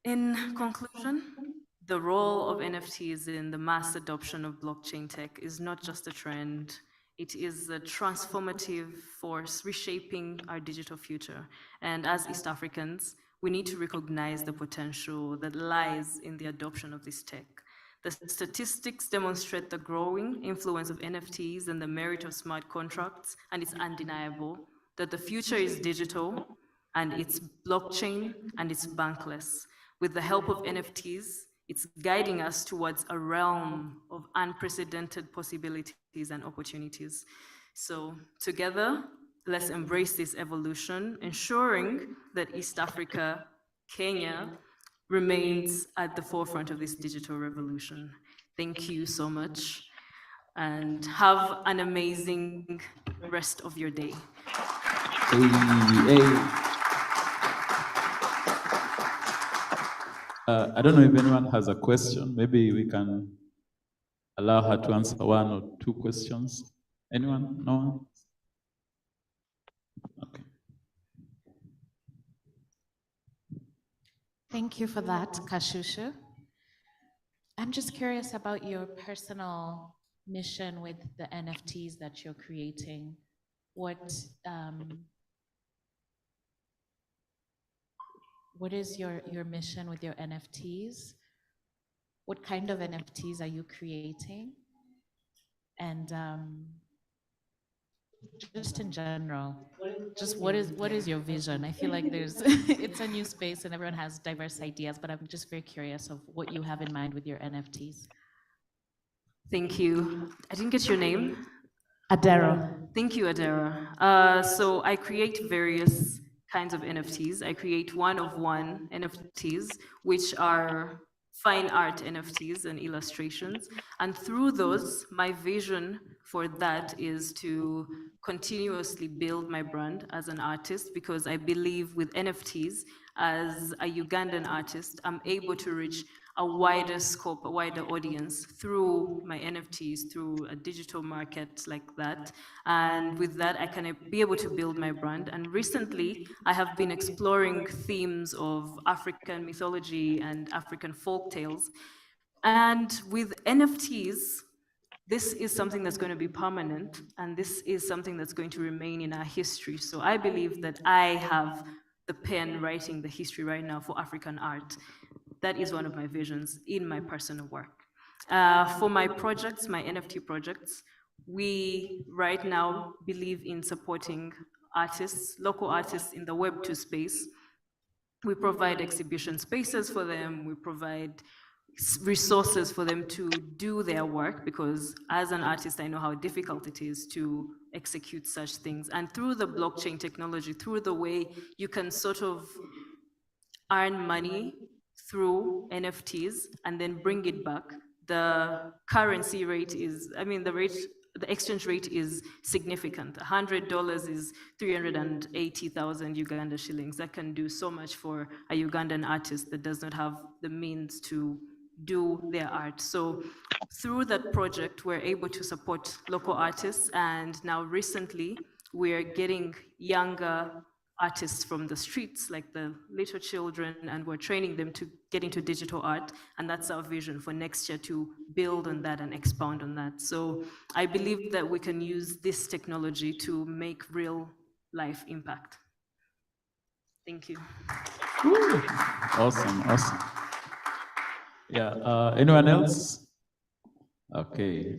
In conclusion, the role of NFTs in the mass adoption of blockchain tech is not just a trend, it is a transformative force reshaping our digital future. And as East Africans, we need to recognize the potential that lies in the adoption of this tech. The statistics demonstrate the growing influence of NFTs and the merit of smart contracts, and it's undeniable that the future is digital and it's blockchain and it's bankless. With the help of NFTs, it's guiding us towards a realm of unprecedented possibilities and opportunities. So together, let's embrace this evolution, ensuring that East Africa, Kenya, remains at the forefront of this digital revolution. Thank you so much, and have an amazing rest of your day. I don't know if anyone has a question. Maybe we can allow her to answer one or two questions. Anyone? No one? Okay. Thank you for that, Kashushu. I'm just curious about your personal mission with the NFTs that you're creating. What is your mission with your NFTs? What kind of NFTs are you creating? And just in general, just what is your vision? I feel like it's a new space and everyone has diverse ideas, but I'm just very curious of what you have in mind with your NFTs. Thank you. I didn't get your name. Adero. Thank you, Adera. So I create various kinds of NFTs. I create one-of-one NFTs, which are fine art NFTs and illustrations. And through those, my vision for that is to continuously build my brand as an artist, because I believe with NFTs, as a Ugandan artist, I'm able to reach a wider scope, a wider audience through my NFTs, through a digital market like that. And with that, I can be able to build my brand. And recently, I have been exploring themes of African mythology and African folk tales. And with NFTs, this is something that's going to be permanent, and this is something that's going to remain in our history. So I believe that I have the pen writing the history right now for African art. That is one of my visions in my personal work. For my projects, my NFT projects, we right now believe in supporting artists, local artists in the Web2 space. We provide exhibition spaces for them, we provide resources for them to do their work, because as an artist, I know how difficult it is to execute such things. And through the blockchain technology, through the way you can sort of earn money through NFTs and then bring it back, the currency rate is, the exchange rate is significant. $100 is 380,000 Uganda shillings. That can do so much for a Ugandan artist that does not have the means to do their art. So through that project, we're able to support local artists, and now recently we're getting younger artists from the streets, like the little children, and we're training them to get into digital art. And that's our vision for next year, to build on that and expound on that. So I believe that we can use this technology to make real life impact. Thank you. Awesome, awesome. Yeah, anyone else? Okay.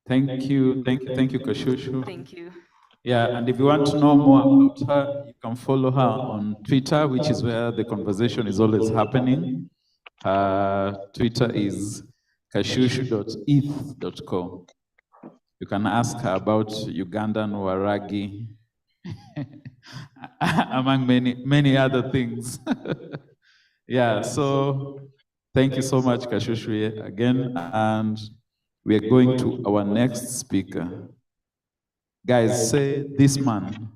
Thank you, Kashushu. Thank you. Yeah, and if you want to know more about her, you can follow her on Twitter, which is where the conversation is always happening. Twitter is kashushu.eth.co. You can ask her about Ugandan Waragi, among many other things. Yeah, so thank you so much, Kashushu, again. And we are going to our next speaker. Guys, say this man.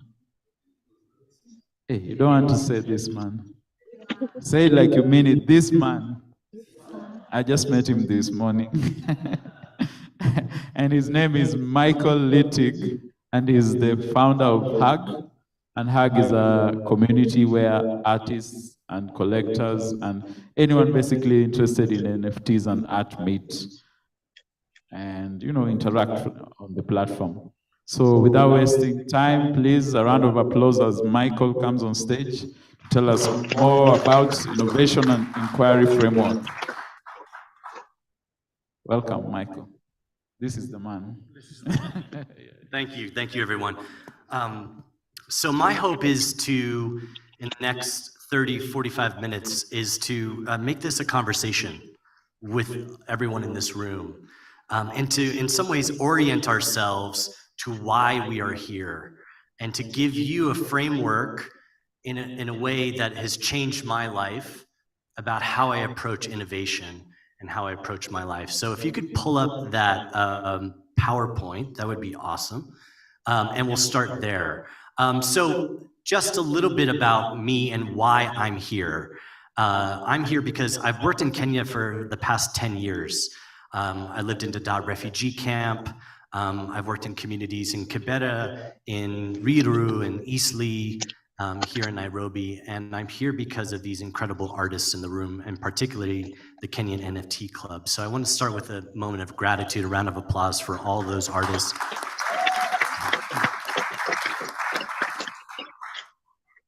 Hey, you don't want to say this man. Say it like you mean it, this man. I just met him this morning. And his name is Michael Littig, and he's the founder of HUG. And HUG is a community where artists and collectors and anyone basically interested in NFTs and art meet and interact on the platform. So without wasting time, please, a round of applause as Michael comes on stage to tell us more about innovation and inquiry framework. Welcome, Michael. This is the man. Thank you, everyone. So my hope is to, in the next 30, 45 minutes, is to make this a conversation with everyone in this room, and to, in some ways, orient ourselves to why we are here, and to give you a framework in a way that has changed my life about how I approach innovation and how I approach my life. So if you could pull up that PowerPoint, that would be awesome. And we'll start there. So just a little bit about me and why I'm here. I'm here because I've worked in Kenya for the past 10 years. I lived in Dadaab refugee camp. I've worked in communities in Kibera, in Ruiru, in Eastleigh, here in Nairobi, and I'm here because of these incredible artists in the room, and particularly the Kenyan NFT Club. So I want to start with a moment of gratitude, a round of applause for all those artists.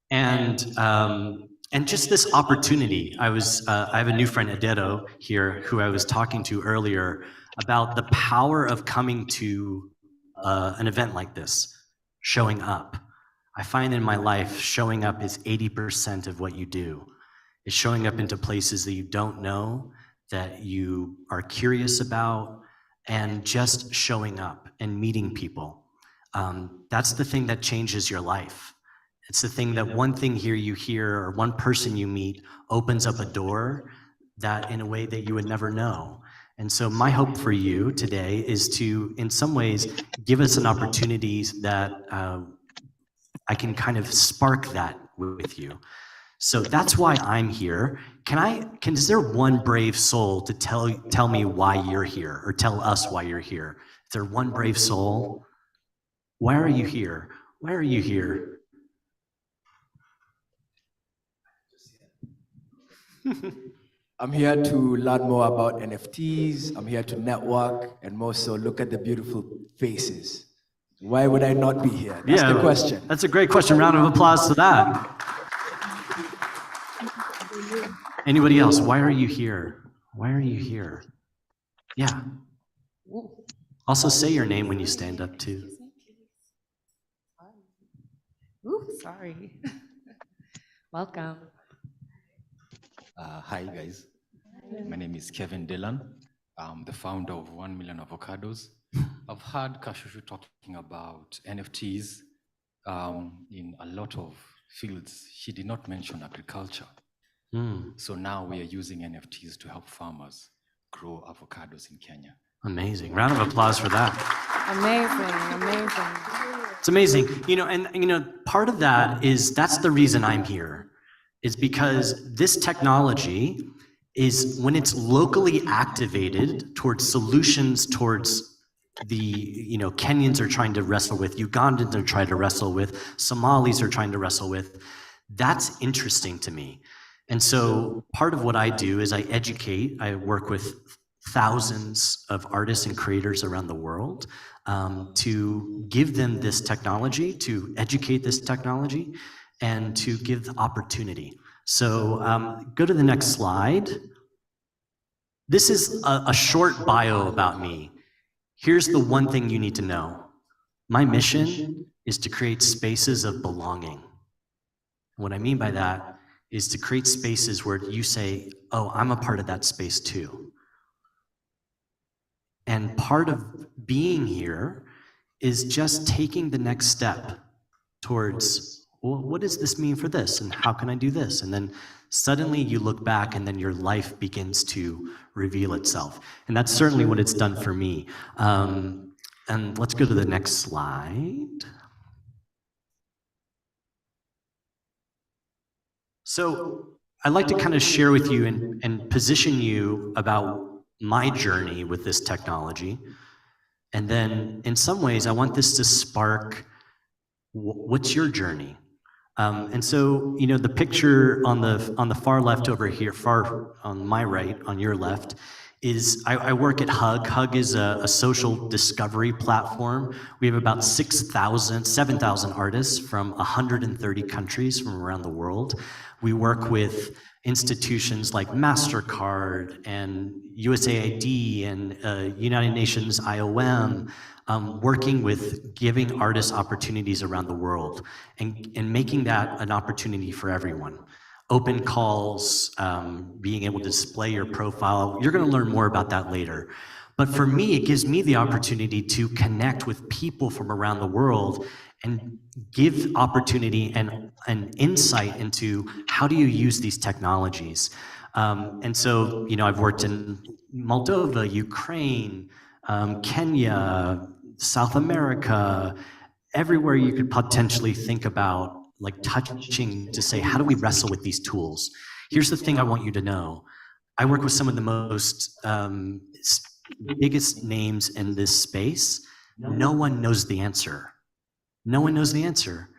And just this opportunity. I have a new friend, Adero, here, who I was talking to earlier about the power of coming to an event like this, showing up. I find in my life, showing up is 80% of what you do. It's showing up into places that you don't know, that you are curious about, and just showing up and meeting people. That's the thing that changes your life. It's the thing that one thing here you hear, or one person you meet, opens up a door that in a way that you would never know. And so my hope for you today is to, in some ways, give us an opportunity that I can kind of spark that with you. So that's why I'm here. Is there one brave soul to tell me why you're here, or tell us why you're here? Is there one brave soul? Why are you here? Why are you here? I'm here to learn more about NFTs. I'm here to network, and more so look at the beautiful faces. Why would I not be here? That's the question. That's a great question. Round of applause to that. Anybody else? Why are you here? Why are you here? Yeah. Also say your name when you stand up too. Ooh, sorry. Welcome. Hi guys, my name is Kevin Dillon. I'm the founder of 1 Million Avocados. I've heard Kashushu talking about NFTs in a lot of fields. She did not mention agriculture. So now we are using NFTs to help farmers grow avocados in Kenya. Amazing. Round of applause for that. Amazing. It's amazing. And part of that is, that's the reason I'm here, is because this technology is, when it's locally activated towards solutions towards the Kenyans are trying to wrestle with, Ugandans are trying to wrestle with, Somalis are trying to wrestle with, that's interesting to me. And so part of what I do is I educate. I work with thousands of artists and creators around the world to give them this technology, to educate this technology, and to give the opportunity. So go to the next slide. This is a short bio about me. Here's the one thing you need to know. My mission is to create spaces of belonging. What I mean by that is to create spaces where you say, oh, I'm a part of that space too. And part of being here is just taking the next step towards, well, what does this mean for this? And how can I do this? And then suddenly you look back and then your life begins to reveal itself. And that's certainly what it's done for me. And let's go to the next slide. So I'd like to kind of share with you and position you about my journey with this technology. And then in some ways, I want this to spark, what's your journey? And so, the picture on the far left over here, far on my right, on your left, is I work at Hug. Hug is a social discovery platform. We have about 7,000 artists from 130 countries from around the world. We work with institutions like MasterCard and USAID and United Nations IOM, working with giving artists opportunities around the world and making that an opportunity for everyone. Open calls, being able to display your profile. You're going to learn more about that later. But for me, it gives me the opportunity to connect with people from around the world and give opportunity and insight into how do you use these technologies. And so, I've worked in Moldova, Ukraine, Kenya, South America, everywhere you could potentially think about, like touching to say, how do we wrestle with these tools? Here's the thing I want you to know. I work with some of the most biggest names in this space. No one knows the answer. No one knows the answer.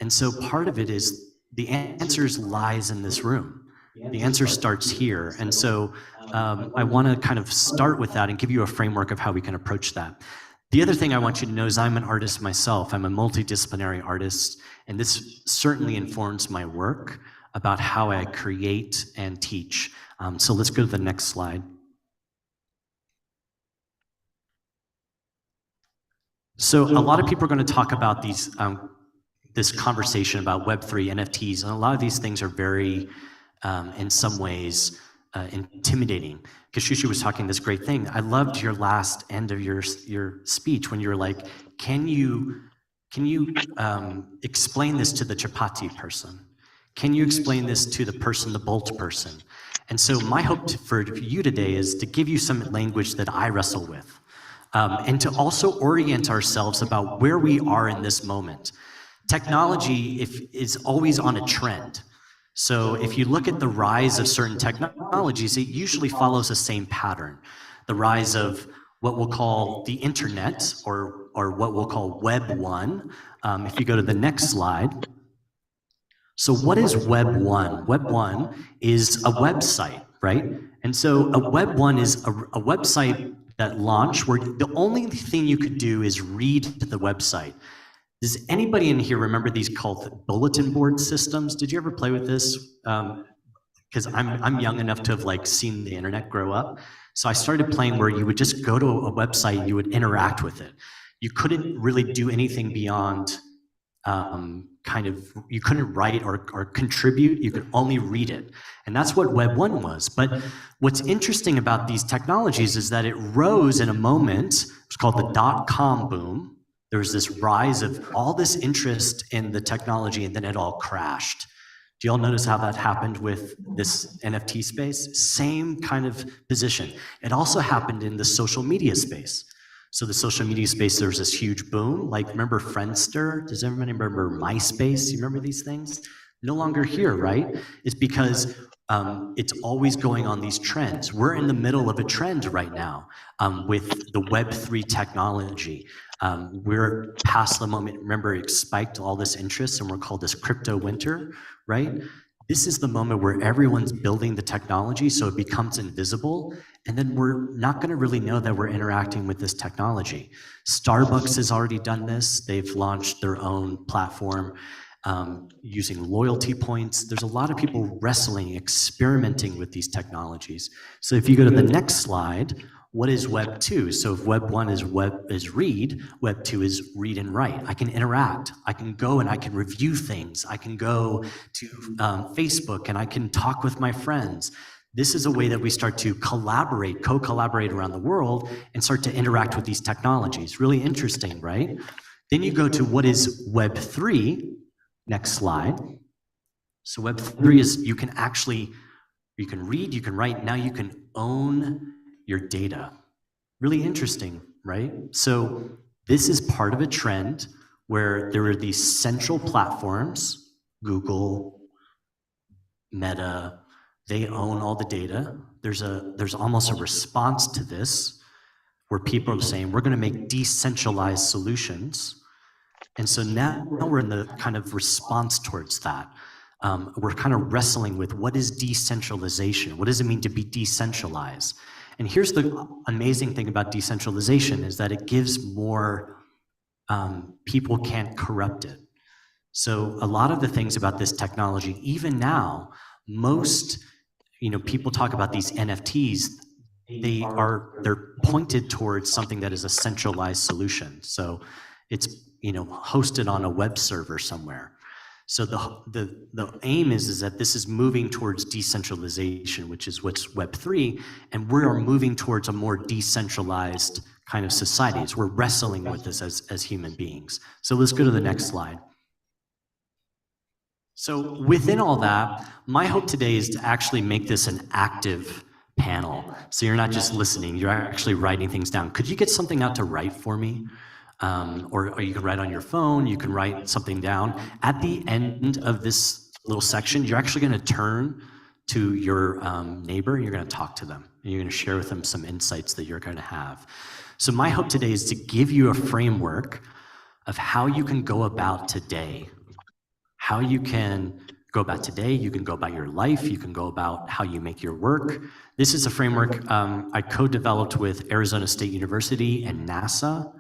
And so part of it is the answers lies in this room. The answer starts here. And so I want to kind of start with that and give you a framework of how we can approach that. The other thing I want you to know is I'm an artist myself. I'm a multidisciplinary artist, and this certainly informs my work about how I create and teach. So let's go to the next slide. So a lot of people are going to talk about this conversation about Web3, NFTs, and a lot of these things are very, in some ways, intimidating. Kashushu was talking this great thing. I loved your last end of your speech when you were like, can you explain this to the chapati person? Can you explain this to the Bolt person? And so my hope for you today is to give you some language that I wrestle with. And to also orient ourselves about where we are in this moment. Technology is always on a trend. So if you look at the rise of certain technologies, it usually follows the same pattern. The rise of what we'll call the internet, or what we'll call Web 1. If you go to the next slide. So what is Web 1? Web 1 is a website, right? And so a Web 1 is a website that launched where the only thing you could do is read the website. Does anybody in here remember these called bulletin board systems? Did you ever play with this? Because I'm young enough to have seen the internet grow up. So I started playing where you would just go to a website and you would interact with it. You couldn't really do anything beyond you couldn't write or contribute, you could only read it. And that's what Web 1 was. But what's interesting about these technologies is that it rose in a moment, it's called the dot-com boom. There was this rise of all this interest in the technology, and then it all crashed. Do you all notice how that happened with this NFT space? Same kind of position. It also happened in the social media space. So the social media space, there was this huge boom. Remember Friendster? Does everybody remember MySpace? You remember these things? No longer here, right? It's because it's always going on these trends. We're in the middle of a trend right now with the Web3 technology. We're past the moment. Remember, it spiked all this interest, and we're called this crypto winter, right? This is the moment where everyone's building the technology so it becomes invisible, and then we're not going to really know that we're interacting with this technology. Starbucks has already done this. They've launched their own platform using loyalty points. There's a lot of people wrestling, experimenting with these technologies. So if you go to the next slide, what is Web 2? So if Web 1 is read, Web 2 is read and write. I can interact. I can go and I can review things. I can go to Facebook and I can talk with my friends. This is a way that we start to collaborate, co-collaborate around the world and start to interact with these technologies. Really interesting, right? Then you go to what is Web 3. Next slide. So Web 3 is you can read, you can write, now you can own your data. Really interesting, right? So this is part of a trend where there are these central platforms, Google, Meta, they own all the data. There's almost a response to this where people are saying, we're gonna make decentralized solutions. And so now we're in the kind of response towards that. We're kind of wrestling with what is decentralization? What does it mean to be decentralized? And here's the amazing thing about decentralization is that it gives more, people can't corrupt it. So a lot of the things about this technology, even now, most, people talk about these NFTs, they're pointed towards something that is a centralized solution. So it's, hosted on a web server somewhere. So the aim is that this is moving towards decentralization, which is what's Web3, and we're moving towards a more decentralized kind of societies. We're wrestling with this as human beings. So let's go to the next slide. So within all that, my hope today is to actually make this an active panel. So you're not just listening, you're actually writing things down. Could you get something out to write for me? Or you can write on your phone, you can write something down. At the end of this little section, you're actually gonna turn to your neighbor and you're gonna talk to them. And you're gonna share with them some insights that you're gonna have. So my hope today is to give you a framework of how you can go about today. How you can go about today, you can go about your life, you can go about how you make your work. This is a framework I co-developed with Arizona State University and NASA.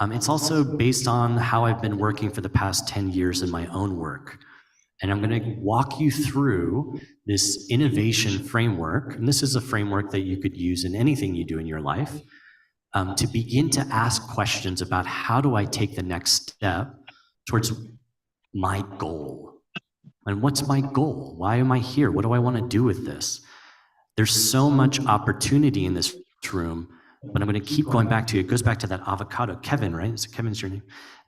It's also based on how I've been working for the past 10 years in my own work. And I'm gonna walk you through this innovation framework, and this is a framework that you could use in anything you do in your life, to begin to ask questions about how do I take the next step towards my goal. And what's my goal? Why am I here? What do I wanna do with this? There's so much opportunity in this room, but I'm gonna keep going back to, it goes back to that avocado. Kevin, right? Is it Kevin's your name?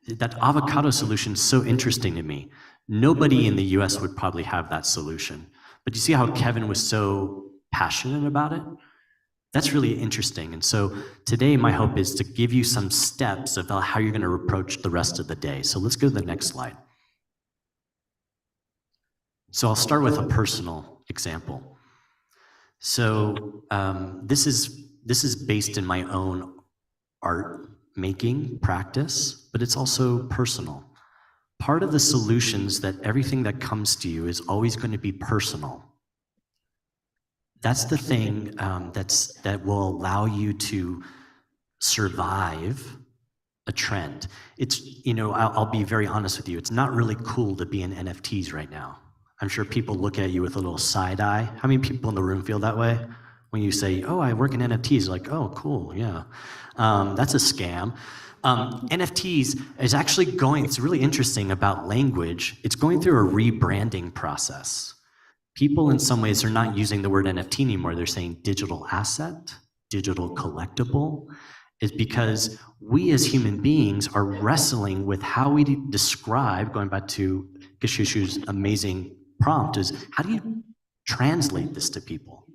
That avocado solution is so interesting to me. Nobody in the US would probably have that solution. But you see how Kevin was so passionate about it? That's really interesting. And so today my hope is to give you some steps about how you're gonna approach the rest of the day. So let's go to the next slide. So I'll start with a personal example. So this is based in my own art making practice, but it's also personal. Part of the solutions that everything that comes to you is always going to be personal. That's the thing that will allow you to survive a trend. It's, I'll be very honest with you, it's not really cool to be in NFTs right now. I'm sure people look at you with a little side eye. How many people in the room feel that way? When you say, oh, I work in NFTs, like, oh, cool, yeah. That's a scam. NFTs is actually it's really interesting about language. It's going through a rebranding process. People in some ways are not using the word NFT anymore. They're saying digital asset, digital collectible. It's because we as human beings are wrestling with how we describe, going back to Kashushu's amazing prompt, is how do you translate this to people?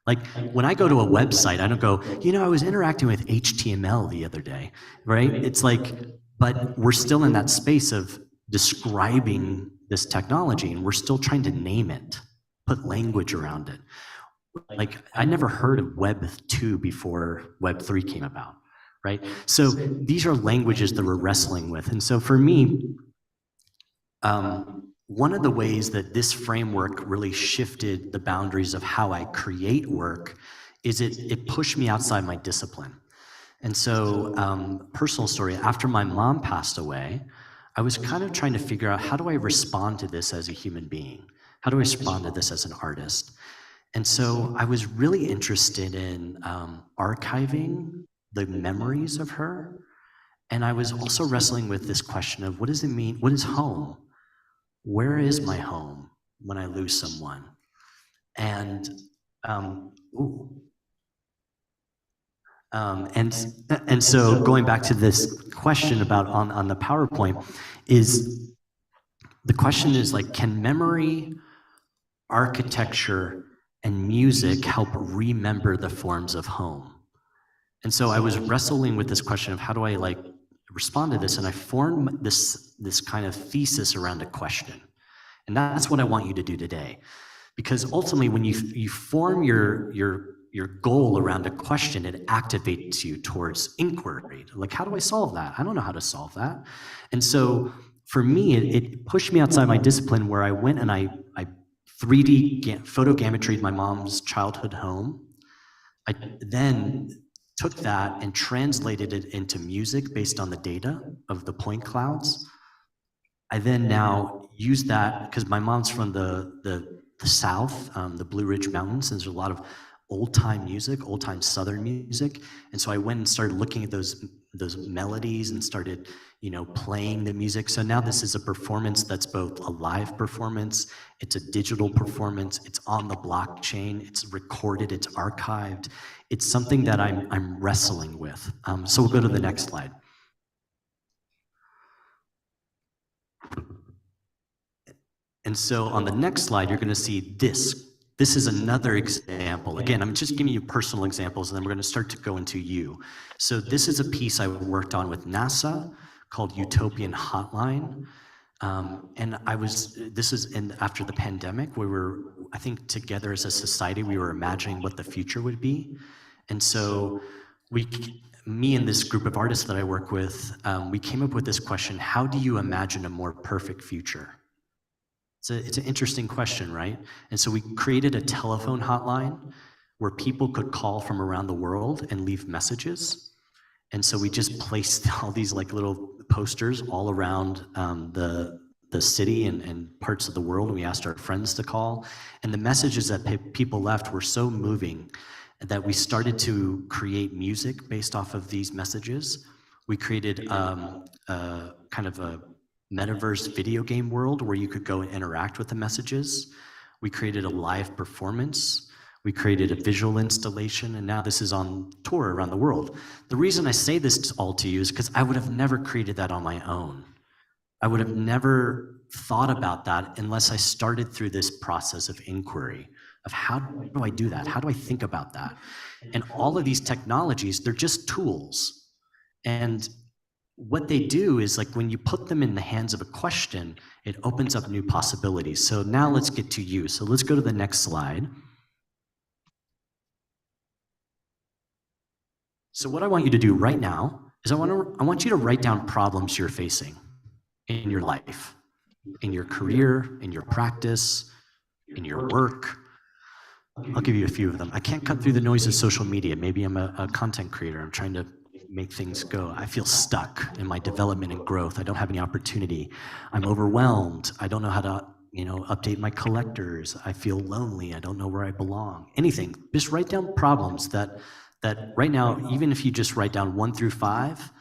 Like when I go to a website, I don't go, I was interacting with HTML the other day, right? It's like, but we're still in that space of describing this technology and we're still trying to name it, put language around it. Like I never heard of Web 2 before Web 3 came about, right? So these are languages that we're wrestling with. And so for me, one of the ways that this framework really shifted the boundaries of how I create work is it pushed me outside my discipline. And so, personal story, after my mom passed away, I was kind of trying to figure out how do I respond to this as a human being? How do I respond to this as an artist? And so I was really interested in archiving the memories of her. And I was also wrestling with this question of what does it mean? What is home? Where is my home when I lose someone? And so going back to this question about on the PowerPoint, is the question is like, can memory, architecture, and music help remember the forms of home? And so I was wrestling with this question of how do I respond to this, and I formed this kind of thesis around a question. And that's what I want you to do today. Because ultimately when you form your goal around a question, it activates you towards inquiry. Like, how do I solve that? I don't know how to solve that. And so for me, it pushed me outside my discipline, where I went and I 3D photogrammetried my mom's childhood home. I then took that and translated it into music based on the data of the point clouds. I then now use that, because my mom's from the South, the Blue Ridge Mountains, and there's a lot of old-time music, old-time Southern music. And so I went and started looking at those melodies and started, playing the music. So now this is a performance that's both a live performance, it's a digital performance, it's on the blockchain, it's recorded, it's archived. It's something that I'm wrestling with. So we'll go to the next slide. And so on the next slide, you're going to see this. This is another example. Again, I'm just giving you personal examples, and then we're going to start to go into you. So this is a piece I worked on with NASA called Utopian Hotline. And this is after the pandemic. We were, I think, together as a society, we were imagining what the future would be. And so me and this group of artists that I work with, we came up with this question: how do you imagine a more perfect future? It's an interesting question, right? And so we created a telephone hotline where people could call from around the world and leave messages. And so we just placed all these like little posters all around the city and parts of the world. We asked our friends to call, and the messages that people left were so moving that we started to create music based off of these messages. We created kind of a metaverse video game world where you could go and interact with the messages. We created a live performance. We created a visual installation, and now this is on tour around the world. The reason I say this all to you is because I would have never created that on my own. I would have never thought about that unless I started through this process of inquiry, of how do I do that? How do I think about that? And all of these technologies, they're just tools. And what they do is, like, when you put them in the hands of a question, it opens up new possibilities. So now let's get to you. So let's go to the next slide. So what I want you to do right now is I want you to write down problems you're facing in your life, in your career, in your practice, in your work. I'll give you a few of them. I can't cut through the noise of social media. Maybe I'm a content creator. I'm trying to make things go. I feel stuck in my development and growth. I don't have any opportunity. I'm overwhelmed. I don't know how to, update my collectors. I feel lonely. I don't know where I belong. Anything. Just write down problems that right now, even if you just write down 1 through 5,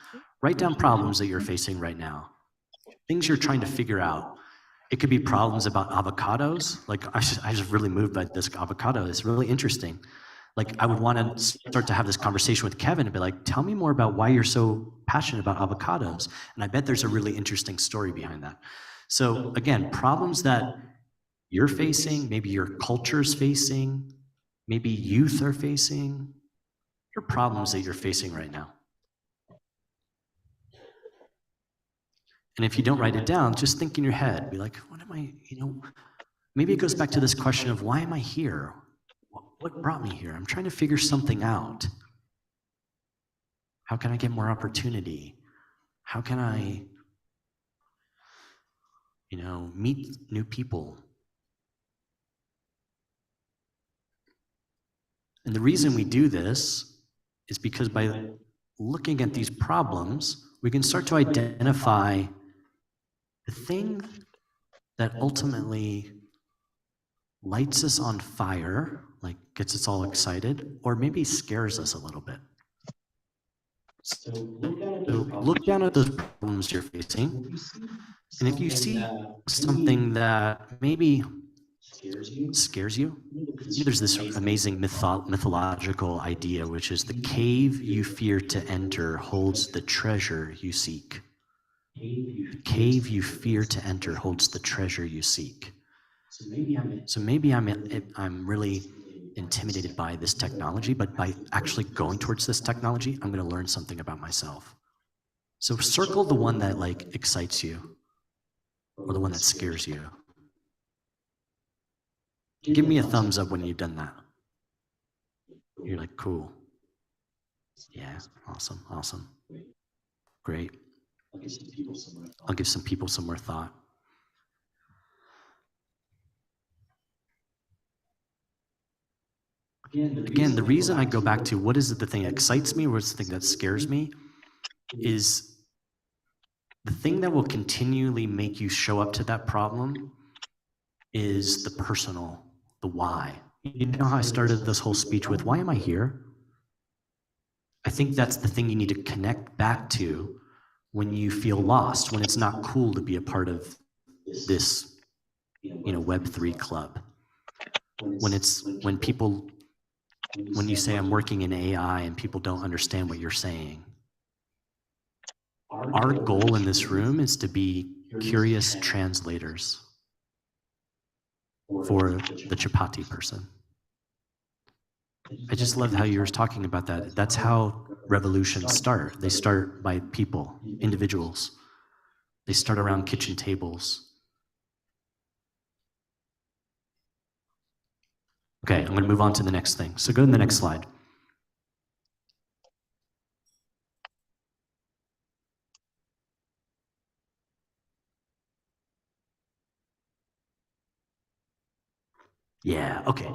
write down problems that you're facing right now. Things you're trying to figure out. It could be problems about avocados. Like, I just really moved by this avocado. It's really interesting. Like, I would want to start to have this conversation with Kevin and be like, tell me more about why you're so passionate about avocados. And I bet there's a really interesting story behind that. So again, problems that you're facing, maybe your culture's facing, maybe youth are facing, your problems that you're facing right now. And if you don't write it down, just think in your head, be like, what am I, maybe it goes back to this question of, why am I here? What brought me here? I'm trying to figure something out. How can I get more opportunity? How can I, meet new people? And the reason we do this is because by looking at these problems, we can start to identify the thing that ultimately lights us on fire, like gets us all excited, or maybe scares us a little bit. So look down at those problems you're facing, and if you see something that maybe scares you, there's this amazing mythological idea, which is the cave you fear to enter holds the treasure you seek. The cave you fear to enter holds the treasure you seek. So maybe I'm really intimidated by this technology, but by actually going towards this technology, I'm going to learn something about myself. So circle the one that like excites you, or the one that scares you. Give me a thumbs up when you've done that. You're like, cool. Yeah, awesome, awesome. Great. I'll give some people some more thought. Again, the reason I go back to what is it the thing that excites me, what's the thing that scares me, is the thing that will continually make you show up to that problem is the personal, the why. You know how I started this whole speech with, why am I here? I think that's the thing you need to connect back to when you feel lost, when it's not cool to be a part of this, Web3 club. When you say I'm working in AI and people don't understand what you're saying. Our goal in this room is to be curious translators for the chapati person. I just love how you were talking about that. That's how revolutions start. They start by people, individuals. They start around kitchen tables. Okay, I'm going to move on to the next thing. So go to the next slide. Yeah, okay.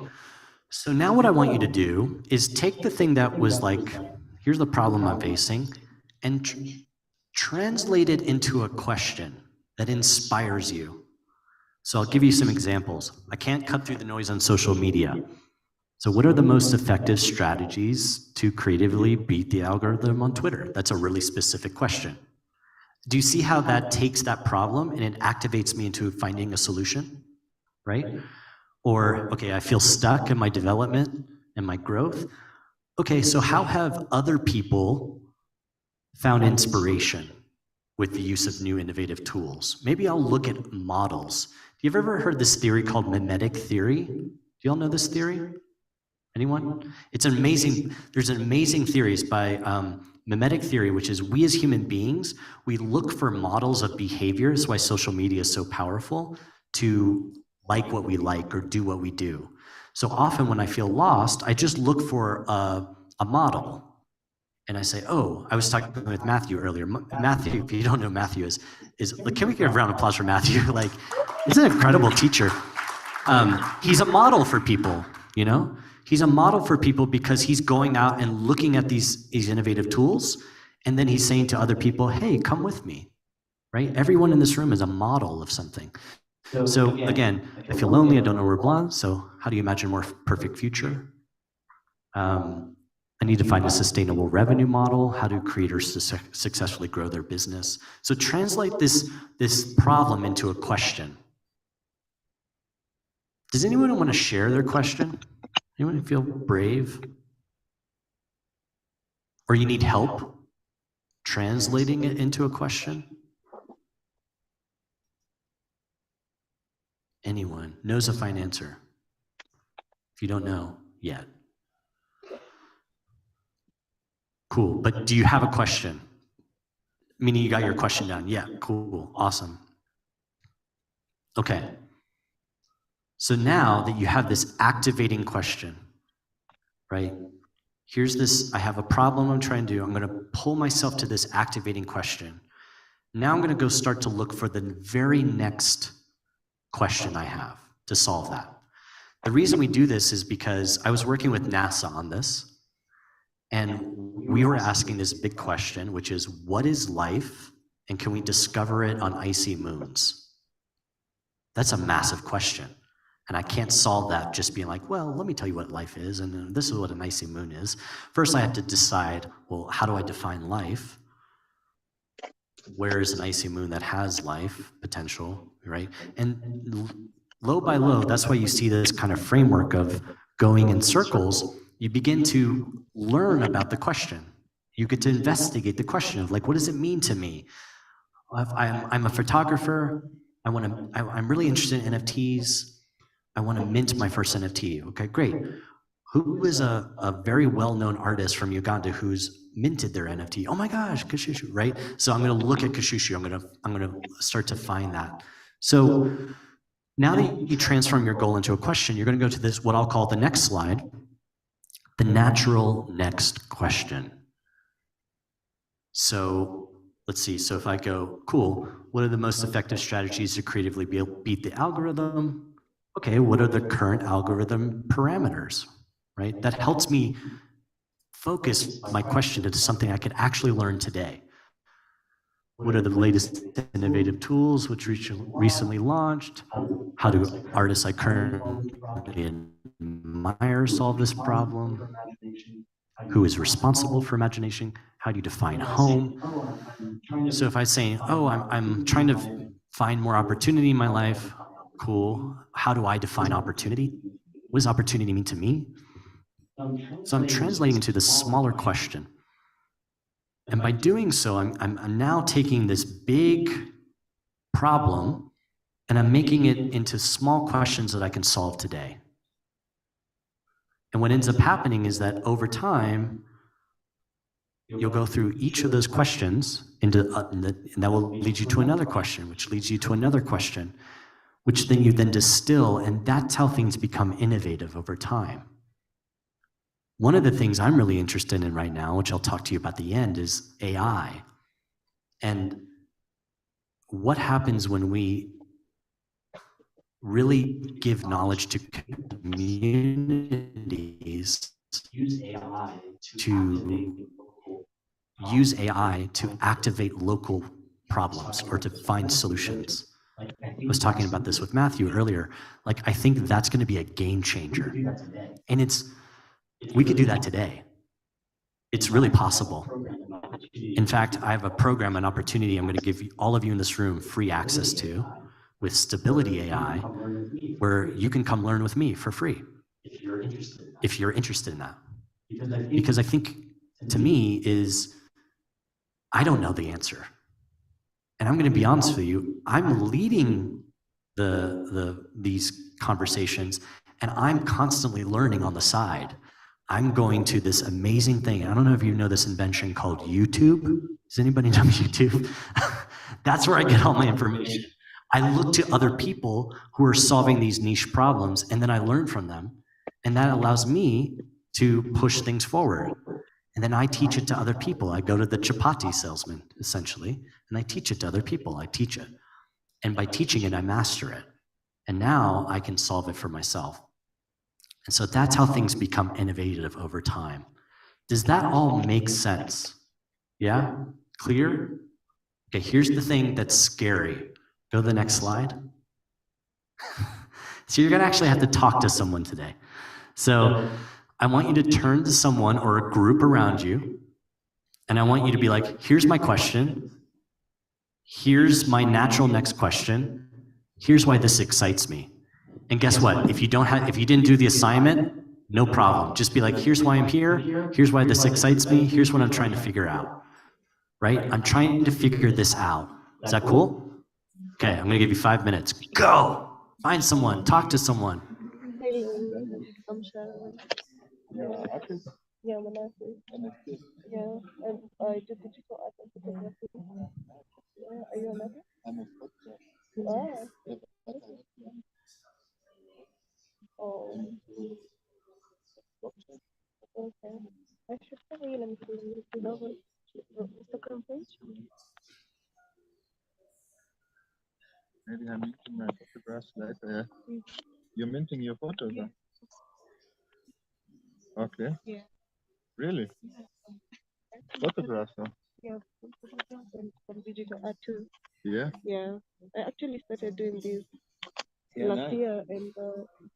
So now what I want you to do is take the thing that was like, here's the problem I'm facing, and translate it into a question that inspires you. So I'll give you some examples. I can't cut through the noise on social media. So what are the most effective strategies to creatively beat the algorithm on Twitter? That's a really specific question. Do you see how that takes that problem and it activates me into finding a solution, right? Or, okay, I feel stuck in my development and my growth. Okay, so how have other people found inspiration with the use of new innovative tools? Maybe I'll look at models. Do you ever heard this theory called mimetic theory? Do you all know this theory? Anyone? It's an amazing, there's an amazing theories by mimetic theory, which is we as human beings, we look for models of behavior. That's why social media is so powerful, to like what we like or do what we do. So often when I feel lost, I just look for a model. And I say, oh, I was talking with Matthew earlier. Matthew, if you don't know Matthew is like, can we give a round of applause for Matthew? Like, he's an incredible teacher. He's a model for people, He's a model for people because he's going out and looking at these innovative tools, and then he's saying to other people, hey, come with me, right? Everyone in this room is a model of something. So again, I feel lonely, I don't know where to belong, so how do you imagine a more perfect future? I need to find a sustainable revenue model. How do creators successfully grow their business? So translate this problem into a question. Does anyone want to share their question? Anyone feel brave? Or you need help translating it into a question? Anyone knows a fine answer? If you don't know yet. Cool, but do you have a question? Meaning you got your question down. Yeah, cool, awesome. Okay. So now that you have this activating question, right? Here's this, I have a problem I'm trying to do. I'm going to pull myself to this activating question. Now I'm going to go start to look for the very next question I have to solve that. The reason we do this is because I was working with NASA on this, and we were asking this big question, which is, what is life, and can we discover it on icy moons? That's a massive question. And I can't solve that just being like, well, let me tell you what life is, and this is what an icy moon is. First, I have to decide, well, how do I define life? Where is an icy moon that has life potential, right? And low by low, that's why you see this kind of framework of going in circles. You begin to learn about the question. You get to investigate the question of like, what does it mean to me? I'm a photographer. I'm really interested in NFTs. I want to mint my first NFT. Okay, great. Who is a very well-known artist from Uganda who's minted their NFT? Oh my gosh, Kashushu, right? So I'm going to look at Kashushu. I'm going to start to find that. So now that you transform your goal into a question, you're going to go to this, what I'll call the next slide, the natural next question. So let's see. So if I go, cool, what are the most effective strategies to creatively beat the algorithm? Okay, what are the current algorithm parameters, right? That helps me focus my question into something I could actually learn today. What are the latest innovative tools which recently launched? How do artists I currently admire solve this problem? Who is responsible for imagination? How do you define home? So if I say, oh, I'm trying to find more opportunity in my life, cool. How do I define opportunity? What does opportunity mean to me? So I'm translating into this smaller question. And by doing so, I'm now taking this big problem and I'm making it into small questions that I can solve today. And what ends up happening is that over time, you'll go through each of those questions and that will lead you to another question, which leads you to another question, which then you then distill, and that's how things become innovative over time. One of the things I'm really interested in right now, which I'll talk to you about at the end, is AI. And what happens when we really give knowledge to communities to use AI to activate local problems or to find solutions. I was talking about this with Matthew earlier. Like, I think that's going to be a game changer. And we could do that today. It's really possible. In fact, I have a program, an opportunity I'm going to give all of you in this room free access to with Stability AI, where you can come learn with me for free if you're interested in that. Because I think, to me, is I don't know the answer. And I'm going to be honest with you, I'm leading these conversations, and I'm constantly learning on the side. I'm going to this amazing thing. I don't know if you know this invention called YouTube. Does anybody know YouTube? That's where I get all my information. I look to other people who are solving these niche problems, and then I learn from them. And that allows me to push things forward. And then I teach it to other people. I go to the chapati salesman, essentially, and I teach it to other people. I teach it. And by teaching it, I master it. And now I can solve it for myself. And so that's how things become innovative over time. Does that all make sense? Yeah? Clear? Okay, here's the thing that's scary. Go to the next slide. So you're gonna actually have to talk to someone today. So I want you to turn to someone or a group around you, and I want you to be like, here's my question. Here's my natural next question. Here's why this excites me. And guess what? If you didn't do the assignment, no problem. Just be like, here's why I'm here. Here's why this excites me. Here's what I'm trying to figure out. Right? I'm trying to figure this out. Is that cool? Okay, I'm gonna give you 5 minutes. Go! Find someone, talk to someone. I'm Sharon. Yeah, I'm an artist. Yeah, and I do digital art and photography. Yeah, are you an artist? I'm a photographer. You are? Oh, okay. I should follow you. Let me see. You know what? Instagram page? Maybe I'm minting my photographs later. Yeah. You're minting your photos? Yeah. Huh? Okay. Yeah. Really? Photographs? Huh? Yeah, photograph and some digital art too. Yeah. Yeah, I actually started doing this Yeah, last nice. year, and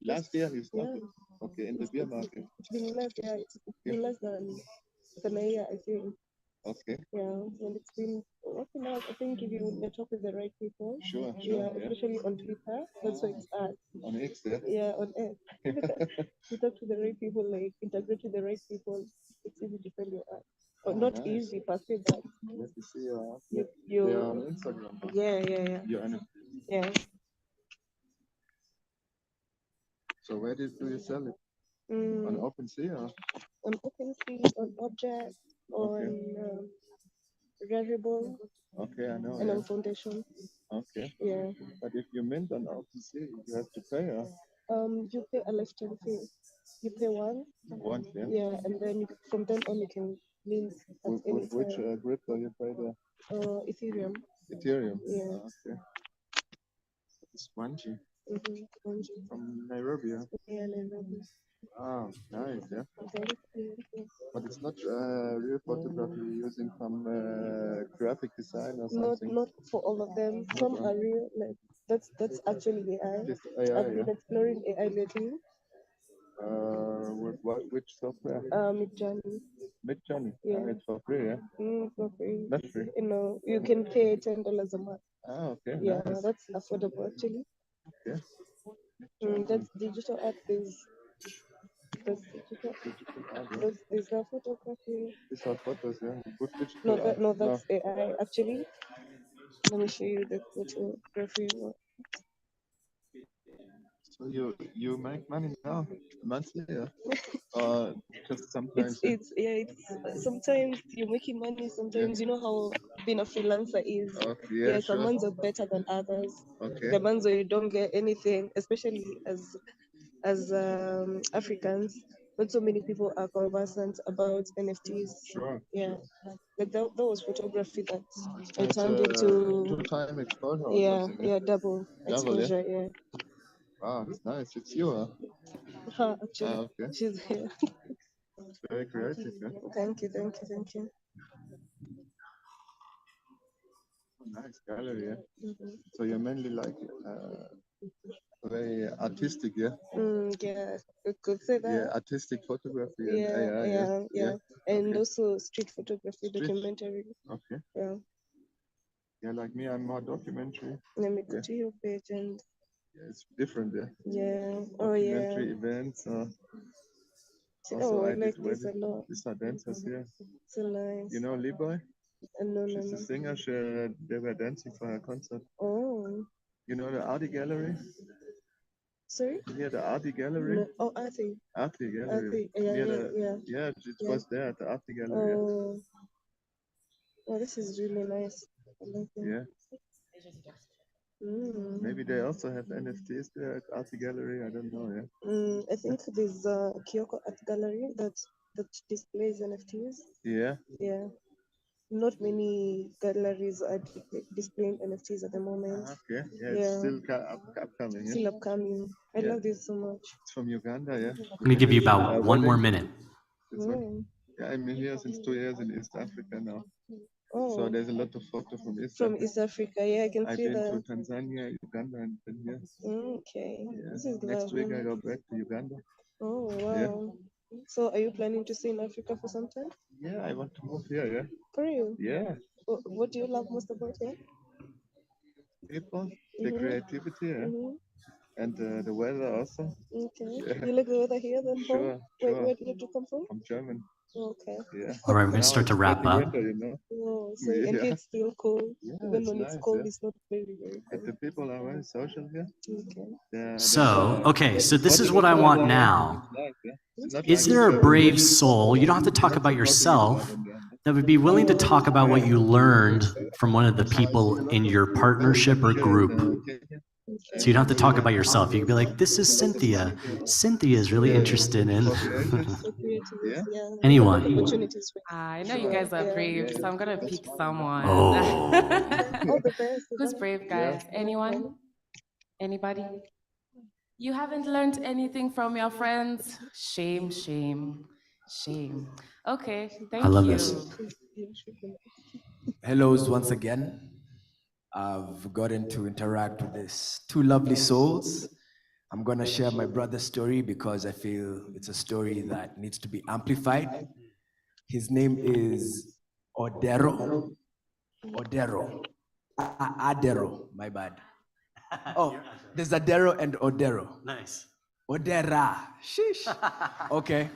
Last year you yeah, started? Okay, in the beer market. it's been less. Yeah, it's been less than a year, I think. Okay. Yeah, and it's been working out. I think if you network with the right people. Sure. Yeah, especially on Twitter. That's why it's art. On X, yeah? Yeah, on X. You talk to the right people, like integrate with the right people. It's easy to sell your art. But not nice. easy per se, but Let me see. you They are on Instagram. Huh? yeah. Your NFT. Yeah. So where do you sell it? Mm. On OpenSea or? On OpenSea, on Object, on Rarible, Okay, I know. and Yeah. on Foundation. Okay. Yeah. But if you mint on OpenSea, you have to pay. You pay a lifetime fee. You pay once. Once, yeah. Yeah, and then from then on you can mint at any Which time. crypto you pay there? Ethereum. Ethereum. Yeah. Okay. It's Spongy Mm-hmm. from Nairobi. Yeah. Yeah, Nairobi. Ah, nice. Yeah. Okay. But it's not real photography. You're using some graphic design or Not something. not for all of them. Some are real. Like that's actually AI. Just AI, I've been exploring AI lately. Which software? Midjourney. Midjourney. Yeah. Ah, it's for free, yeah. For free. That's free. You know, you can pay $10 a month. Ah, okay. Yeah, Nice. that's affordable actually. Okay. That's digital art. There's digital. Art, yeah. There's no photography. These are photos, yeah. Good digital No, art. no, that's AI actually. Let me show you the photography one. So you make money now monthly, yeah? Just sometimes. It's sometimes you're making money, sometimes you know how being a freelancer is. Okay, yeah, Some sure. months are better than others. Okay. The months where you don't get anything, especially as Africans, not so many people are conversant about NFTs. Sure. Yeah. Like that was photography that I It's turned into. two-time exposure or Yeah, something. yeah, double Double, exposure, yeah. Ah, it's nice. It's you, huh? Her, actually, Ah, okay. she's here. It's very creative, yeah. Thank you. Nice gallery, yeah. Mhm. So you're mainly like very artistic, yeah? Yeah, we could say that. Yeah, artistic photography and Yeah, AI, yeah. And Okay. also street photography, Street. documentary. Okay. Yeah. Yeah, like me, I'm more documentary. Let me go to your page and Yeah, it's different, yeah. yeah. Oh yeah. Documentary events. Oh, I did like this a wedding. lot. These are dancers here. So nice. You know Leroy? No, She's a singer. They were dancing for her concert. Oh, You know the Arty Gallery? sorry. Near the Arty Gallery? No. Oh, Artie. Arty Gallery. Yeah, Near yeah, the, yeah. yeah, it Yeah. was there at the Arty Gallery. Oh, oh, this is really nice. I like it. Yeah. Maybe they also have NFTs there at Arty Gallery. I don't know. Yeah. I think there's a Kyoko Art Gallery that displays NFTs. Yeah. Yeah. Not many galleries are displaying NFTs at the moment. Okay. Yeah. Yeah. It's still upcoming. Yeah. Still upcoming. I Yeah. love this so much. It's from Uganda. Yeah. I'm going to give you about one more minute. This one. Yeah, I'm here since 2 years in East Africa now. Oh, So there's a lot of photos from East from Africa. East Africa. Yeah, I can I've see been that. to Tanzania, Uganda, and then here. Okay. Yeah. This is Next week I lovely. go back to Uganda. Oh, wow. So are you planning to stay in Africa for some time? Yeah, I want to move here. Yeah. For real? Yeah. What do you love most about it? People, the creativity, yeah. And the weather also. Okay. Yeah. You like the weather here then? Sure, sure. Where did you come from? I'm German. Okay. Yeah. All right, we're going to Now start to it's wrap getting up. winter, you know. Oh, so and Yeah. here it's still cold. Yeah, Even it's when it's nice, cold, yeah. it's not very, very And cold. the people are very social here. Okay. So, okay, so this is what I want now. Not Is like there a the- brave soul? You don't have to talk about yourself. That would be willing to talk about what you learned from one of the people in your partnership or group. So you don't have to talk about yourself. You could be like, this is Cynthia. Cynthia is really interested in Yeah. anyone. Opportunities for I know you guys are brave, so I'm gonna pick someone. Oh. all the best. Who's brave, guys? Anyone? Anybody? You haven't learned anything from your friends? Shame, shame, shame. Okay, thank you. I love this. Hellos once again. I've gotten to interact with these two lovely souls. I'm gonna share my brother's story because I feel it's a story that needs to be amplified. His name is Odero. Adero, my bad. Oh, there's Adero and Odero. Nice. Odera, sheesh. Okay.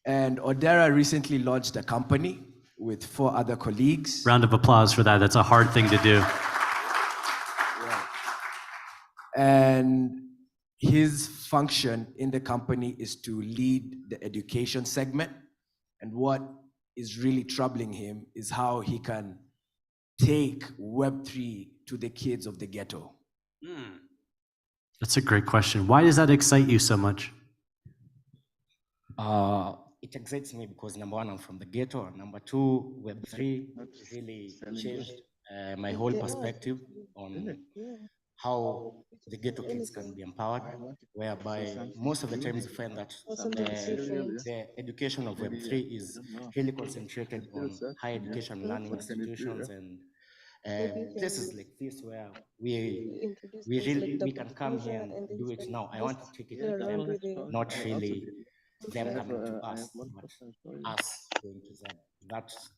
And Odera recently launched a company with 4 other colleagues. Round of applause for that. That's a hard thing to do. And his function in the company is to lead the education segment. And what is really troubling him is how he can take Web3 to the kids of the ghetto. That's a great question. Why does that excite you so much? It excites me because number one, I'm from the ghetto. Number two, Web3 really changed my whole perspective on how the ghetto kids can be empowered, whereby most of the times we find that the education of Web3 is really concentrated on higher education learning institutions and places like this where we can come here and do it now. I want to take it to them, not really them coming to us, but us going to them.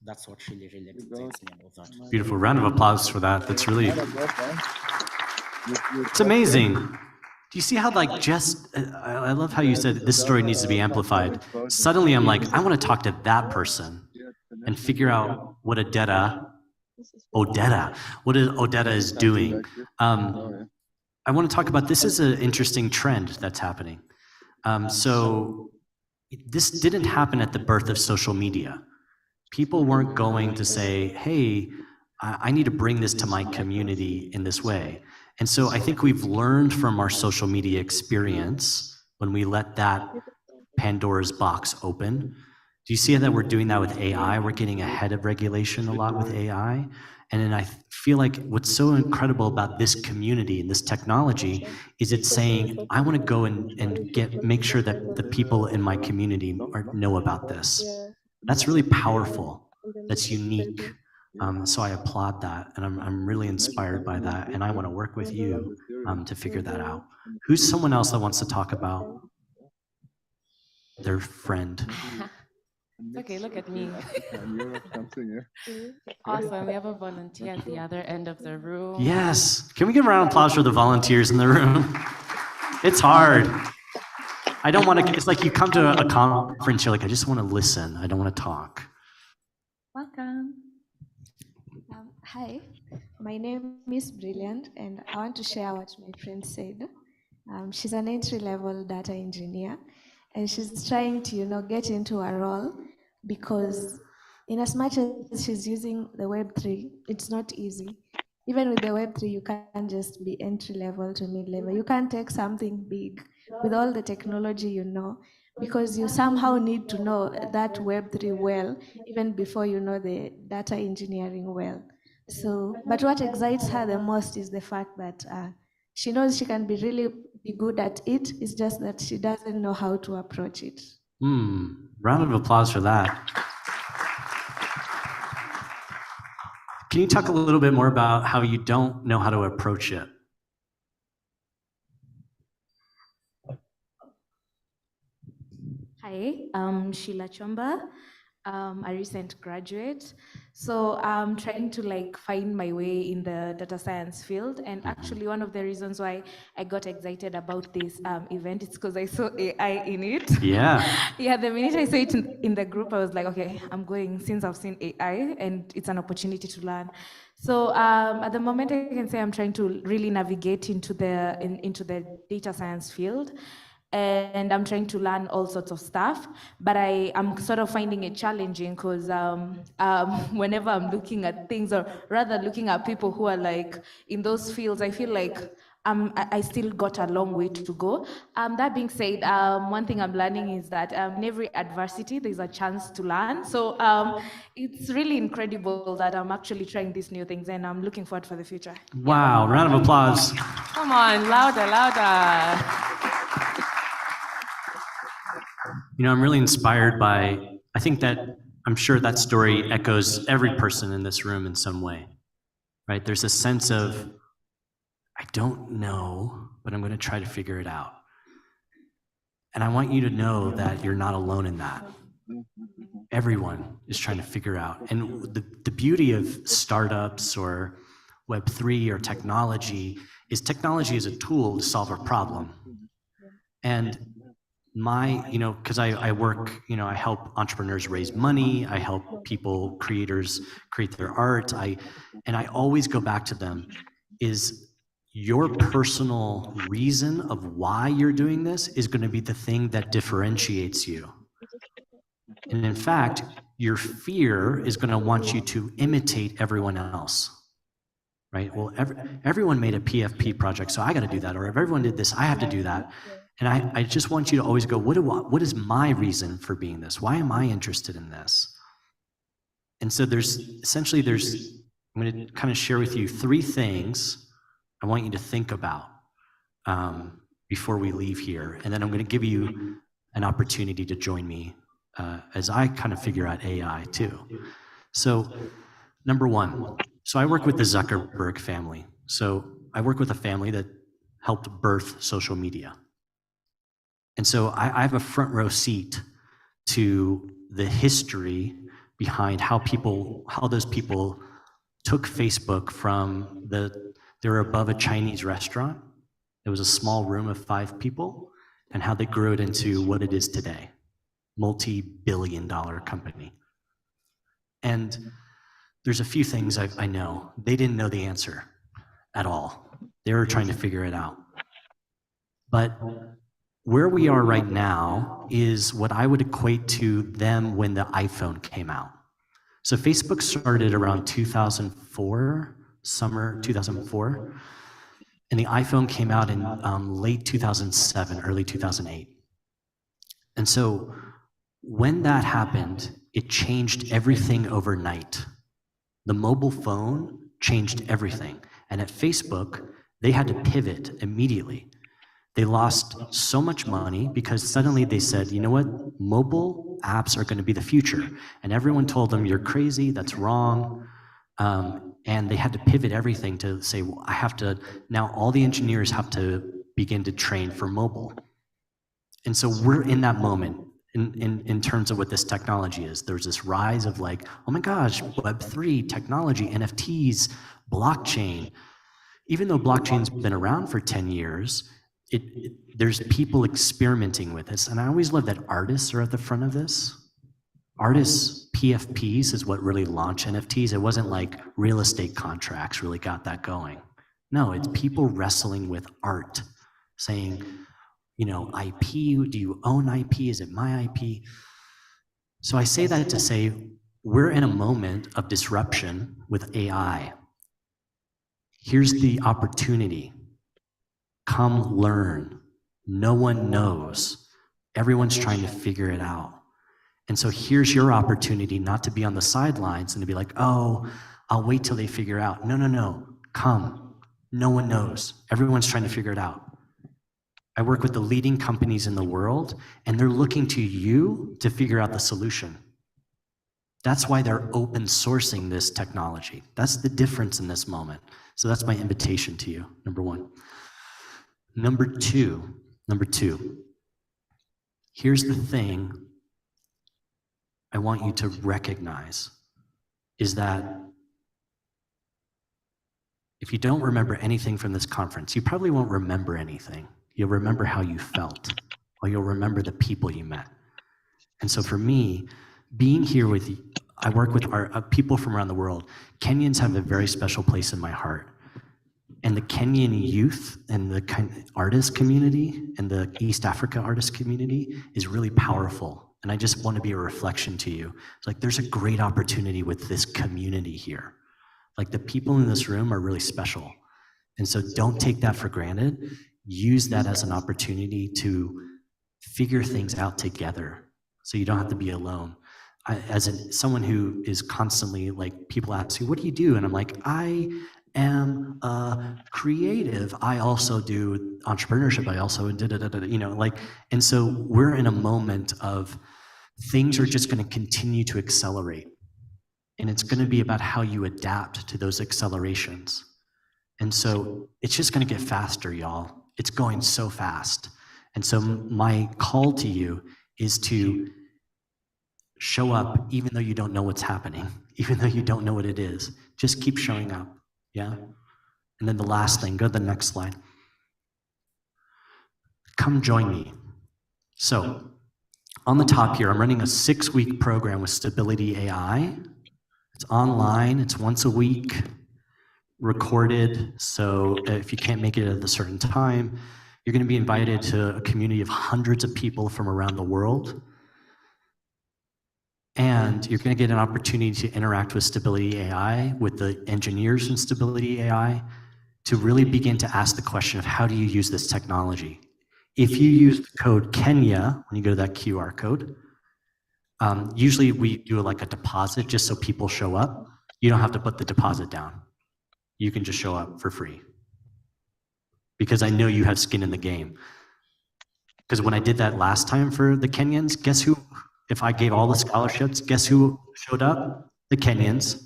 That's what really excites me about that. Beautiful. Round of applause for that. That's really, it's amazing. Do you see how, like, just, I love how you said this story needs to be amplified. Suddenly I'm like, I want to talk to that person and figure out what Odetta is doing. I want to talk about, this is an interesting trend that's happening. So this didn't happen at the birth of social media. People weren't going to say, hey, I need to bring this to my community in this way. And so I think we've learned from our social media experience when we let that Pandora's box open. Do you see that we're doing that with AI? We're getting ahead of regulation a lot with AI. And then I feel like what's so incredible about this community and this technology is it's saying, I want to go and make sure that the people in my community know about this. That's really powerful. That's unique. So I applaud that, and I'm really inspired by that, and I want to work with you to figure that out. Who's someone else that wants to talk about their friend? Okay, look at me. Awesome, we have a volunteer at the other end of the room. Yes. Can we give a round of applause for the volunteers in the room? It's hard. I don't want to, it's like you come to a conference, you're like, I just want to listen. I don't want to talk. Welcome. Hi, my name is Brilliant, and I want to share what my friend said. She's an entry-level data engineer, and she's trying to, get into a role because in as much as she's using the Web3, it's not easy. Even with the Web3, you can't just be entry-level to mid-level. You can't take something big with all the technology because you somehow need to know that Web3 well, even before you know the data engineering well. So, but what excites her the most is the fact that she knows she can be good at it. It's just that she doesn't know how to approach it. Round of applause for that. Can you talk a little bit more about how you don't know how to approach it? Hi, I'm Sheila Chomba, a recent graduate. So I'm trying to find my way in the data science field. And actually one of the reasons why I got excited about this event is because I saw AI in it. Yeah. Yeah, the minute I saw it in the group, I was like, okay, I'm going since I've seen AI and it's an opportunity to learn. So at the moment I can say I'm trying to really navigate into the data science field. And I'm trying to learn all sorts of stuff, but I'm sort of finding it challenging because whenever I'm looking at things, or rather looking at people who are in those fields, I feel like I still got a long way to go. That being said, one thing I'm learning is that in every adversity, there's a chance to learn. So it's really incredible that I'm actually trying these new things, and I'm looking forward for the future. Wow, round of applause. Come on, louder, louder. I'm really inspired by, I'm sure that story echoes every person in this room in some way, right? There's a sense of, I don't know, but I'm going to try to figure it out. And I want you to know that you're not alone in that. Everyone is trying to figure out. And the beauty of startups or Web3 or technology is a tool to solve a problem. And because I work, I help entrepreneurs raise money, I help creators create their art, and I always go back to them, is your personal reason of why you're doing this is going to be the thing that differentiates you. And in fact, your fear is going to want you to imitate everyone else, right? Well, everyone made a PFP project, so I got to do that. Or if everyone did this, I have to do that. And I just want you to always go, what is my reason for being this? Why am I interested in this? And so I'm going to kind of share with you 3 things I want you to think about before we leave here. And then I'm going to give you an opportunity to join me as I kind of figure out AI too. So number 1, so I work with the Zuckerberg family. So I work with a family that helped birth social media. And so I have a front row seat to the history behind how those people took Facebook from they were above a Chinese restaurant. It was a small room of 5 people, and how they grew it into what it is today, multi-billion-dollar company. And there's a few things I know. They didn't know the answer at all. They were trying to figure it out. But where we are right now is what I would equate to them when the iPhone came out. So Facebook started around 2004, summer 2004, and the iPhone came out in late 2007, early 2008. And so when that happened, it changed everything overnight. The mobile phone changed everything. And at Facebook, they had to pivot immediately. They lost so much money because suddenly they said, you know what, mobile apps are going to be the future. And everyone told them, you're crazy, that's wrong. And they had to pivot everything to say, well, now all the engineers have to begin to train for mobile. And so we're in that moment in terms of what this technology is. There's this rise of like, oh my gosh, Web3, technology, NFTs, blockchain. Even though blockchain's been around for 10 years, there's people experimenting with this. And I always love that artists are at the front of this. Artists, PFPs is what really launched NFTs. It wasn't like real estate contracts really got that going. No, it's people wrestling with art, saying, IP, do you own IP? Is it my IP? So I say that to say, we're in a moment of disruption with AI. Here's the opportunity. Come learn. No one knows. Everyone's trying to figure it out. And so here's your opportunity not to be on the sidelines and to be like, oh, I'll wait till they figure out. No. Come. No one knows. Everyone's trying to figure it out. I work with the leading companies in the world, and they're looking to you to figure out the solution. That's why they're open sourcing this technology. That's the difference in this moment. So that's my invitation to you, number 1. Number two, here's the thing I want you to recognize is that if you don't remember anything from this conference, you probably won't remember anything. You'll remember how you felt, or you'll remember the people you met. And so for me, being here with you, I work with people from around the world. Kenyans have a very special place in my heart. And the Kenyan youth and the artist community and the East Africa artist community is really powerful. And I just want to be a reflection to you. It's like there's a great opportunity with this community here. Like the people in this room are really special. And so don't take that for granted. Use that as an opportunity to figure things out together so you don't have to be alone. Someone who is constantly like, people ask me, what do you do? And I'm like, I am a creative. I also do entrepreneurship. I also and so we're in a moment of things are just going to continue to accelerate. And it's going to be about how you adapt to those accelerations. And so it's just going to get faster, y'all. It's going so fast. And so my call to you is to show up even though you don't know what's happening, even though you don't know what it is. Just keep showing up, yeah? And then the last thing, go to the next slide. Come join me. So on the top here, I'm running a 6-week program with Stability AI. It's online, it's once a week, recorded, so if you can't make it at a certain time, you're going to be invited to a community of hundreds of people from around the world. And you're going to get an opportunity to interact with Stability AI, with the engineers in Stability AI, to really begin to ask the question of how do you use this technology? if you use the code Kenya, when you go to that QR code, usually we do like a deposit just so people show up. You don't have to put the deposit down. You can just show up for free. Because I know you have skin in the game. Because when I did that last time for the Kenyans, guess who, if I gave all the scholarships, guess who showed up? The Kenyans.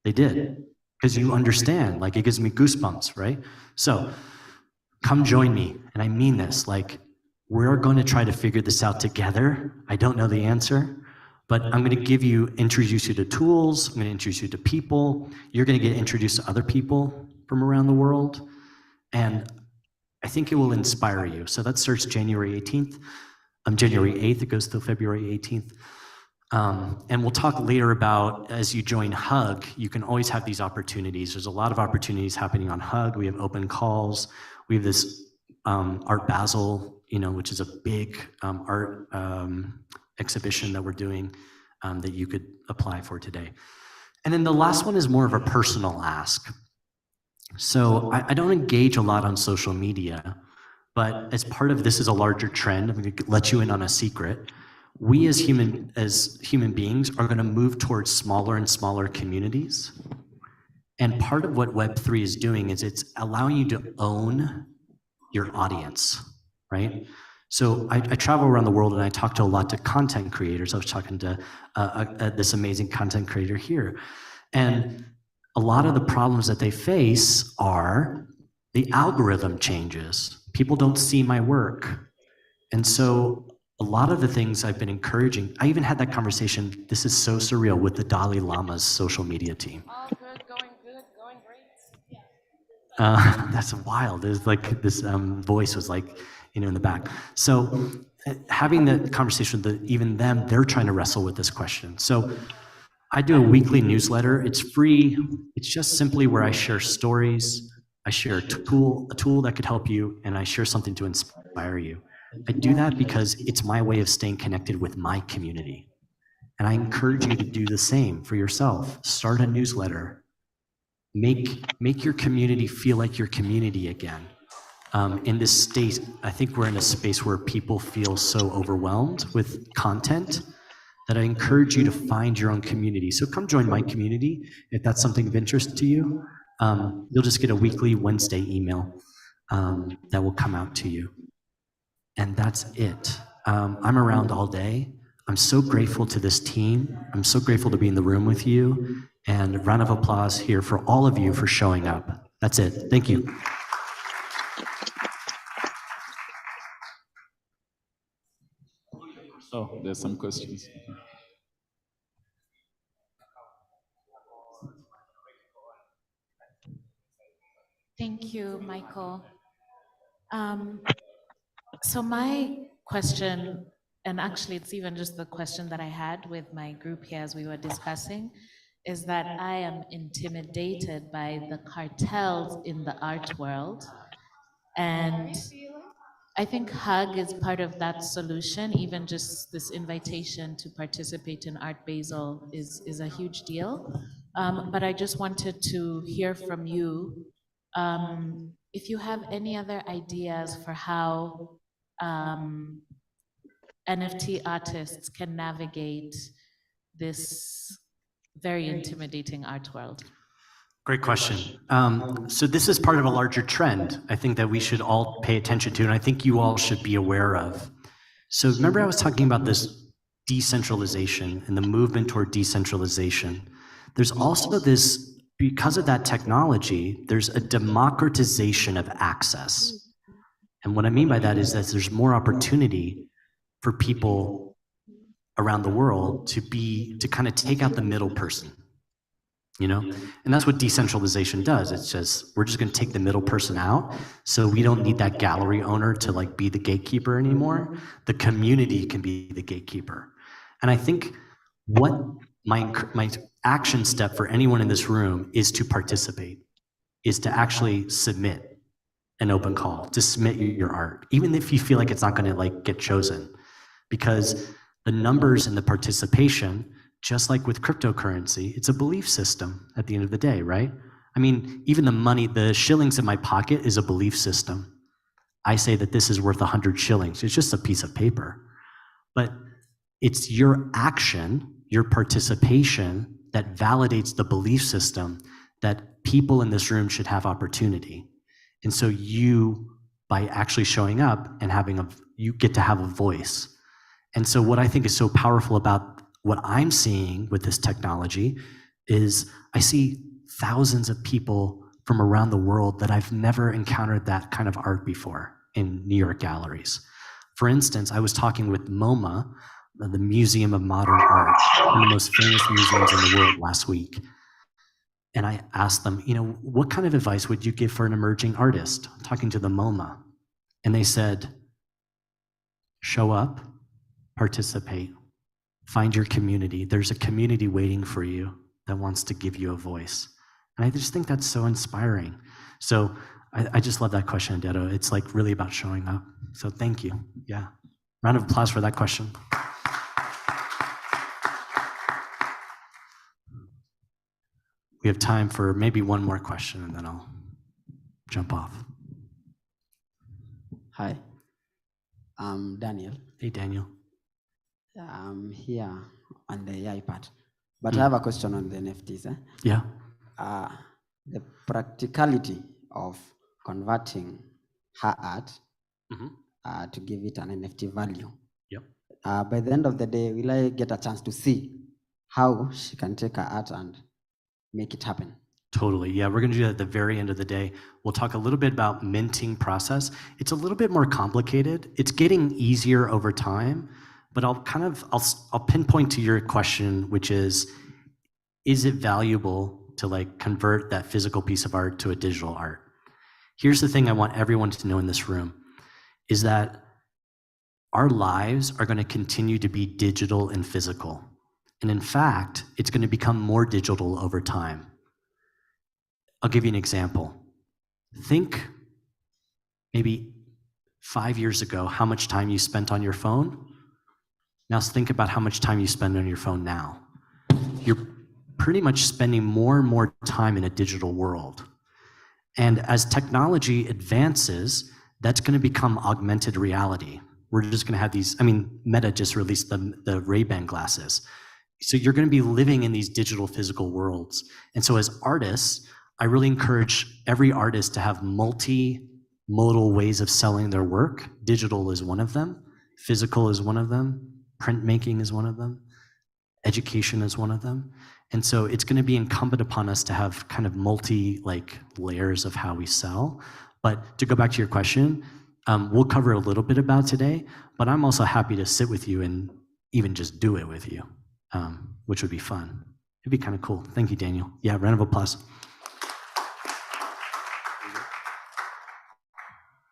They did. Because you understand, like it gives me goosebumps, right? So come join me. And I mean this, like we're going to try to figure this out together. I don't know the answer, but I'm going to introduce you to tools. I'm going to introduce you to people. You're going to get introduced to other people from around the world. And I think it will inspire you. So that starts January 18th. January 8th, it goes till February 18th. And we'll talk later about, as you join Hug, you can always have these opportunities. There's a lot of opportunities happening on Hug. We have open calls. We have this Art Basel, which is a big art exhibition that we're doing that you could apply for today. And then the last one is more of a personal ask. So I don't engage a lot on social media, but as part of this is a larger trend, I'm going to let you in on a secret. We as human beings are going to move towards smaller and smaller communities. And part of what Web3 is doing is it's allowing you to own your audience, right? So I travel around the world and I talk to a lot of content creators. I was talking to this amazing content creator here. And a lot of the problems that they face are the algorithm changes. People don't see my work. And so a lot of the things I've been encouraging, I even had that conversation, this is so surreal, with the Dalai Lama's social media team. All good, going great. That's wild. There's like this voice was like, in the back. So having the conversation with even them, they're trying to wrestle with this question. So I do a weekly newsletter. It's free. It's just simply where I share stories. I share a tool that could help you, and I share something to inspire you. I do that because it's my way of staying connected with my community. And I encourage you to do the same for yourself. Start a newsletter. Make your community feel like your community again. In this state, I think we're in a space where people feel so overwhelmed with content that I encourage you to find your own community. So come join my community if that's something of interest to you. You'll just get a weekly Wednesday email that will come out to you. And that's it. I'm around all day. I'm so grateful to this team. I'm so grateful to be in the room with you. And a round of applause here for all of you for showing up. That's it. Thank you. Oh, there's some questions. Thank you, Michael. So my question, and actually it's even just the question that I had with my group here as we were discussing, is that I am intimidated by the cartels in the art world. And I think Hug is part of that solution. Even just this invitation to participate in Art Basel is a huge deal. But I just wanted to hear from you if you have any other ideas for how NFT artists can navigate this very intimidating art world. Great question. So this is part of a larger trend, I think, that we should all pay attention to, and I think you all should be aware of. So remember I was talking about this decentralization and the movement toward decentralization. There's also this, because of that technology, there's a democratization of access. And what I mean by that is that there's more opportunity for people around the world to kind of take out the middle person. And that's what decentralization does. It's just, we're just going to take the middle person out, so we don't need that gallery owner to like be the gatekeeper anymore. The community can be the gatekeeper. And I think what my action step for anyone in this room is to participate, is to actually submit an open call, to submit your art, even if you feel like it's not going to like get chosen, because the numbers and the participation, just like with cryptocurrency, it's a belief system at the end of the day, right? I mean, even the money, the shillings in my pocket is a belief system. I say that this is worth 100 shillings. It's just a piece of paper. But it's your action, your participation that validates the belief system that people in this room should have opportunity. And so you, by actually showing up and you get to have a voice. And so what I think is so powerful about what I'm seeing with this technology is I see thousands of people from around the world that I've never encountered that kind of art before in New York galleries. For instance, I was talking with MoMA, the Museum of Modern Art, one of the most famous museums in the world, last week. And I asked them, what kind of advice would you give for an emerging artist? I'm talking to the MoMA. And they said, show up, participate, find your community. There's a community waiting for you that wants to give you a voice. And I just think that's so inspiring. So I just love that question, Dedo. It's like really about showing up. So thank you. Yeah. Round of applause for that question. We have time for maybe one more question and then I'll jump off. Hi, I'm Daniel. Hey, Daniel. I'm here on the AI part, but I have a question on the NFTs. Yeah. The practicality of converting her art to give it an NFT value. Yep. By the end of the day, will I get a chance to see how she can take her art and make it happen? Totally. Yeah, we're going to do that at the very end of the day. We'll talk a little bit about minting process. It's a little bit more complicated. It's getting easier over time, but I'll pinpoint to your question, which is it valuable to convert that physical piece of art to a digital art? Here's the thing I want everyone to know in this room is that our lives are going to continue to be digital and physical. And in fact, it's going to become more digital over time. I'll give you an example. Think maybe 5 years ago, how much time you spent on your phone. Now think about how much time you spend on your phone now. You're pretty much spending more and more time in a digital world. And as technology advances, that's going to become augmented reality. We're just going to have these, Meta just released the Ray-Ban glasses. So you're going to be living in these digital physical worlds. And so as artists, I really encourage every artist to have multimodal ways of selling their work. Digital is one of them. Physical is one of them. Printmaking is one of them. Education is one of them. And so it's going to be incumbent upon us to have kind of layers of how we sell. But to go back to your question, we'll cover a little bit about today, but I'm also happy to sit with you and even just do it with you, which would be fun. It'd be kind of cool. Thank you, Daniel. Yeah, round of applause.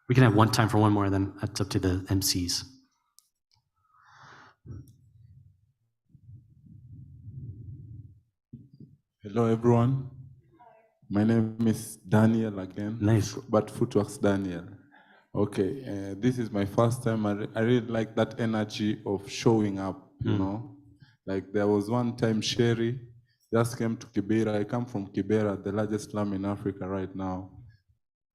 We can have time for one more, then it's up to the MCs. Hello, everyone. My name is Daniel again. Nice. But Footworks Daniel. Okay, this is my first time. I really like that energy of showing up, you know. Like there was one time Sherry just came to Kibera. I come from Kibera, the largest slum in Africa right now.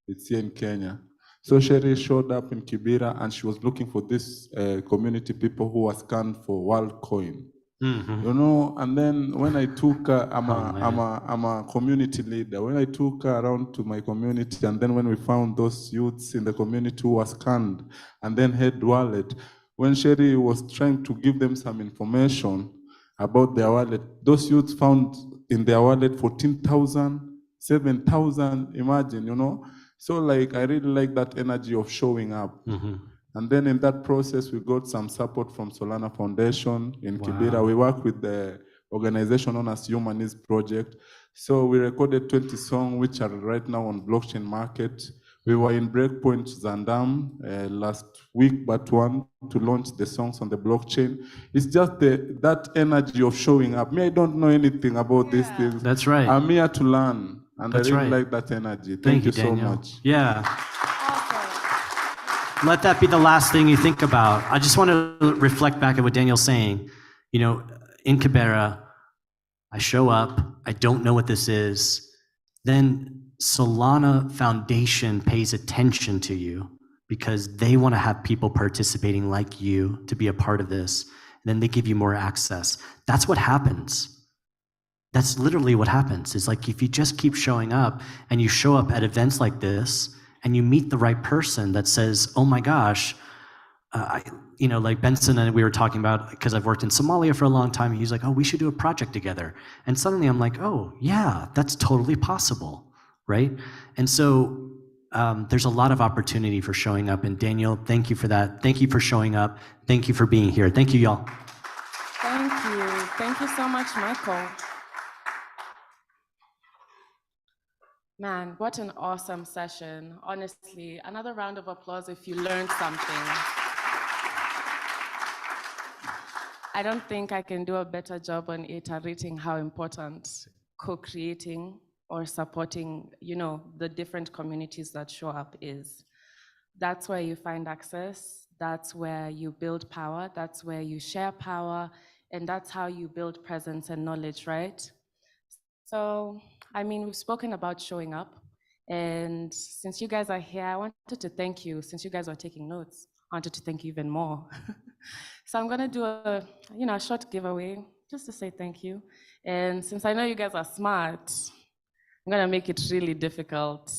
It's here in Kenya. So Sherry showed up in Kibera and she was looking for this community people who were scanned for WorldCoin. You know, and then when I took I'm a community leader. When I took her around to my community, and then when we found those youths in the community who were scanned and then had wallet, when Sherry was trying to give them some information about their wallet, those youths found in their wallet 14,000, 7,000, imagine, you know. So I really like that energy of showing up. And then in that process, we got some support from Solana Foundation in Kibera. We work with the organization known as Human Needs Project. So we recorded 20 songs, which are right now on blockchain market. We were in Breakpoint Zandam last week, but one to launch the songs on the blockchain. It's just that energy of showing up. Me, I don't know anything about these things. That's right. I'm here to learn, and That's I really right. like that energy. Thank you, so Daniel. much. Yeah. Let that be the last thing you think about. I just want to reflect back at what Daniel's saying. You know, in Kibera, I show up, I don't know what this is. Then Solana Foundation pays attention to you. because they want to have people participating like you to be a part of this. And then they give you more access. That's what happens. That's literally what happens. It's like if you just keep showing up and you show up at events like this and you meet the right person that says, oh my gosh, like Benson and we were talking about, because I've worked in Somalia for a long time, he's like, oh, we should do a project together. And suddenly I'm like, oh yeah, that's totally possible, right? And so there's a lot of opportunity for showing up. And Daniel, thank you for that. Thank you for showing up. Thank you for being here. Thank you, y'all. Thank you. Thank you so much, Michael. Man, what an awesome session. Honestly, another round of applause if you learned something. I don't think I can do a better job on iterating how important co-creating or supporting, the different communities that show up is. That's where you find access, that's where you build power, that's where you share power, and that's how you build presence and knowledge, right? So, we've spoken about showing up, and since you guys are here, I wanted to thank you. Since you guys are taking notes, I wanted to thank you even more. So I'm gonna do a short giveaway just to say thank you. And since I know you guys are smart, I'm gonna make it really difficult.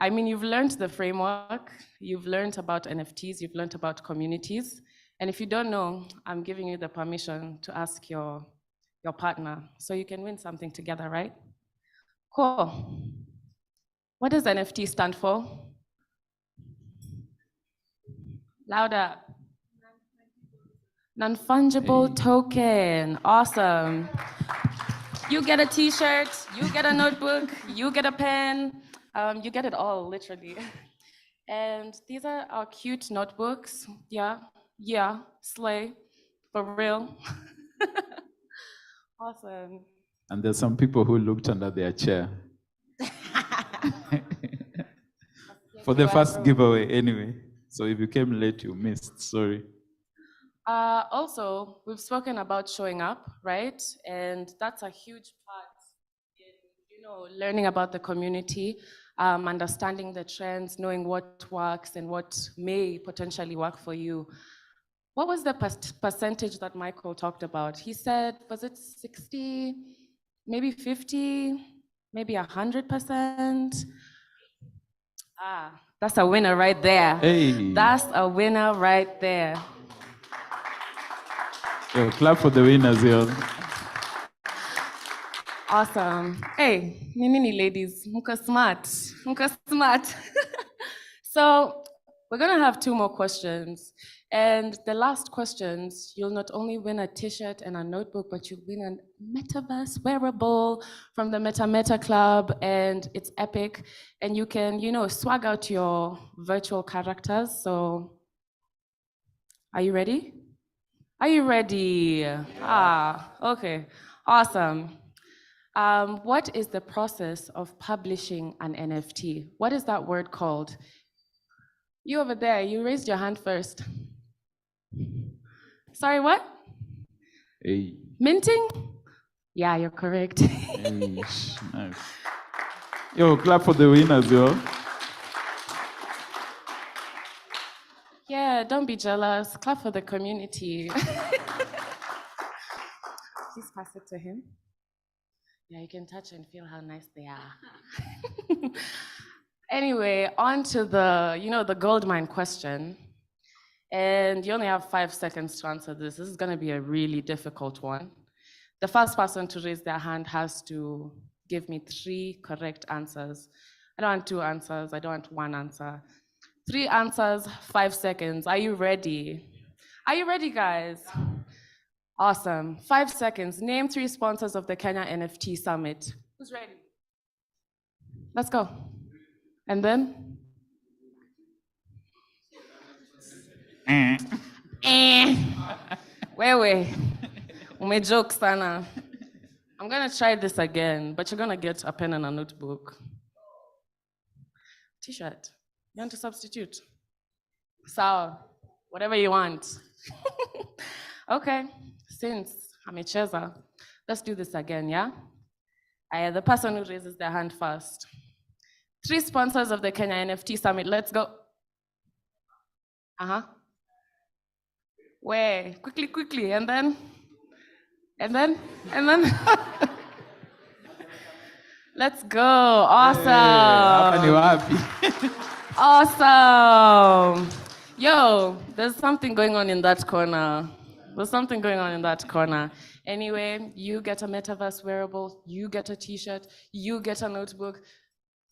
You've learned the framework, you've learned about NFTs, you've learned about communities. And if you don't know, I'm giving you the permission to ask your partner so you can win something together, right? Cool. What does NFT stand for? Louder. Non-fungible token. Awesome. You get a t-shirt, you get a notebook, you get a pen, you get it all, literally. And these are our cute notebooks. Yeah, slay, for real. Awesome. And there's some people who looked under their chair. For the first giveaway, anyway. So if you came late, you missed. Sorry. Also, we've spoken about showing up, right? And that's a huge part in, learning about the community, understanding the trends, knowing what works and what may potentially work for you. What was the percentage that Michael talked about? He said, was it 60, maybe 50, maybe 100%? That's a winner right there. Hey. That's a winner right there. Yo, clap for the winners, yo. Awesome. Hey, nini ladies, muka smart. So we're gonna have 2 more questions. And the last questions, you'll not only win a t-shirt and a notebook, but you'll win a metaverse wearable from the Meta Club, and it's epic. And you can, swag out your virtual characters. So, are you ready? Are you ready? Okay, awesome. What is the process of publishing an NFT? What is that word called? You over there, you raised your hand first. Sorry, what? Hey. Minting? Yeah, you're correct. Hey, nice. Yo, clap for the winners, yo. Yeah, don't be jealous. Clap for the community. Please pass it to him. Yeah, you can touch and feel how nice they are. Anyway, on to the gold mine question. And you only have 5 seconds to answer this. This is going to be a really difficult one. The first person to raise their hand has to give me 3 correct answers. I don't want 2 answers. I don't want 1 answer. 3 answers, 5 seconds. Are you ready? Are you ready, guys? Awesome. 5 seconds. Name 3 sponsors of the Kenya NFT Summit. Who's ready? Let's go. And then? Wewe, umejoke sana. I'm gonna try this again, but you're gonna get a pen and a notebook. T-shirt. You want to substitute? Sawa, whatever you want. Okay, since amecheza, let's do this again, yeah? The person who raises their hand first. 3 sponsors of the Kenya NFT Summit, let's go. Uh-huh. Where? Quickly, and then? And then? Let's go. Awesome. Hapa ni wapi? Awesome. Yo, there's something going on in that corner. Anyway, you get a metaverse wearable, you get a t-shirt, you get a notebook.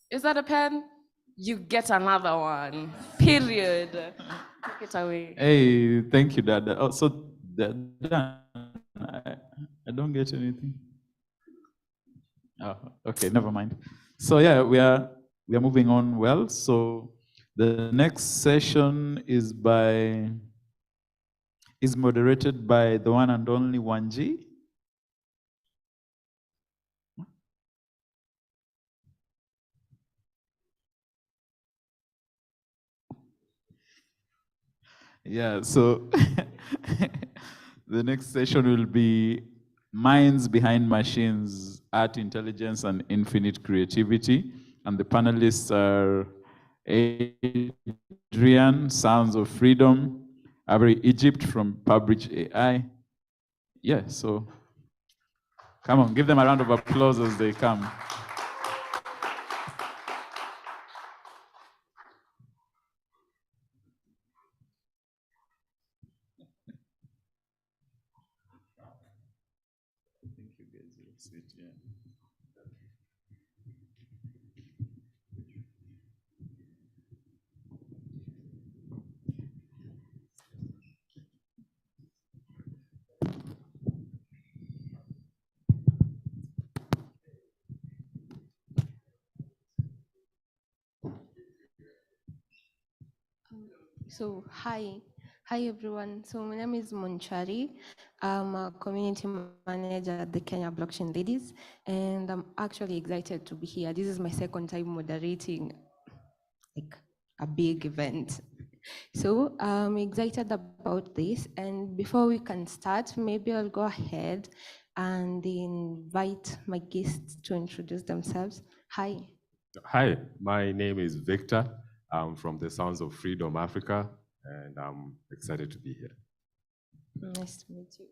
Is that a pen? You get another one. Period. Take it away. Hey, thank you, Dad. Oh, so I don't get anything. Oh, okay, never mind. So yeah, we are moving on well. So the next session is moderated by the one and only Wanji. Yeah, so the next session will be Minds Behind Machines, Art, Intelligence, and Infinite Creativity. And the panelists are Adrian, Sounds of Freedom, Avery Egypt from Publish AI. Yeah, so come on, give them a round of applause as they come. So hi everyone. So my name is Monchari. I'm a community manager at the Kenya Blockchain Ladies, and I'm actually excited to be here. This is my second time moderating like a big event. So I'm excited about this, and before we can start, maybe I'll go ahead and invite my guests to introduce themselves. Hi. Hi, my name is Victor. I'm from the Sounds of Freedom Africa, and I'm excited to be here. Nice to meet you.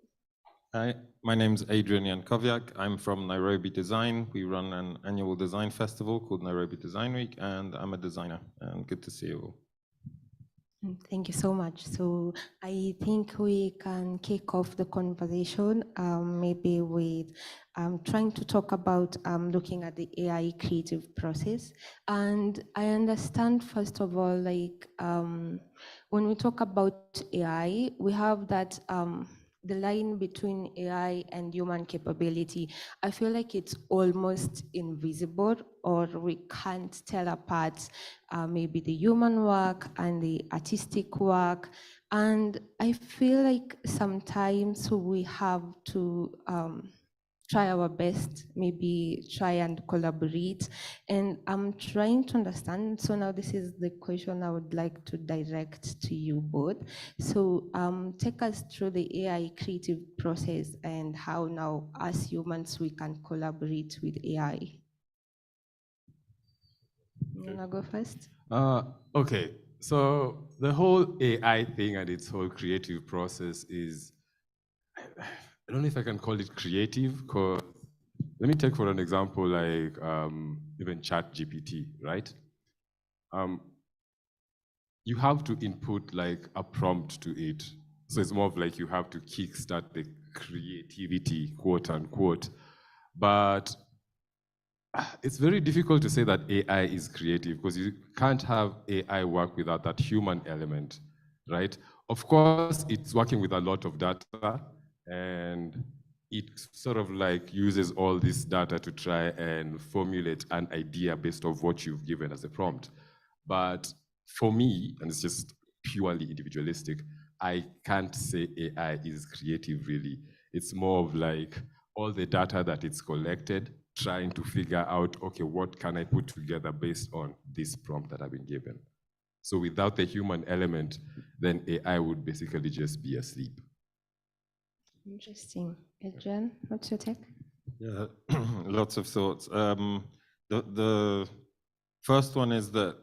Hi, my name is Adrian Yankoviak. I'm from Nairobi Design. We run an annual design festival called Nairobi Design Week, and I'm a designer. And good to see you all. Thank you so much. So I think we can kick off the conversation maybe with trying to talk about looking at the AI creative process. And I understand, first of all, like when we talk about AI, we have that the line between AI and human capability. I feel like it's almost invisible, or we can't tell apart maybe the human work and the artistic work. And I feel like sometimes we have to try our best, maybe try and collaborate. And I'm trying to understand, so now this is the question I would like to direct to you both. So take us through the AI creative process and how now as humans we can collaborate with AI. You wanna go first? Okay, so the whole AI thing and its whole creative process is, I don't know if I can call it creative, because let me take for an example like even ChatGPT, right? You have to input like a prompt to it. So it's more of like you have to kickstart the creativity, quote unquote. But it's very difficult to say that AI is creative because you can't have AI work without that human element, right? Of course, it's working with a lot of data, and it sort of like uses all this data to try and formulate an idea based off what you've given as a prompt. But for me, and it's just purely individualistic, I can't say AI is creative really. It's more of like all the data that it's collected, trying to figure out, okay, what can I put together based on this prompt that I've been given? So without the human element, then AI would basically just be asleep. Interesting. Adrian, what's your take? Yeah, lots of thoughts. The first one is that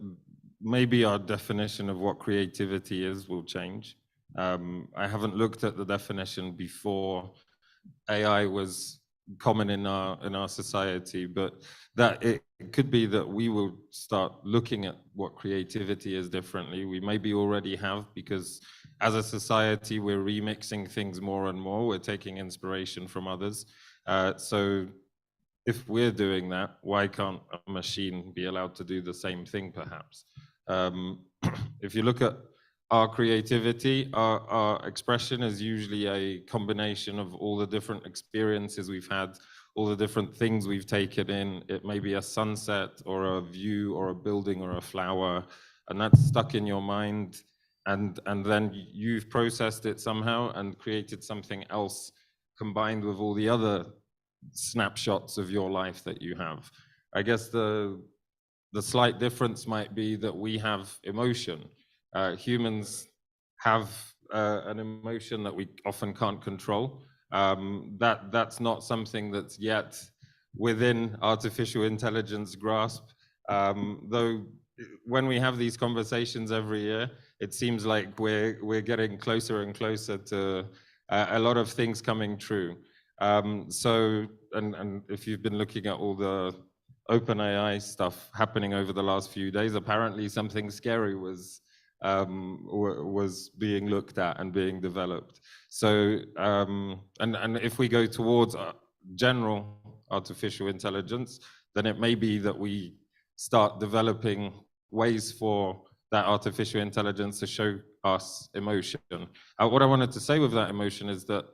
maybe our definition of what creativity is will change. I haven't looked at the definition before AI was common in our society, but that it could be that we will start looking at what creativity is differently. We maybe already have, because as a society we're remixing things more and more. We're taking inspiration from others. So if we're doing that, why can't a machine be allowed to do the same thing, perhaps? If you look at our creativity, our expression is usually a combination of all the different experiences we've had, all the different things we've taken in. It may be a sunset or a view or a building or a flower, and that's stuck in your mind, and then you've processed it somehow and created something else combined with all the other snapshots of your life that you have. I guess the slight difference might be that we have emotion. Humans have an emotion that we often can't control. That's not something that's yet within artificial intelligence grasp. Though when we have these conversations every year, it seems like we're getting closer and closer to a lot of things coming true. So, and if you've been looking at all the OpenAI stuff happening over the last few days, apparently something scary was being looked at and being developed. So, and if we go towards general artificial intelligence, then it may be that we start developing ways for that artificial intelligence to show us emotion. What I wanted to say with that emotion is that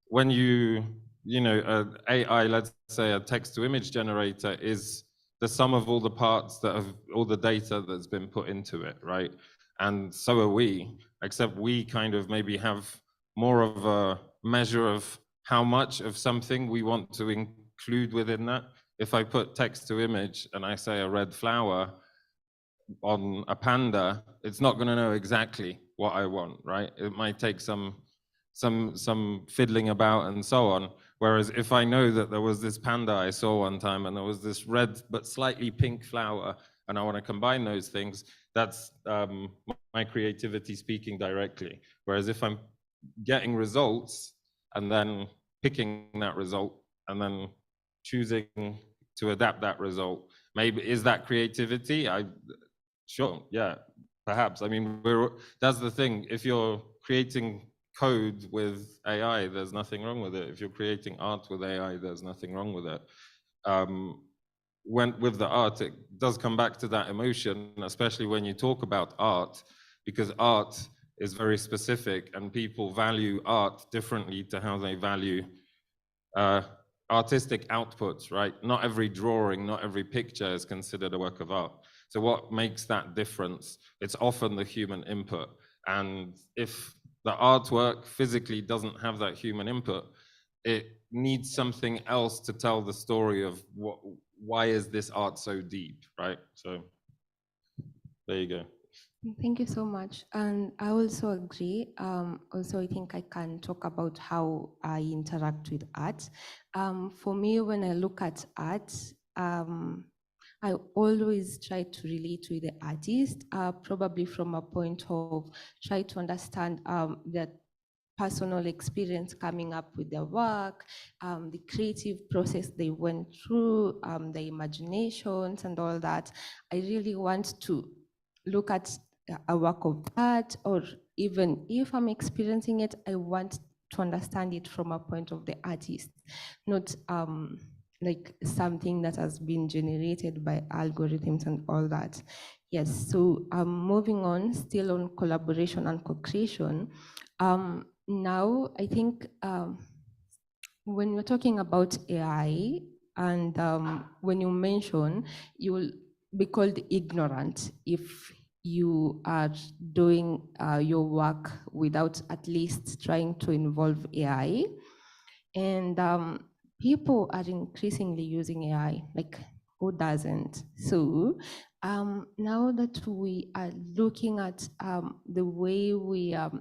when you know, AI, let's say a text-to-image generator, is the sum of all the parts that have all the data that's been put into it, right? And so are we, except we kind of maybe have more of a measure of how much of something we want to include within that. If I put text-to-image and I say a red flower on a panda, it's not going to know exactly what I want, right? It might take some fiddling about and so on. Whereas if I know that there was this panda I saw one time and there was this red but slightly pink flower, and I want to combine those things, that's my creativity speaking directly. Whereas if I'm getting results and then picking that result and then choosing to adapt that result, maybe is that creativity? Sure, yeah, perhaps. I mean, that's the thing. If you're creating code with AI, there's nothing wrong with it. If you're creating art with AI, there's nothing wrong with it. With the art, it does come back to that emotion, especially when you talk about art, because art is very specific and people value art differently to how they value artistic outputs, right? Not every drawing, not every picture is considered a work of art. So what makes that difference? It's often the human input. And if the artwork physically doesn't have that human input, it needs something else to tell the story of why is this art so deep, right? So there you go. Thank you so much. And I also agree. Also, I think I can talk about how I interact with art. For me, when I look at art, I always try to relate with the artist, probably from a point of try to understand that personal experience coming up with their work, the creative process they went through, the imaginations and all that. I really want to look at a work of art, or even if I'm experiencing it, I want to understand it from a point of the artist, not like something that has been generated by algorithms and all that. Yes, so moving on, still on collaboration and co-creation. Now, I think when we're talking about AI, and when you mention you will be called ignorant if you are doing your work without at least trying to involve AI. And people are increasingly using AI, like who doesn't? So now that we are looking at the way we are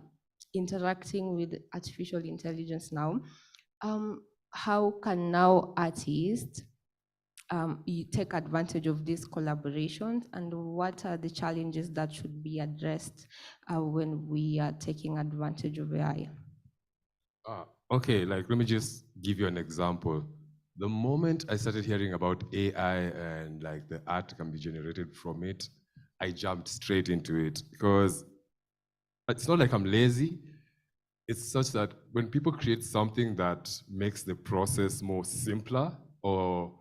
interacting with artificial intelligence now, how can now artists you take advantage of these collaborations, and what are the challenges that should be addressed when we are taking advantage of AI? Okay, like let me just give you an example. The moment I started hearing about AI and like the art can be generated from it, I jumped straight into it because it's not like I'm lazy. It's such that when people create something that makes the process more simpler, or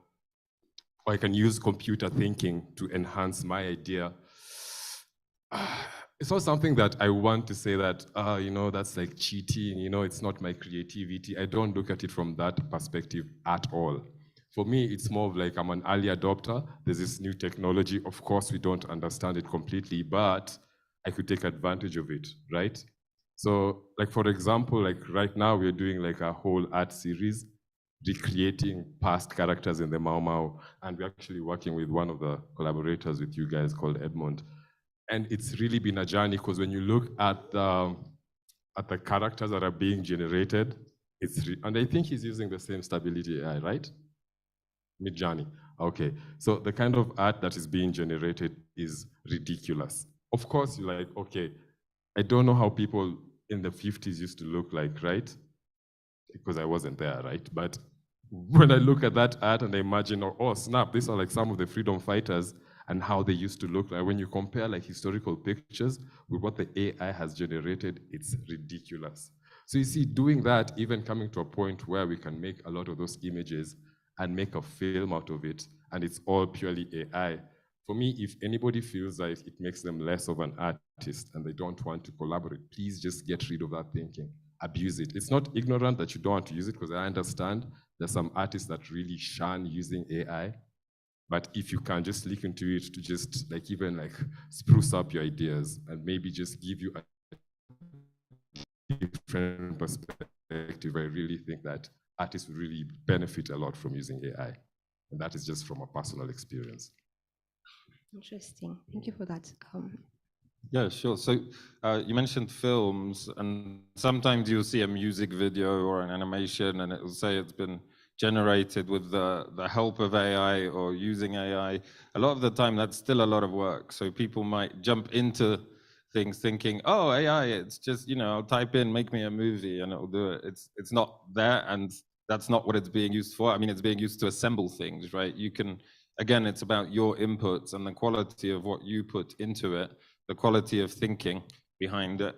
I can use computer thinking to enhance my idea, it's not something that I want to say that, that's like cheating, it's not my creativity. I don't look at it from that perspective at all. For me, it's more of like I'm an early adopter. There's this new technology. Of course, we don't understand it completely, but I could take advantage of it, right? So, like for example, like right now we're doing like a whole art series recreating past characters in the Mau Mau, and we're actually working with one of the collaborators with you guys called Edmond. And it's really been a journey because when you look at the characters that are being generated, and I think he's using the same stability AI, right? Midjourney. Okay, so the kind of art that is being generated is ridiculous. Of course, you're like, okay, I don't know how people in the 50s used to look like, right? Because I wasn't there, right? But when I look at that art and I imagine, oh snap, these are like some of the freedom fighters and how they used to look like. When you compare like historical pictures with what the AI has generated, it's ridiculous. So you see, doing that, even coming to a point where we can make a lot of those images and make a film out of it, and it's all purely AI. For me, if anybody feels like it makes them less of an artist and they don't want to collaborate, please just get rid of that thinking. Abuse it. It's not ignorant that you don't want to use it, because I understand there's some artists that really shun using AI. But if you can just look into it to just like even like spruce up your ideas and maybe just give you a different perspective, I really think that artists would really benefit a lot from using AI. And that is just from a personal experience. Interesting. Thank you for that. Yeah, sure. So you mentioned films, and sometimes you'll see a music video or an animation, and it will say it's been generated with the help of AI or using AI. A lot of the time, that's still a lot of work. So people might jump into things thinking, oh, AI, it's just, I'll type in, make me a movie, and it'll do it. It's not there, and that's not what it's being used for. I mean, it's being used to assemble things, right? You can, again, it's about your inputs and the quality of what you put into it, the quality of thinking behind it,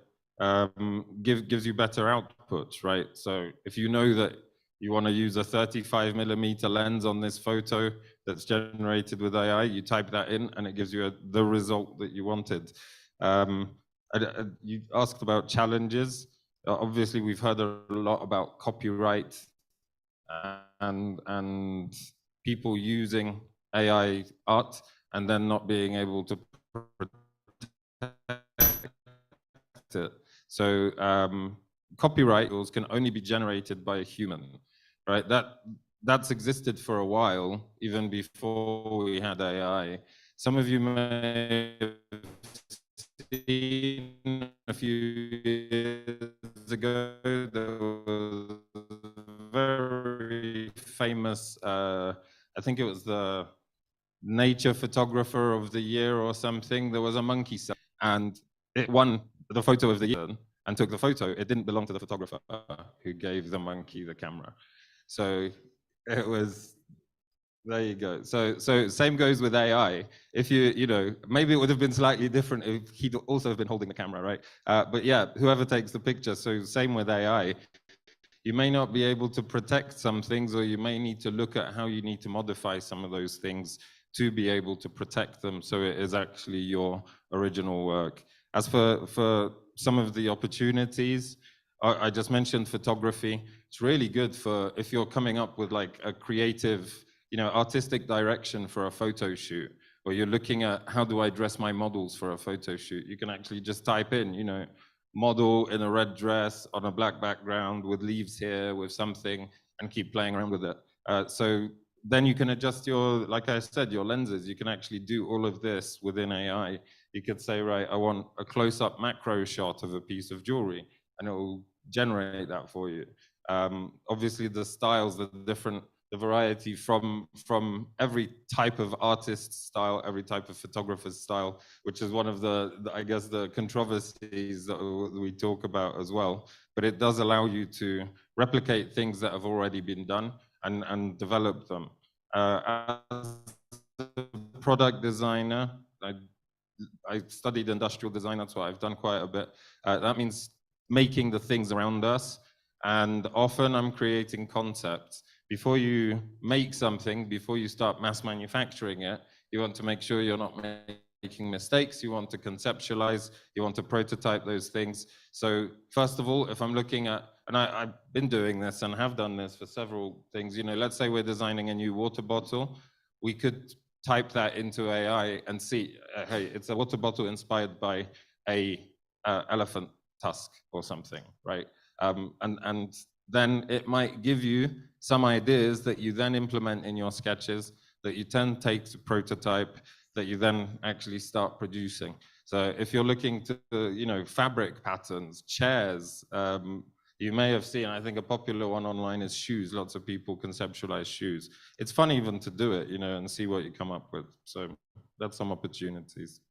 gives you better outputs, right? So if you know that you want to use a 35mm lens on this photo that's generated with AI, you type that in and it gives you the result that you wanted. You asked about challenges. Obviously, we've heard a lot about copyright and people using AI art and then not being able to protect it. So copyright rules can only be generated by a human, right? That's existed for a while, even before we had AI. Some of you may have seen a few years ago, there was a very famous, I think it was the nature photographer of the year or something. There was a monkey and it won the photo of the year and took the photo. It didn't belong to the photographer who gave the monkey the camera. So it was, there you go. So same goes with AI. If maybe it would have been slightly different if he'd also have been holding the camera, right? But yeah, whoever takes the picture. So same with AI. You may not be able to protect some things, or you may need to look at how you need to modify some of those things to be able to protect them so it is actually your original work. As for some of the opportunities, I just mentioned photography. It's really good for if you're coming up with like a creative, artistic direction for a photo shoot, or you're looking at how do I dress my models for a photo shoot. You can actually just type in, model in a red dress on a black background with leaves here, with something, and keep playing around with it. So then you can adjust like I said, your lenses. You can actually do all of this within AI. You could say, right, I want a close-up macro shot of a piece of jewelry, and it will generate that for you. Obviously, the styles, the different the variety from every type of artist style, every type of photographer's style, which is one of the I guess the controversies that we talk about as well. But it does allow you to replicate things that have already been done and develop them. As a product designer, I studied industrial design, that's what I've done quite a bit. That means making the things around us. And often I'm creating concepts. Before you make something, before you start mass manufacturing it, you want to make sure you're not making mistakes, you want to conceptualize, you want to prototype those things. So first of all, if I'm looking at, and I've been doing this and have done this for several things, you know, let's say we're designing a new water bottle, we could type that into AI and see, hey, it's a water bottle inspired by a elephant tusk or something, right? And then it might give you some ideas that you then implement in your sketches, that you then take to prototype, that you then actually start producing. So if you're looking to, you know, fabric patterns, chairs, you may have seen, I think a popular one online is shoes. Lots of people conceptualize shoes. It's fun even to do it, you know, and see what you come up with. So that's some opportunities.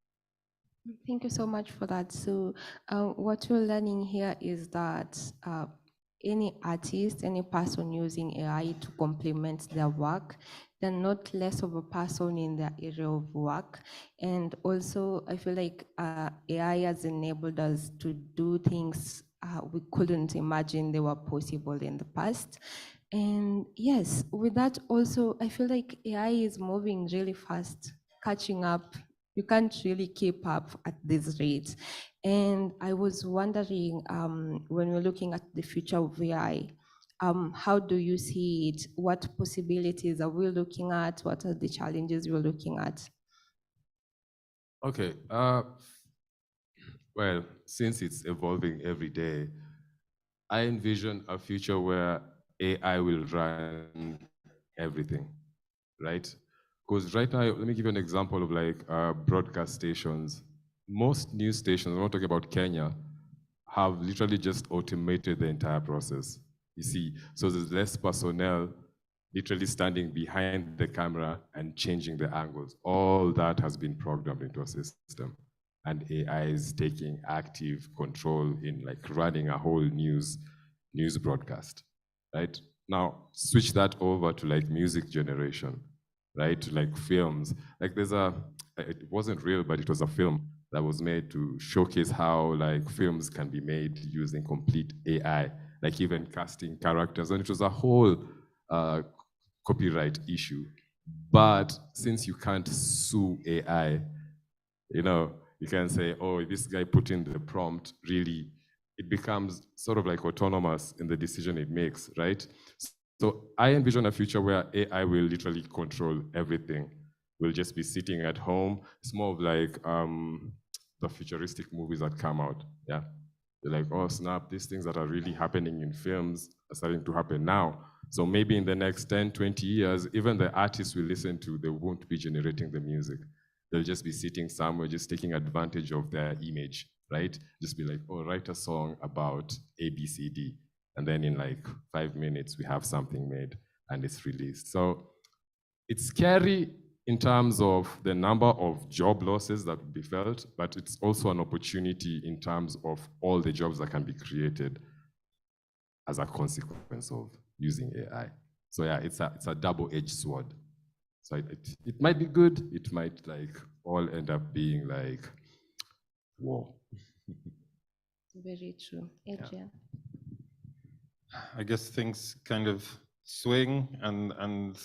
Thank you so much for that. So what we're learning here is that any artist, any person using AI to complement their work, they're not less of a person in their area of work. And also, I feel like AI has enabled us to do things we couldn't imagine they were possible in the past. And yes, with that also, I feel like AI is moving really fast, catching up. You can't really keep up at this rate. And I was wondering, when we're looking at the future of AI, how do you see it? What possibilities are we looking at? What are the challenges we're looking at? Okay. Well, since it's evolving every day, I envision a future where AI will run everything, right? Because right now, let me give you an example of like broadcast stations. Most news stations, I'm not talking about Kenya, have literally just automated the entire process. You see, so there's less personnel literally standing behind the camera and changing the angles. All that has been programmed into a system. And AI is taking active control in like running a whole news broadcast, right? Now, switch that over to like music generation, right? To like films. Like it wasn't real, but it was a film that was made to showcase how like films can be made using complete AI, like even casting characters. And it was a whole copyright issue. But since you can't sue AI, you know, you can say, oh, this guy put in the prompt, really, it becomes sort of like autonomous in the decision it makes, right? So I envision a future where AI will literally control everything. We'll just be sitting at home. It's more of like the futuristic movies that come out, yeah? They're like, oh, snap, these things that are really happening in films are starting to happen now. So maybe in the next 10, 20 years, even the artists we listen to, they won't be generating the music. They'll just be sitting somewhere, just taking advantage of their image, right? Just be like, oh, write a song about ABCD. And then in like 5 minutes, we have something made and it's released. So it's scary in terms of the number of job losses that will be felt, but it's also an opportunity in terms of all the jobs that can be created as a consequence of using AI. So yeah, it's a double-edged sword. So it might be good, it might like all end up being like war. Very true. Adrian. I guess things kind of swing, and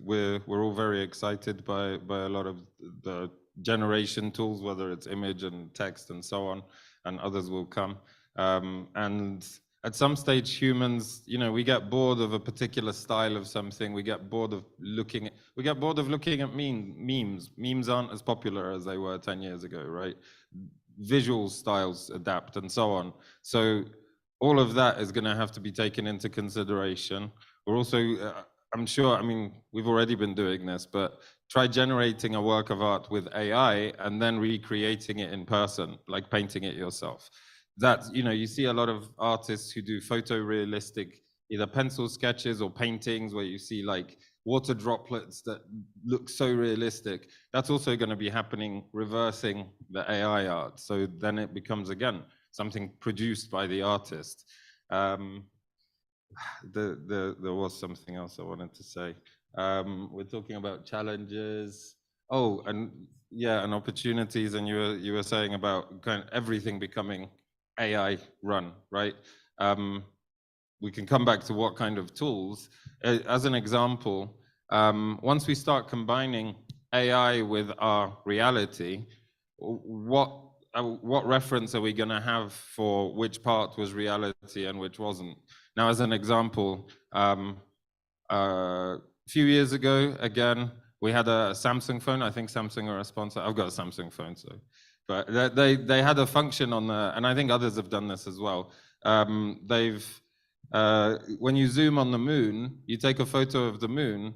we're all very excited by a lot of the generation tools, whether it's image and text and so on, and others will come. And at some stage, humans, you know, we get bored of a particular style of something. We get bored of looking at memes. Memes aren't as popular as they were 10 years ago, right? Visual styles adapt and so on. So all of that is going to have to be taken into consideration. We're also, I'm sure, I mean, we've already been doing this, but try generating a work of art with AI and then recreating it in person, like painting it yourself. That, you know, you see a lot of artists who do photorealistic either pencil sketches or paintings where you see like water droplets that look so realistic. That's also going to be happening, reversing the AI art. So then it becomes, again, something produced by the artist. There was something else I wanted to say. We're talking about challenges. Oh, and yeah, and opportunities. And you were saying about kind of everything becoming AI run, right? We can come back to what kind of tools. As an example, once we start combining AI with our reality, what reference are we going to have for which part was reality and which wasn't? Now, as an example, a few years ago, again, we had a Samsung phone. I think Samsung are a sponsor. I've got a Samsung phone, so. But they had a function on the, and I think others have done this as well. When you zoom on the moon, you take a photo of the moon,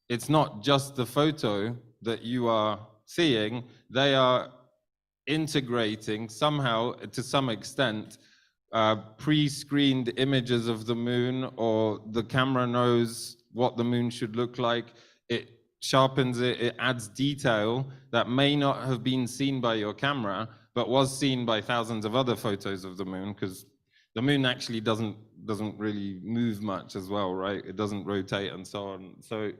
it's not just the photo that you are seeing, they are integrating somehow, to some extent, pre-screened images of the moon, or the camera knows what the moon should look like. It sharpens it, it adds detail that may not have been seen by your camera, but was seen by thousands of other photos of the moon, because the moon actually doesn't really move much as well, right? It doesn't rotate and so on. So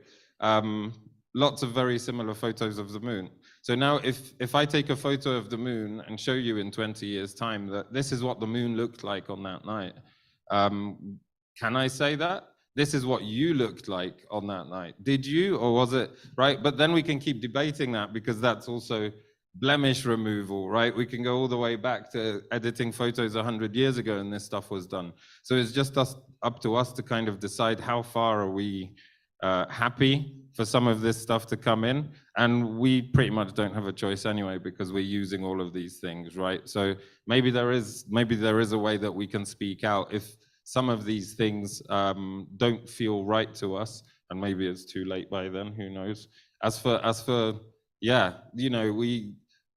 lots of very similar photos of the moon. So now if I take a photo of the moon and show you in 20 years' time that this is what the moon looked like on that night, can I say that? This is what you looked like on that night. Did you, or was it, right? But then we can keep debating that, because that's also blemish removal, right? We can go all the way back to editing photos 100 years ago and this stuff was done. So it's just up to us to kind of decide how far are we happy for some of this stuff to come in. And we pretty much don't have a choice anyway, because we're using all of these things, right? So maybe there is a way that we can speak out if some of these things don't feel right to us, and maybe it's too late by then, who knows? As for yeah, you know,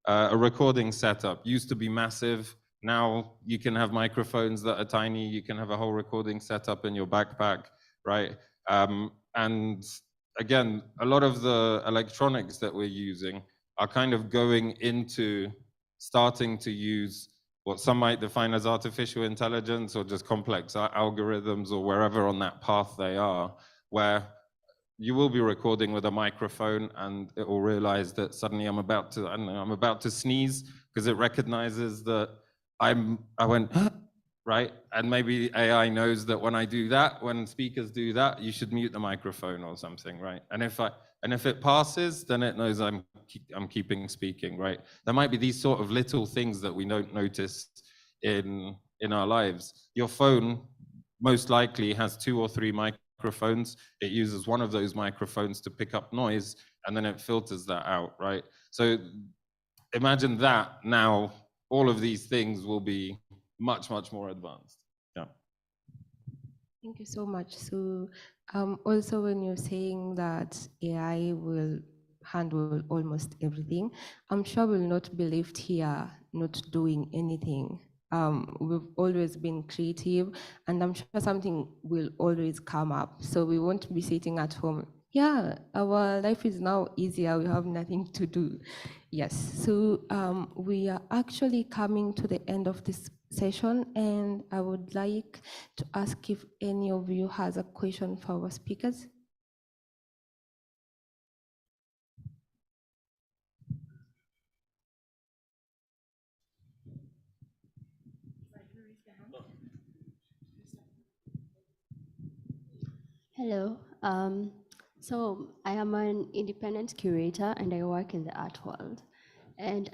a recording setup used to be massive. Now you can have microphones that are tiny. You can have a whole recording setup in your backpack, right? And again, a lot of the electronics that we're using are kind of going into starting to use what some might define as artificial intelligence, or just complex algorithms, or wherever on that path they are, where you will be recording with a microphone and it will realize that suddenly I'm about to sneeze, because it recognizes that I went, right? And maybe AI knows that when I do that, when speakers do that, you should mute the microphone or something, right? And if it passes, then it knows I'm keeping speaking, right? There might be these sort of little things that we don't notice in our lives. Your phone most likely has 2 or 3 microphones. It uses one of those microphones to pick up noise, and then it filters that out, right? So imagine that now all of these things will be much, much more advanced. Yeah. Thank you so much. So also when you're saying that AI will handle almost everything, I'm sure we'll not be left here not doing anything. We've always been creative, and I'm sure something will always come up. So we won't be sitting at home. Yeah, our life is now easier. We have nothing to do. Yes, so we are actually coming to the end of this session, and I would like to ask if any of you has a question for our speakers. Hello. So I am an independent curator and I work in the art world. And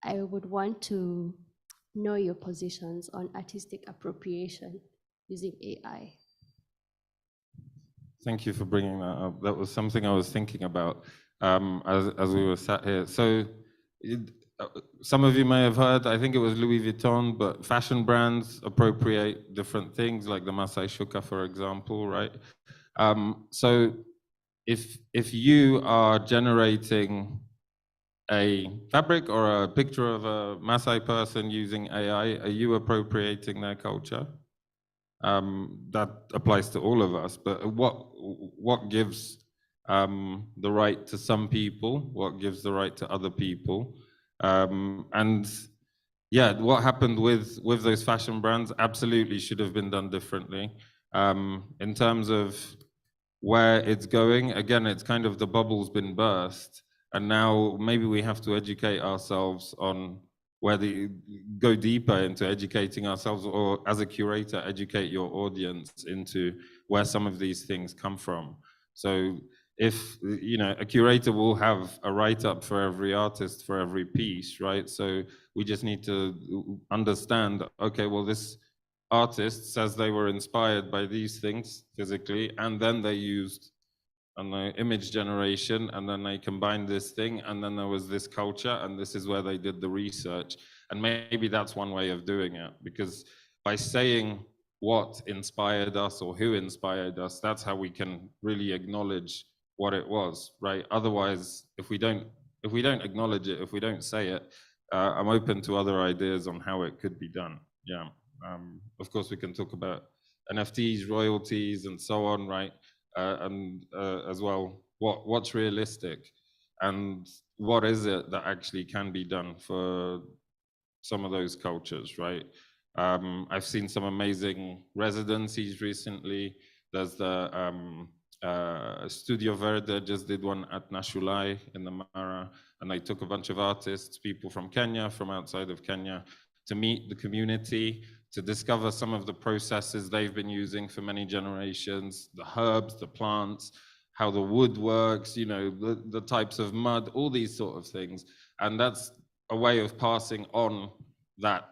I would want to know your positions on artistic appropriation using AI. Thank you for bringing that up. That was something I was thinking about as we were sat here. So some of you may have heard, I think it was Louis Vuitton, but fashion brands appropriate different things, like the Masai Shuka, for example, right? So if you are generating a fabric or a picture of a Masai person using AI, are you appropriating their culture? That applies to all of us. But what gives the right to some people? What gives the right to other people? And yeah, what happened with those fashion brands absolutely should have been done differently. In terms of where it's going, again, it's kind of the bubble's been burst, and now maybe we have to educate ourselves on go deeper into educating ourselves, or as a curator, educate your audience into where some of these things come from. So if, you know, a curator will have a write-up for every artist, for every piece, right? So we just need to understand, okay, well, this artist says they were inspired by these things physically, and then they used an image generation, and then they combined this thing, and then there was this culture, and this is where they did the research. And maybe that's one way of doing it, because by saying what inspired us or who inspired us, that's how we can really acknowledge what it was, right? Otherwise, if we don't acknowledge it, if we don't say it, I'm open to other ideas on how it could be done. Yeah. Of course, we can talk about NFTs, royalties, and so on, right? And as well, what's realistic, and what is it that actually can be done for some of those cultures, right? I've seen some amazing residencies recently. There's the Studio Verde just did one at Nashulai in the Mara, and they took a bunch of artists, people from Kenya, from outside of Kenya, to meet the community, to discover some of the processes they've been using for many generations, the herbs, the plants, how the wood works, you know, the types of mud, all these sort of things. And that's a way of passing on that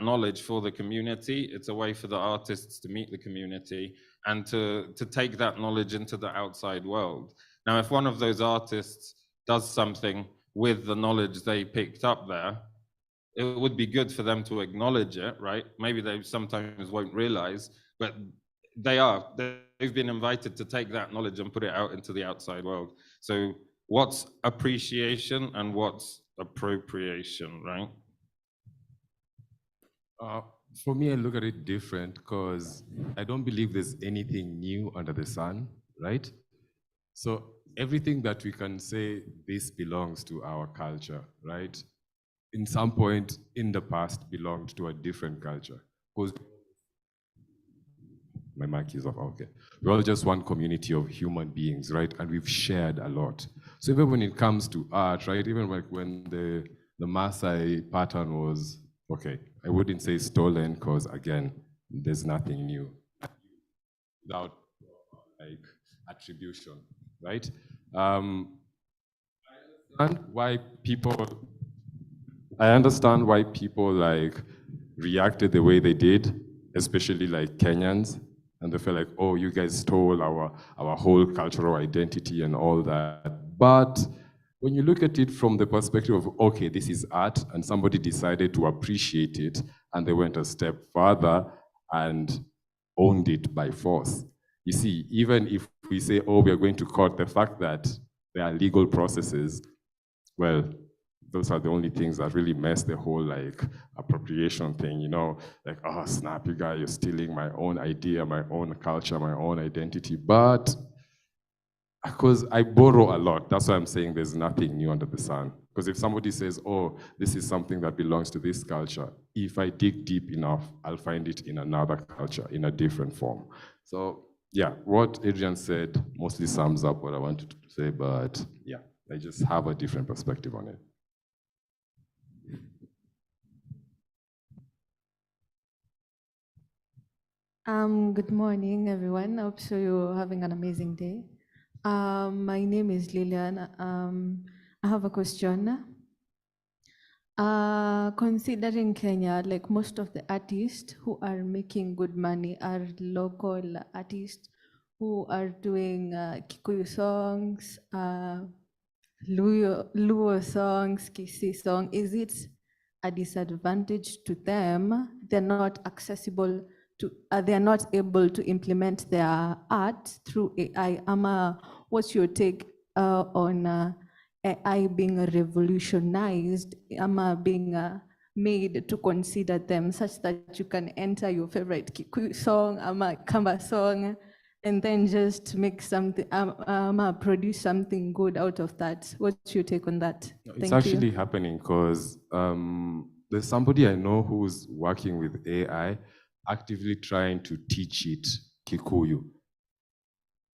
knowledge for the community. It's a way for the artists to meet the community and to take that knowledge into the outside world. Now, if one of those artists does something with the knowledge they picked up there, it would be good for them to acknowledge it, right? Maybe they sometimes won't realize, but they've been invited to take that knowledge and put it out into the outside world. So what's appreciation and what's appropriation, right? For me, I look at it different because I don't believe there's anything new under the sun, right? So everything that we can say, this belongs to our culture, right? In some point in the past belonged to a different culture. Because my mic is off, okay. We're all just one community of human beings, right? And we've shared a lot. So even when it comes to art, right? Even like when the Maasai pattern was, okay, I wouldn't say stolen because again, there's nothing new. Without like attribution, right? I understand why people like reacted the way they did, especially like Kenyans, and they felt like, oh, you guys stole our whole cultural identity and all that. But when you look at it from the perspective of, okay, this is art, and somebody decided to appreciate it, and they went a step further and owned it by force. You see, even if we say, oh, we are going to court, the fact that there are legal processes, well, those are the only things that really mess the whole like appropriation thing, you know, like, oh, snap, you guys, you're stealing my own idea, my own culture, my own identity. But because I borrow a lot, that's why I'm saying there's nothing new under the sun. Because if somebody says, oh, this is something that belongs to this culture, if I dig deep enough, I'll find it in another culture, in a different form. So yeah, what Adrian said mostly sums up what I wanted to say, but yeah, I just have a different perspective on it. Good morning, everyone. I hope so you're having an amazing day. My name is Lillian. I have a question. Considering Kenya, like most of the artists who are making good money are local artists who are doing Kikuyu songs, Luo songs, Kisi song. Is it a disadvantage to them? They're not accessible to, they're not able to implement their art through AI. What's your take on AI being revolutionized, being made to consider them such that you can enter your favorite Kikuyu song, Kamba song, and then just make something, produce something good out of that. What's your take on that? It's actually happening because there's somebody I know who's working with AI, actively trying to teach it Kikuyu.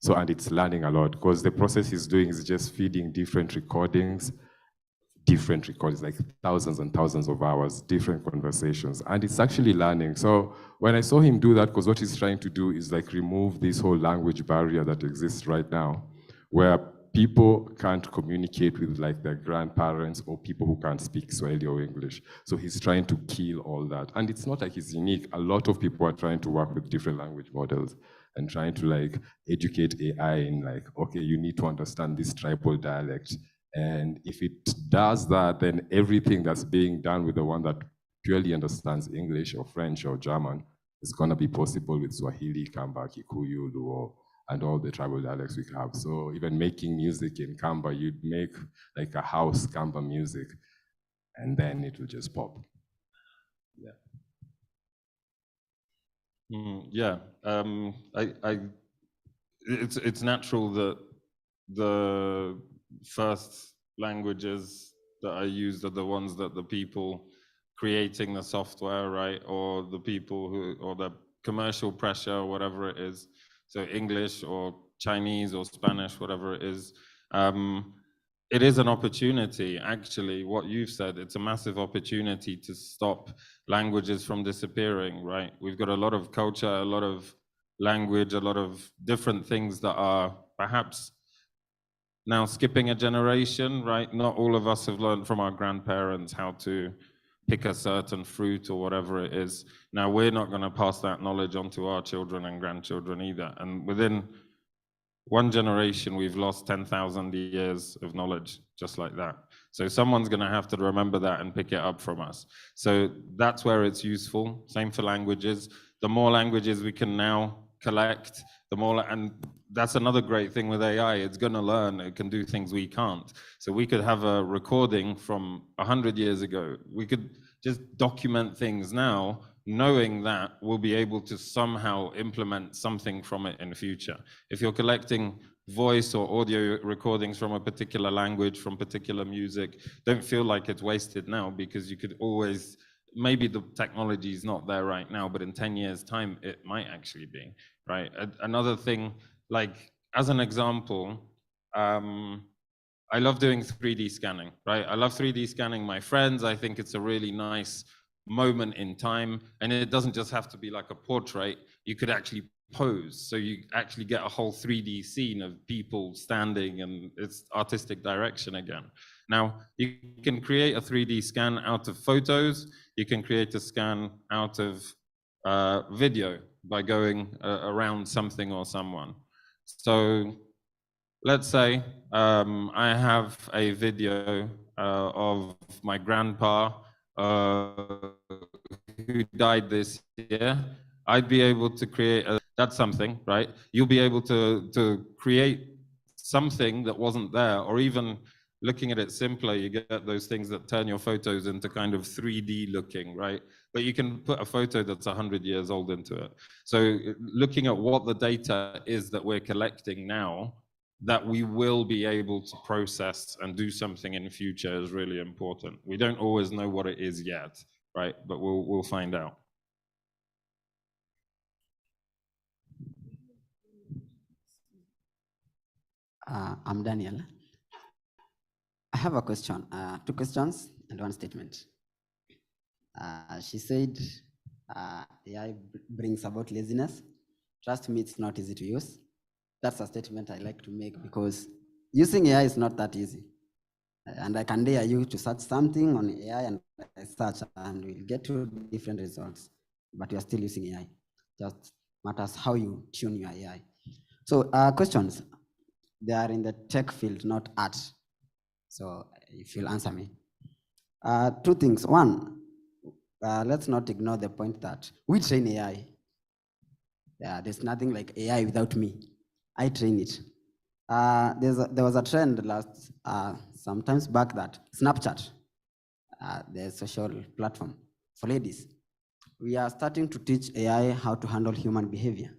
So, and it's learning a lot because the process he's doing is just feeding different recordings, like thousands and thousands of hours, different conversations, and it's actually learning. So when I saw him do that, because what he's trying to do is like remove this whole language barrier that exists right now, where people can't communicate with like their grandparents or people who can't speak Swahili or English. So he's trying to kill all that. And it's not like he's unique. A lot of people are trying to work with different language models and trying to like educate AI in like, okay, you need to understand this tribal dialect. And if it does that, then everything that's being done with the one that purely understands English or French or German is gonna be possible with Swahili, Kamba, Kikuyu, Luo, and all the tribal dialects we have. So even making music in Kamba, you'd make like a house Kamba music, and then it will just pop. Yeah. It's natural that the first languages that are used are the ones that the people creating the software, right, or the people who, or the commercial pressure, or whatever it is. So English or Chinese or Spanish, whatever it is. It is an opportunity, actually, what you've said, it's a massive opportunity to stop languages from disappearing, right? We've got a lot of culture, a lot of language, a lot of different things that are perhaps now skipping a generation, right? Not all of us have learned from our grandparents how to pick a certain fruit or whatever it is. Now, we're not going to pass that knowledge on to our children and grandchildren either. And within one generation, we've lost 10,000 years of knowledge, just like that. So someone's going to have to remember that and pick it up from us. So that's where it's useful. Same for languages. The more languages we can now collect, the more, and that's another great thing with AI. It's going to learn. It can do things we can't. So we could have a recording from 100 years ago. We could just document things now, knowing that we'll be able to somehow implement something from it in the future. If you're collecting voice or audio recordings from a particular language, from particular music, don't feel like it's wasted now, because you could always, maybe the technology is not there right now, but in 10 years' time, it might actually be, right? Another thing, like, as an example, I love doing 3D scanning, right? I love 3D scanning my friends. I think it's a really nice moment in time. And it doesn't just have to be like a portrait. You could actually pose. So you actually get a whole 3D scene of people standing, and it's artistic direction again. Now, you can create a 3D scan out of photos. You can create a scan out of video by going around something or someone. So let's say I have a video of my grandpa who died this year. I'd be able to create that's something, right? You'll be able to create something that wasn't there, or even looking at it simpler, you get those things that turn your photos into kind of 3D looking, right? But you can put a photo that's 100 years old into it. So looking at what the data is that we're collecting now, that we will be able to process and do something in the future is really important. We don't always know what it is yet, right? But we'll find out. I'm Daniel. I have a question, 2 questions and 1 statement. She said AI brings about laziness. Trust me, it's not easy to use. That's a statement I like to make, because using AI is not that easy. And I can dare you to search something on AI, and I search and we'll get to different results, but you are still using AI. Just matters how you tune your AI. So questions, they are in the tech field, not art. So if you'll answer me. 2 things. 1, let's not ignore the point that we train AI. There's nothing like AI without me. I train it. There was a trend sometimes back that Snapchat, the social platform for ladies. We are starting to teach AI how to handle human behavior.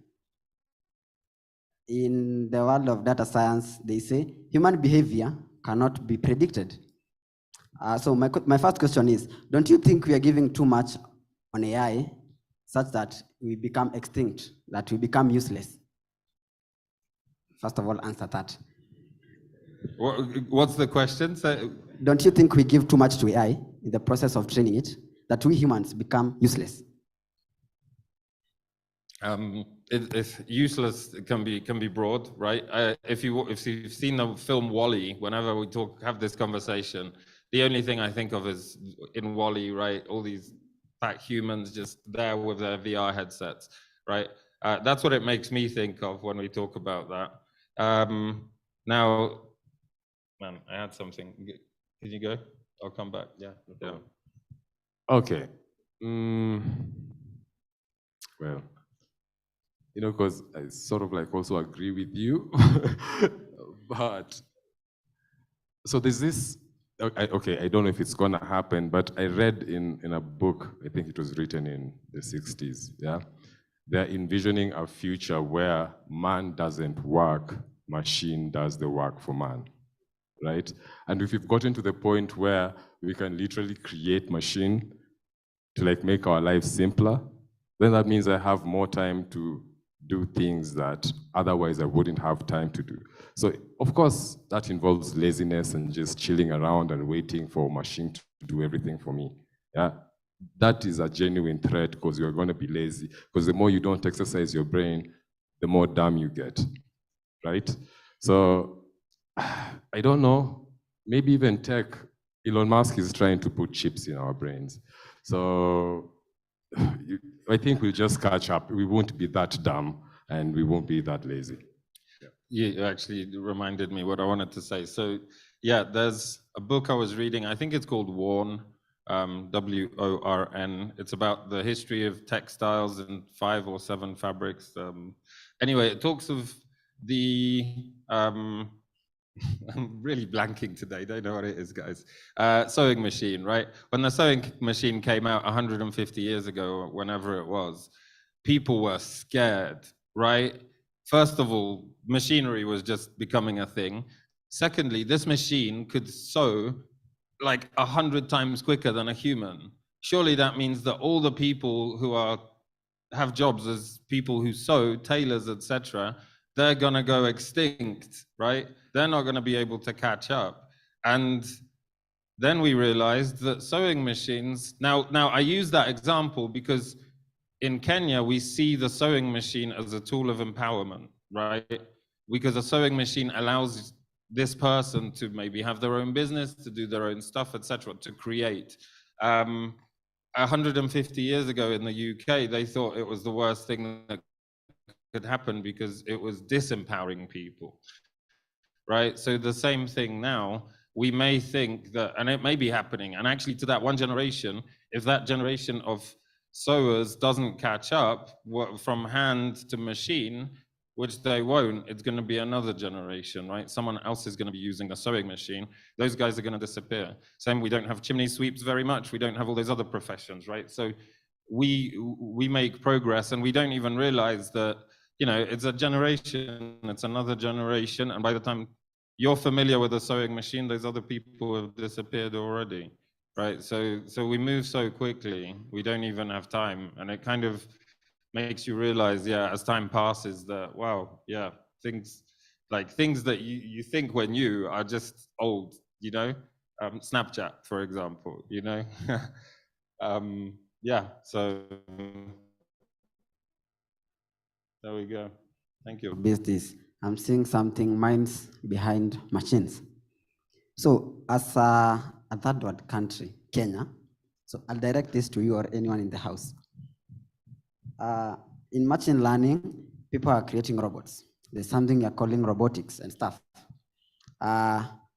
In the world of data science, they say human behavior cannot be predicted. So my first question is, don't you think we are giving too much on AI such that we become extinct, that we become useless? First of all, answer that. What's the question? Don't you think we give too much to AI in the process of training it, that we humans become useless? It's useless can be broad, right? If you've seen the film WALL-E, whenever we have this conversation, the only thing I think of is in WALL-E, right? All these fat humans just there with their VR headsets, right? That's what it makes me think of when we talk about that. Now, man, I had something. Can you go? I'll come back. Yeah. Okay. Well, because I sort of like also agree with you, but so there's this. Okay, I don't know if it's gonna happen, but I read in a book. I think it was written in the 60s. Yeah, they're envisioning a future where man doesn't work, machine does the work for man, right? And if we've gotten to the point where we can literally create machine to like make our lives simpler, then that means I have more time to do things that otherwise I wouldn't have time to do. So of course that involves laziness and just chilling around and waiting for a machine to do everything for me. Yeah, that is a genuine threat because you're going to be lazy. Because the more you don't exercise your brain, the more dumb you get, right? So I don't know. Maybe even tech. Elon Musk is trying to put chips in our brains. So I think we'll just catch up. We won't be that dumb and we won't be that lazy. You actually reminded me what I wanted to say. So yeah, there's a book I was reading. I think it's called Worn, W-O-R-N. It's about the history of textiles and 5 or 7 fabrics. Anyway, it talks of the I'm really blanking today, don't know what it is, guys. Sewing machine, right? When the sewing machine came out 150 years ago, or whenever it was, people were scared, right? First of all, machinery was just becoming a thing. Secondly, this machine could sew like 100 times quicker than a human. Surely that means that all the people who have jobs as people who sew, tailors, etc., they're gonna go extinct, right? They're not gonna be able to catch up. And then we realized that sewing machines, now I use that example because in Kenya, we see the sewing machine as a tool of empowerment, right? Because a sewing machine allows this person to maybe have their own business, to do their own stuff, etc., to create. 150 years ago in the UK, they thought it was the worst thing that could happen because it was disempowering people, right? So the same thing now, we may think that, and it may be happening, and actually to that one generation, if that generation of sewers doesn't catch up from hand to machine, which they won't, it's going to be another generation, right? Someone else is going to be using a sewing machine. Those guys are going to disappear. Same, we don't have chimney sweeps very much. We don't have all those other professions, right? So we make progress and we don't even realize that, it's a generation, it's another generation. And by the time you're familiar with a sewing machine, those other people have disappeared already, right? So we move so quickly, we don't even have time. And it kind of makes you realize, as time passes that, wow, things that you think were new are just old, Snapchat, for example, so there we go. Thank you. Business, I'm seeing something, minds behind machines. So as a third world country, Kenya, so I'll direct this to you or anyone in the house. In machine learning, people are creating robots. There's something you're calling robotics and stuff.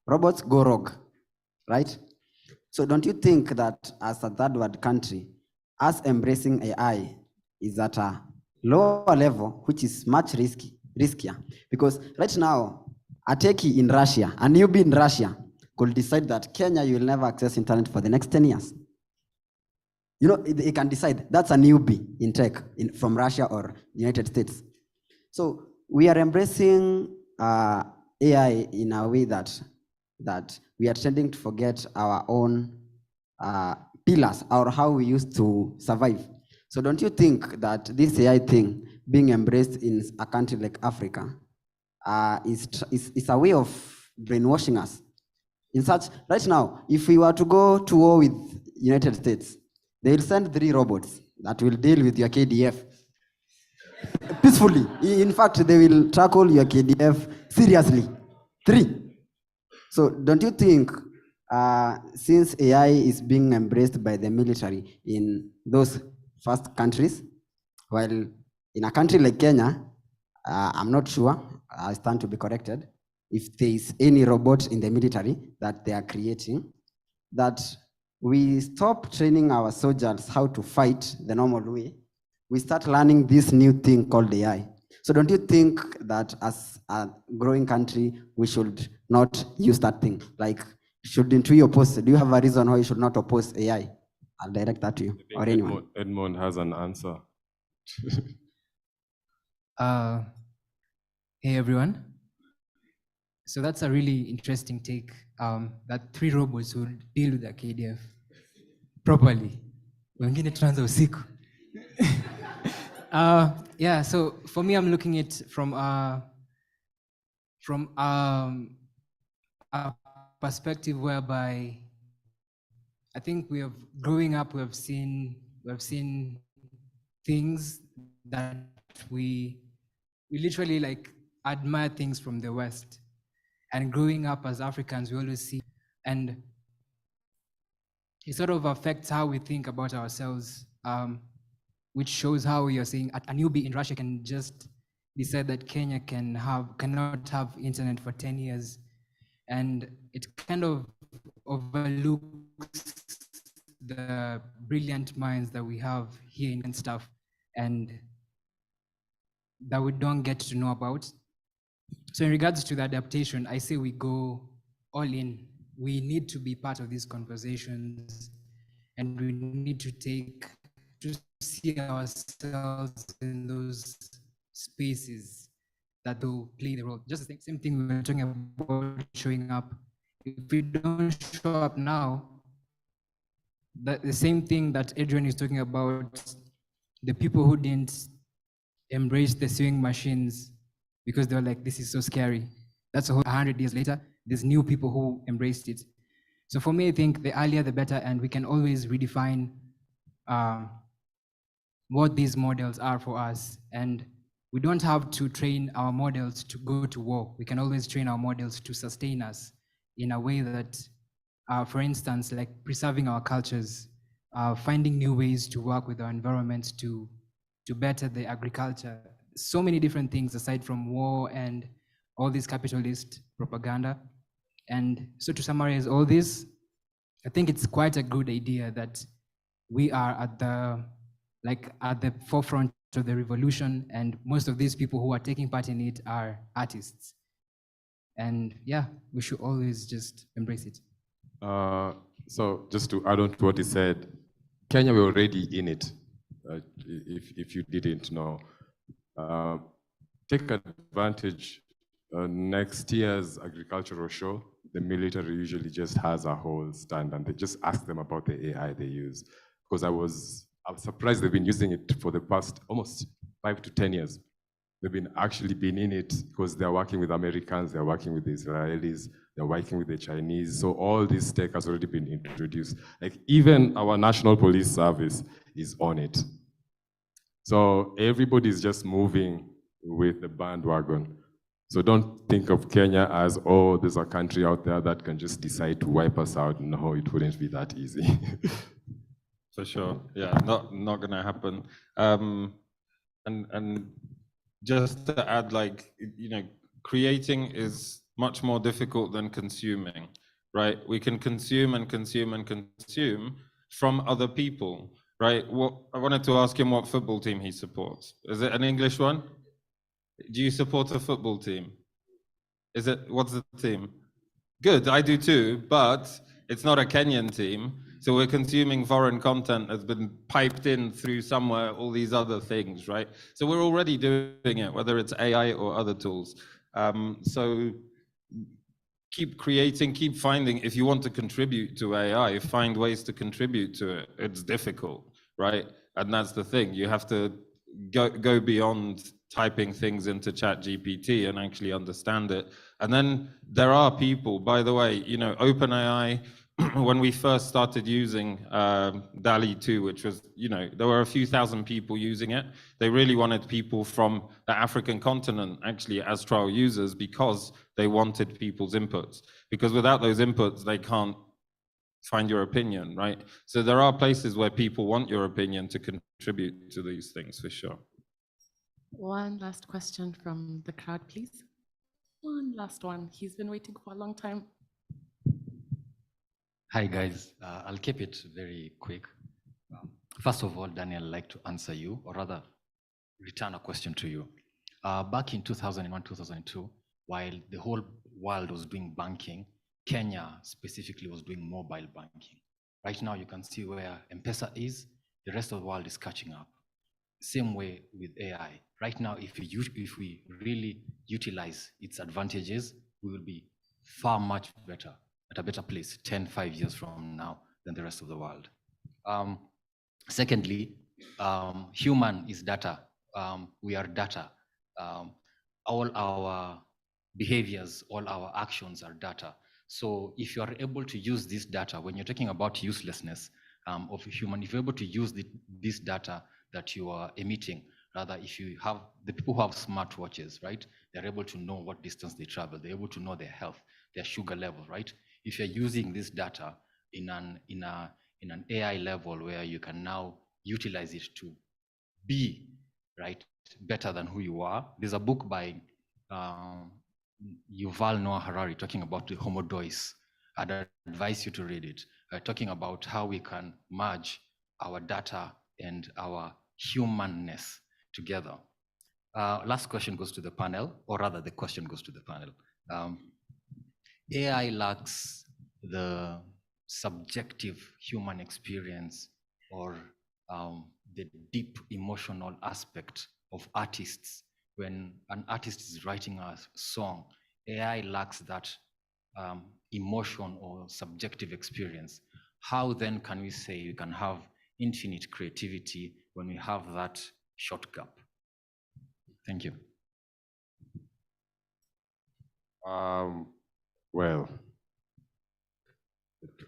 Robots go rogue, right? So don't you think that as a third world country, us embracing AI is at a lower level, which is much riskier? Because right now, a techie in Russia, a newbie in Russia, could decide that Kenya, you will never access internet for the next 10 years. You know, it can decide. That's a newbie in tech from Russia or United States. So we are embracing AI in a way that we are tending to forget our own pillars or how we used to survive. So don't you think that this AI thing being embraced in a country like Africa is a way of brainwashing us? In such, right now, if we were to go to war with United States, they'll send 3 robots that will deal with your KDF peacefully. In fact, they will tackle your KDF seriously. 3. So don't you think, since AI is being embraced by the military in those first countries, while in a country like Kenya, I'm not sure, I stand to be corrected, if there is any robot in the military that they are creating, that we stop training our soldiers how to fight the normal way, we start learning this new thing called AI. So don't you think that as a growing country, we should not use that thing? Like, shouldn't we oppose? Do you have a reason why you should not oppose AI? I'll direct that to you or anyone. Edmond has an answer. Hey everyone. So that's a really interesting take, that 3 robots will deal with the KDF properly. Wengine tunaanza usiku. Yeah, so for me, I'm looking at it from a perspective whereby I think growing up, we have seen things that we literally like admire things from the West. And growing up as Africans, we always see, and it sort of affects how we think about ourselves, which shows how you're saying a newbie in Russia can just decide that Kenya cannot have internet for 10 years. And it kind of overlooks the brilliant minds that we have here and stuff, and that we don't get to know about. So in regards to the adaptation, I say we go all in. We need to be part of these conversations, and we need to see ourselves in those spaces that will play the role. Just the same thing we were talking about showing up. If we don't show up now, the same thing that Adrian is talking about, the people who didn't embrace the sewing machines because they were like, this is so scary. That's a whole 100 years later, there's new people who embraced it. So for me, I think the earlier the better, and we can always redefine what these models are for us. And we don't have to train our models to go to war. We can always train our models to sustain us in a way that, for instance, like preserving our cultures, finding new ways to work with our environment to better the agriculture. So many different things aside from war and all this capitalist propaganda. And so to summarize all this, I think it's quite a good idea that we are at the forefront of the revolution, and most of these people who are taking part in it are artists. And yeah, we should always just embrace it. So just to add on to what he said, Kenya, we're already in it. If you didn't know, take advantage. Next year's agricultural show, the military usually just has a whole stand, and they just ask them about the AI they use. Because I'm surprised they've been using it for the past almost 5 to 10 years. They've been in it because they're working with Americans, they're working with the Israelis, they're working with the Chinese. So all this tech has already been introduced. Like even our National Police Service is on it. So everybody's just moving with the bandwagon. So don't think of Kenya as, oh, there's a country out there that can just decide to wipe us out. No, it wouldn't be that easy. For sure, yeah, not gonna happen. And just to add, like, creating is much more difficult than consuming, right? We can consume and consume and consume from other people, right? I wanted to ask him what football team he supports. Is it an English one? Do you support a football team? What's the team? Good, I do too, but it's not a Kenyan team. So we're consuming foreign content that's been piped in through somewhere, all these other things, right? So we're already doing it, whether it's AI or other tools. So keep creating, keep finding. If you want to contribute to AI, find ways to contribute to it. It's difficult, right? And that's the thing. You have to go beyond typing things into ChatGPT and actually understand it. And then there are people, by the way, you know, OpenAI, when we first started using DALI 2, which was, you know, there were a few thousand people using it. They really wanted people from the African continent actually as trial users because they wanted people's inputs. Because without those inputs, they can't find your opinion, right? So there are places where people want your opinion to contribute to these things for sure. One last question from the crowd, please. One last one. He's been waiting for a long time. Hi guys, I'll keep it very quick. First of all, Daniel, I'd like to answer you, or rather return a question to you. Back in 2001, 2002, while the whole world was doing banking, Kenya specifically was doing mobile banking. Right now, you can see where M-Pesa is, the rest of the world is catching up. Same way with AI. Right now, if we really utilize its advantages, we will be far much better, at a better place 5 years from now than the rest of the world. Secondly, human is data. We are data. All our behaviors, all our actions are data. So if you are able to use this data, when you're talking about uselessness of a human, if you're able to use this data that you are emitting, rather if you have, the people who have smartwatches, right? They're able to know what distance they travel. They're able to know their health, their sugar level, right? If you're using this data in an AI level where you can now utilize it to be, right, better than who you are. There's a book by Yuval Noah Harari talking about the Homo Deus. I'd advise you to read it, talking about how we can merge our data and our humanness together. Last question goes to the panel, or rather the question goes to the panel. AI lacks the subjective human experience or the deep emotional aspect of artists. When an artist is writing a song, AI lacks that emotion or subjective experience. How then can we say we can have infinite creativity when we have that short gap? Thank you. Well,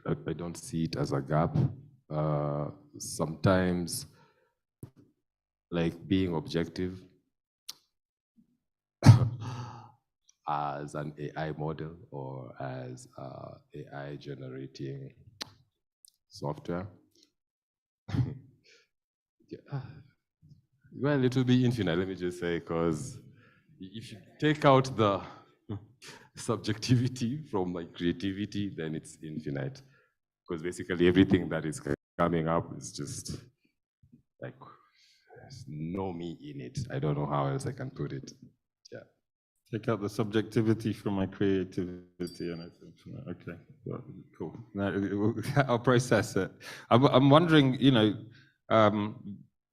I don't see it as a gap. Sometimes, like being objective as an AI model or as AI generating software. Yeah. Well, it will be infinite, let me just say, because if you take out the subjectivity from like creativity, then it's infinite. Because basically everything that is coming up is just like, there's no me in it. I don't know how else I can put it. Yeah. Take out the subjectivity from my creativity and okay, well, cool. Now, I'll process it. I'm wondering, you know,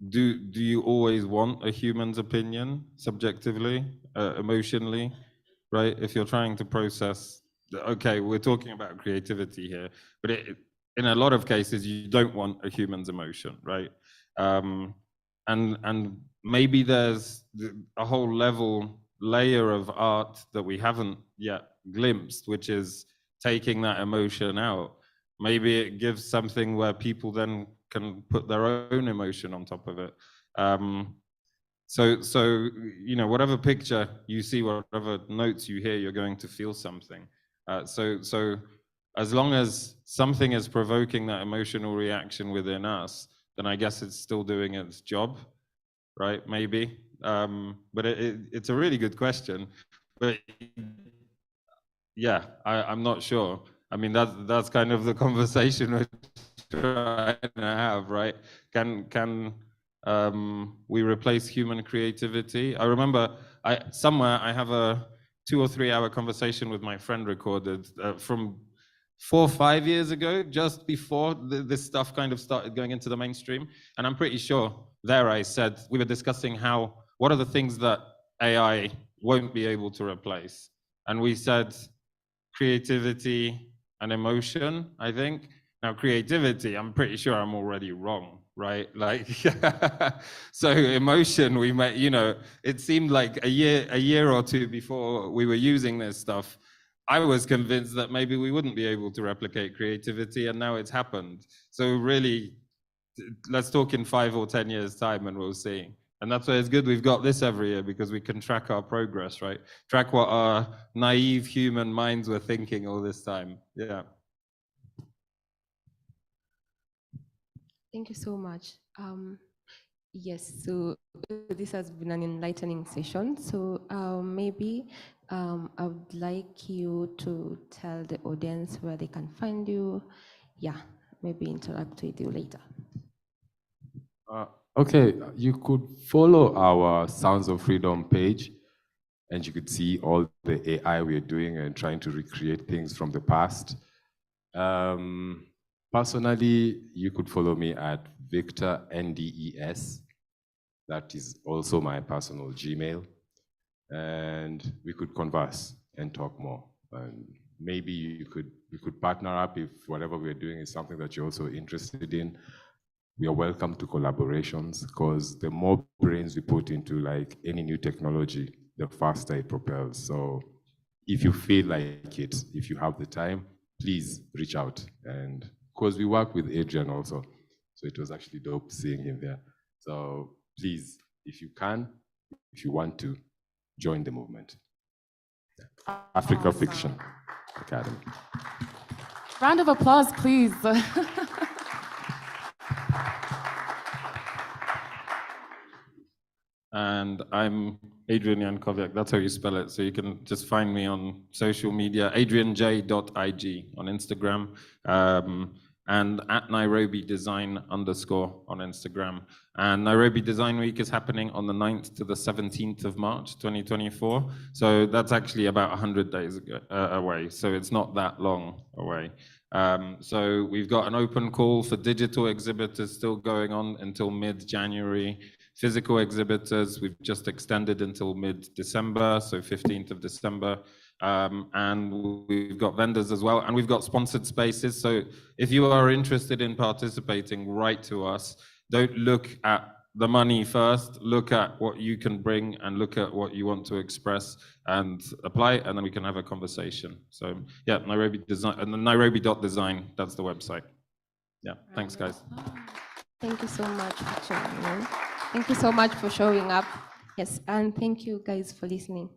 do you always want a human's opinion subjectively, emotionally, right? If you're trying to process, okay, we're talking about creativity here, but in a lot of cases, you don't want a human's emotion, right? And maybe there's a whole layer of art that we haven't yet glimpsed, which is taking that emotion out. Maybe it gives something where people then can put their own emotion on top of it. So you know, whatever picture you see, whatever notes you hear, you're going to feel something. So as long as something is provoking that emotional reaction within us, then I guess it's still doing its job, right? Maybe. But it's a really good question. But yeah, I'm not sure. I mean, that's kind of the conversation we're trying to have, right? Can we replace human creativity? I remember somewhere I have 2 or 3 hour conversation with my friend recorded from 4 or 5 years ago, just before this stuff kind of started going into the mainstream. And I'm pretty sure there I said, we were discussing what are the things that AI won't be able to replace? And we said creativity and emotion, I think. Now, creativity, I'm pretty sure I'm already wrong, right? Like, so emotion, we met, it seemed like a year or two before we were using this stuff, I was convinced that maybe we wouldn't be able to replicate creativity, and now it's happened. So really, let's talk in 5 or 10 years' time and we'll see. And that's why it's good we've got this every year, because we can track our progress, right? Track what our naive human minds were thinking all this time. Yeah. Thank you so much. Yes, so this has been an enlightening session. So maybe I would like you to tell the audience where they can find you. Yeah, maybe interact with you later. Okay, you could follow our Sounds of Freedom page, and you could see all the AI we're doing and trying to recreate things from the past. Personally, you could follow me at Victor NDES. That is also my personal Gmail. And we could converse and talk more. And maybe we could partner up if whatever we're doing is something that you're also interested in. We are welcome to collaborations, because the more brains we put into like any new technology, the faster it propels. So if you feel like it, if you have the time, please reach out. And because we work with Adrian also, so it was actually dope seeing him there. So please, if you can, if you want to, join the movement. Africa Awesome. Fiction Academy. Round of applause, please. And I'm Adrian Jankowiak, that's how you spell it. So you can just find me on social media, adrianj.ig on Instagram, and at Nairobi Design _ on Instagram. And Nairobi Design Week is happening on the 9th to the 17th of March, 2024. So that's actually about 100 days away. So it's not that long away. So we've got an open call for digital exhibitors still going on until mid-January. Physical exhibitors, we've just extended until mid-December, so 15th of December. And we've got vendors as well, and we've got sponsored spaces. So if you are interested in participating, write to us. Don't look at the money first, look at what you can bring and look at what you want to express and apply, and then we can have a conversation. So yeah, Nairobi Design, and Nairobi.design, that's the website. Yeah, thanks guys. Thank you so much for joining. Thank you so much for showing up. Yes, and thank you guys for listening.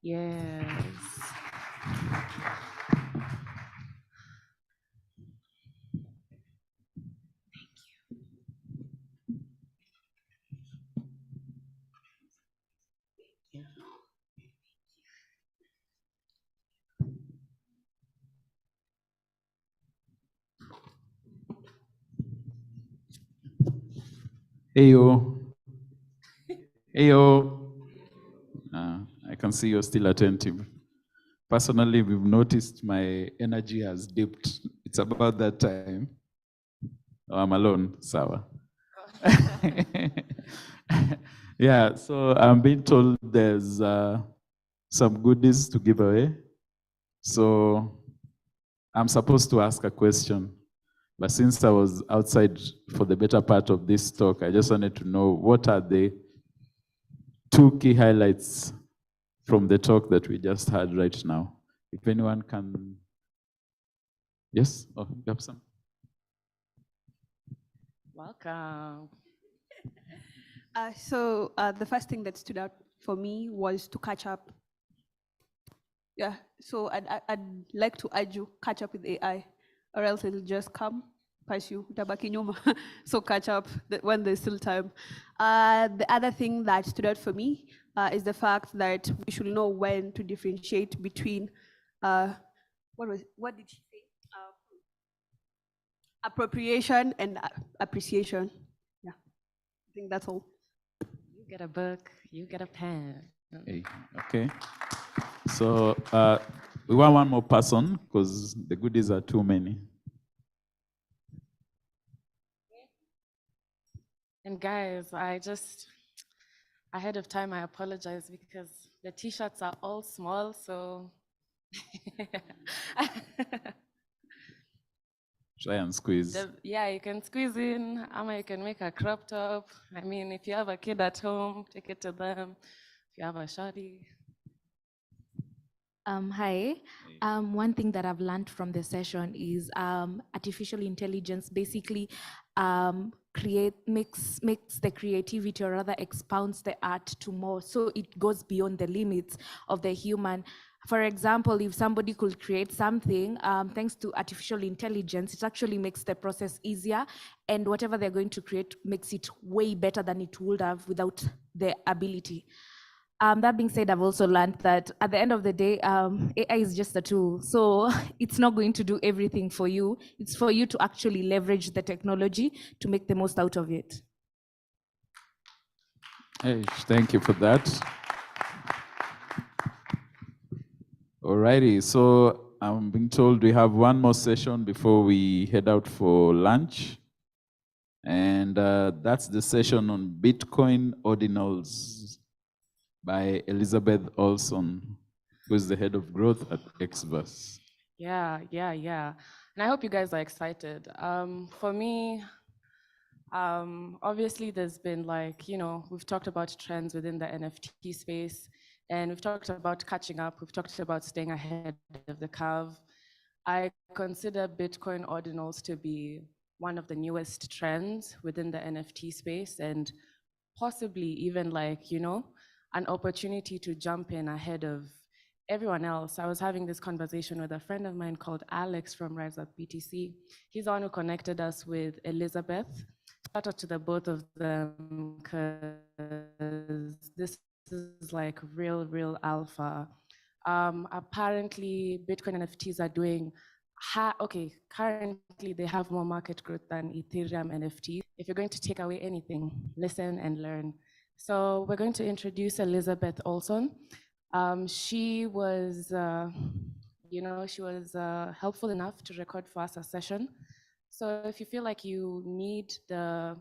Yes. Heyo. Heyo. I can see you're still attentive. Personally, we've noticed my energy has dipped. It's about that time. Oh, I'm alone, Sawa. Yeah, so I'm being told there's some goodies to give away. So I'm supposed to ask a question. But since I was outside for the better part of this talk, I just wanted to know what are the 2 key highlights from the talk that we just had right now. If anyone can, yes, oh, you have some. Welcome. So the first thing that stood out for me was to catch up. Yeah, so I'd like to urge you, catch up with AI, or else it'll just come past you, utabaki nyuma. So catch up when there's still time. The other thing that stood out for me is the fact that we should know when to differentiate between, what did she say? Appropriation and appreciation. Yeah, I think that's all. You get a book, you get a pen. Hey, okay. So we want one more person because the goodies are too many. And guys, ahead of time, I apologize because the t-shirts are all small, so. Try and squeeze. Yeah, you can squeeze in, you can make a crop top. I mean, if you have a kid at home, take it to them. If you have a shawty. Hi. One thing that I've learned from the session is artificial intelligence basically makes the creativity, or rather expounds the art to more, so it goes beyond the limits of the human. For example, if somebody could create something, thanks to artificial intelligence, it actually makes the process easier, and whatever they're going to create makes it way better than it would have without the ability. That being said, I've also learned that at the end of the day, AI is just a tool. So it's not going to do everything for you. It's for you to actually leverage the technology to make the most out of it. Hey, thank you for that. Alrighty, so I'm being told we have one more session before we head out for lunch. And that's the session on Bitcoin ordinals by Elizabeth Olson, who is the head of growth at Xverse. Yeah. And I hope you guys are excited. For me, obviously there's been we've talked about trends within the NFT space, and we've talked about catching up. We've talked about staying ahead of the curve. I consider Bitcoin ordinals to be one of the newest trends within the NFT space, and possibly even an opportunity to jump in ahead of everyone else. I was having this conversation with a friend of mine called Alex from Rise Up BTC. He's the one who connected us with Elizabeth. Shout out to the both of them, because this is like real alpha. Apparently, Bitcoin NFTs are doing, currently they have more market growth than Ethereum NFTs. If you're going to take away anything, listen and learn. So we're going to introduce Elizabeth Olson. She was, helpful enough to record for us a session. So if you feel like you need the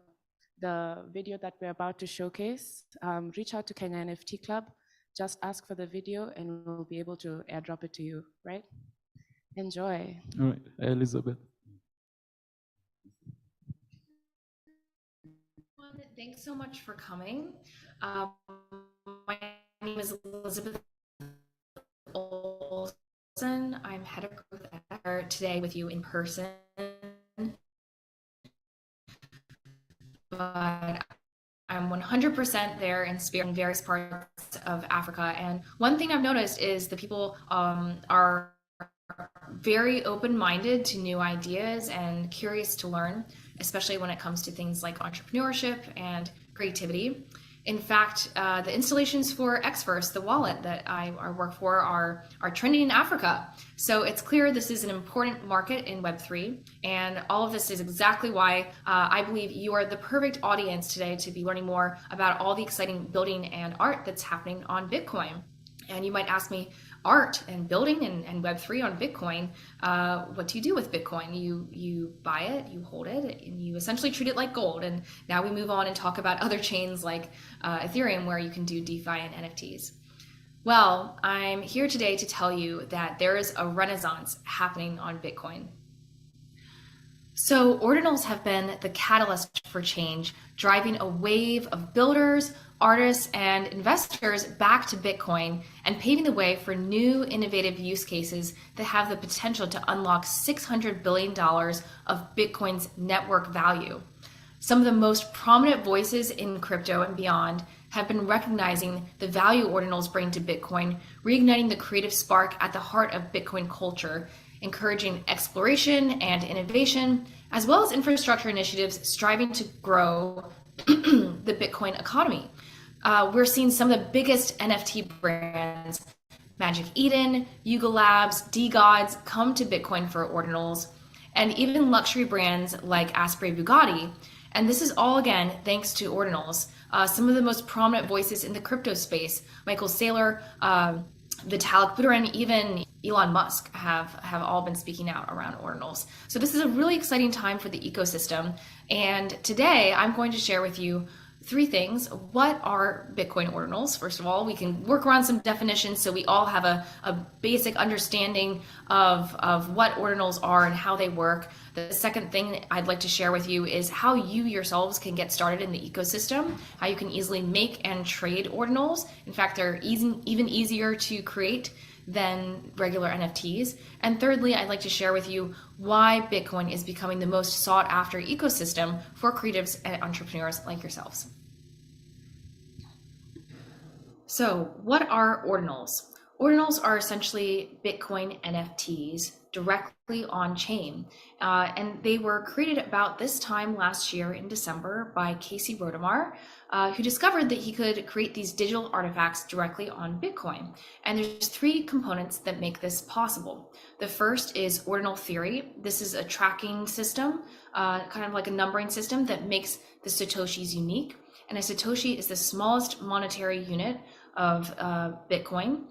video that we're about to showcase, reach out to Kenya NFT Club. Just ask for the video and we'll be able to airdrop it to you, right? Enjoy. All right, Elizabeth. Thanks so much for coming. My name is Elizabeth Olson. I'm head of growth at today with you in person. But I'm 100% there in spirit in various parts of Africa. And one thing I've noticed is the people are very open-minded to new ideas and curious to learn, especially when it comes to things like entrepreneurship and creativity. In fact, the installations for Xverse, the wallet that I work for, are trending in Africa. So it's clear this is an important market in Web3. And all of this is exactly why I believe you are the perfect audience today to be learning more about all the exciting building and art that's happening on Bitcoin. And you might ask me, art and building and Web3 on Bitcoin, what do you do with Bitcoin? You buy it, you hold it, and you essentially treat it like gold. And now we move on and talk about other chains like Ethereum, where you can do DeFi and NFTs. Well, I'm here today to tell you that there is a renaissance happening on Bitcoin. So ordinals have been the catalyst for change, driving a wave of builders, artists, and investors back to Bitcoin and paving the way for new innovative use cases that have the potential to unlock $600 billion of Bitcoin's network value. Some of the most prominent voices in crypto and beyond have been recognizing the value ordinals bring to Bitcoin, reigniting the creative spark at the heart of Bitcoin culture, encouraging exploration and innovation, as well as infrastructure initiatives striving to grow the Bitcoin economy. We're seeing some of the biggest NFT brands, Magic Eden, Yuga Labs, DeGods, come to Bitcoin for ordinals, and even luxury brands like Asprey Bugatti. And this is all, again, thanks to ordinals. Some of the most prominent voices in the crypto space, Michael Saylor, Vitalik Buterin, even Elon Musk have all been speaking out around ordinals. So this is a really exciting time for the ecosystem. And today I'm going to share with you 3 things. What are Bitcoin ordinals? First of all, we can work around some definitions so we all have a basic understanding of what ordinals are and how they work. The second thing I'd like to share with you is how you yourselves can get started in the ecosystem, how you can easily make and trade ordinals. In fact, they're even easier to create than regular NFTs. And thirdly, I'd like to share with you why Bitcoin is becoming the most sought after ecosystem for creatives and entrepreneurs like yourselves. So what are ordinals? Ordinals are essentially Bitcoin NFTs directly on chain. And they were created about this time last year in December by Casey Rodomar, who discovered that he could create these digital artifacts directly on Bitcoin. And there's 3 components that make this possible. The first is ordinal theory. This is a tracking system, kind of like a numbering system that makes the Satoshis unique. And a Satoshi is the smallest monetary unit of Bitcoin.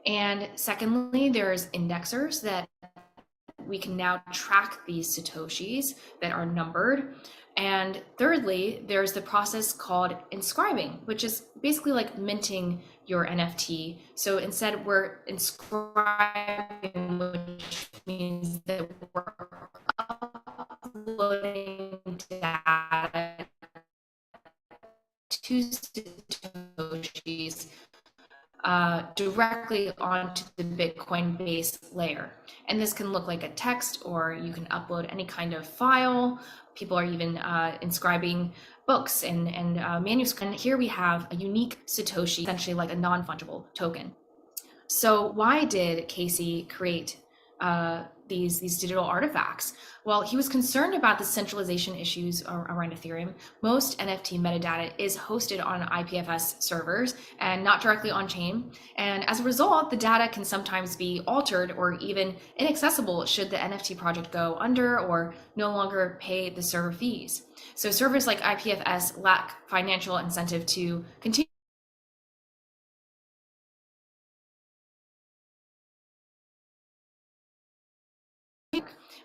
And secondly, there's indexers that we can now track these Satoshis that are numbered. And thirdly, there's the process called inscribing, which is basically like minting your NFT. So instead we're inscribing, which means that we're uploading data to Satoshis directly onto the Bitcoin base layer. And this can look like a text, or you can upload any kind of file. People are even inscribing books and manuscripts. And here we have a unique Satoshi, essentially like a non-fungible token. So why did Casey create these digital artifacts? Well, he was concerned about the centralization issues around Ethereum. Most NFT metadata is hosted on IPFS servers and not directly on chain. And as a result, the data can sometimes be altered or even inaccessible should the NFT project go under or no longer pay the server fees. So servers like IPFS lack financial incentive to continue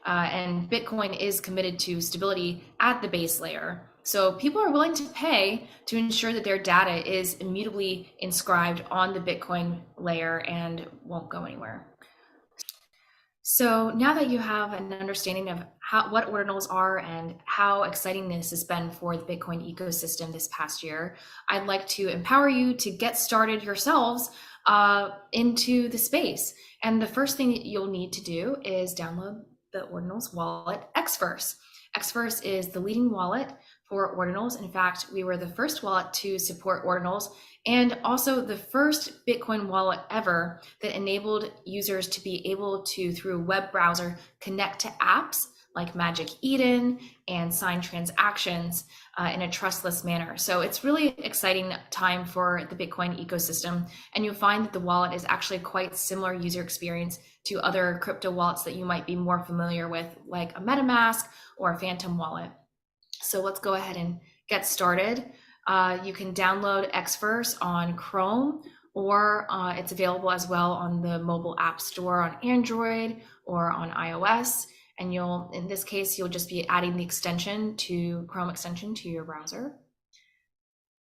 and Bitcoin is committed to stability at the base layer. So people are willing to pay to ensure that their data is immutably inscribed on the Bitcoin layer and won't go anywhere. So now that you have an understanding of what ordinals are and how exciting this has been for the Bitcoin ecosystem this past year, I'd like to empower you to get started yourselves into the space. And the first thing that you'll need to do is download the ordinals wallet Xverse. Xverse is the leading wallet for ordinals. In fact, we were the first wallet to support ordinals and also the first Bitcoin wallet ever that enabled users to be able to, through a web browser, connect to apps like Magic Eden and sign transactions in a trustless manner. So it's really exciting time for the Bitcoin ecosystem. And you'll find that the wallet is actually quite similar user experience to other crypto wallets that you might be more familiar with, like a MetaMask or a Phantom wallet. So let's go ahead and get started. You can download Xverse on Chrome, or it's available as well on the mobile app store on Android or on iOS. And in this case, you'll just be adding the extension to Chrome extension to your browser.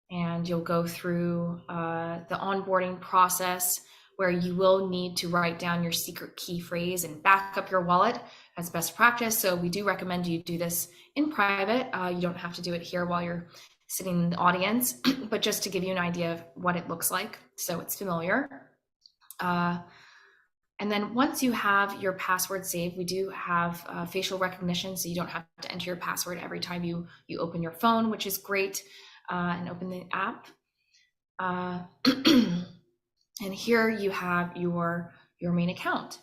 And you'll go through the onboarding process where you will need to write down your secret key phrase and back up your wallet as best practice. So we do recommend you do this in private. You don't have to do it here while you're sitting in the audience, but just to give you an idea of what it looks like so it's familiar. And then once you have your password saved, we do have facial recognition, so you don't have to enter your password every time you open your phone, which is great, and open the app. And here you have your main account.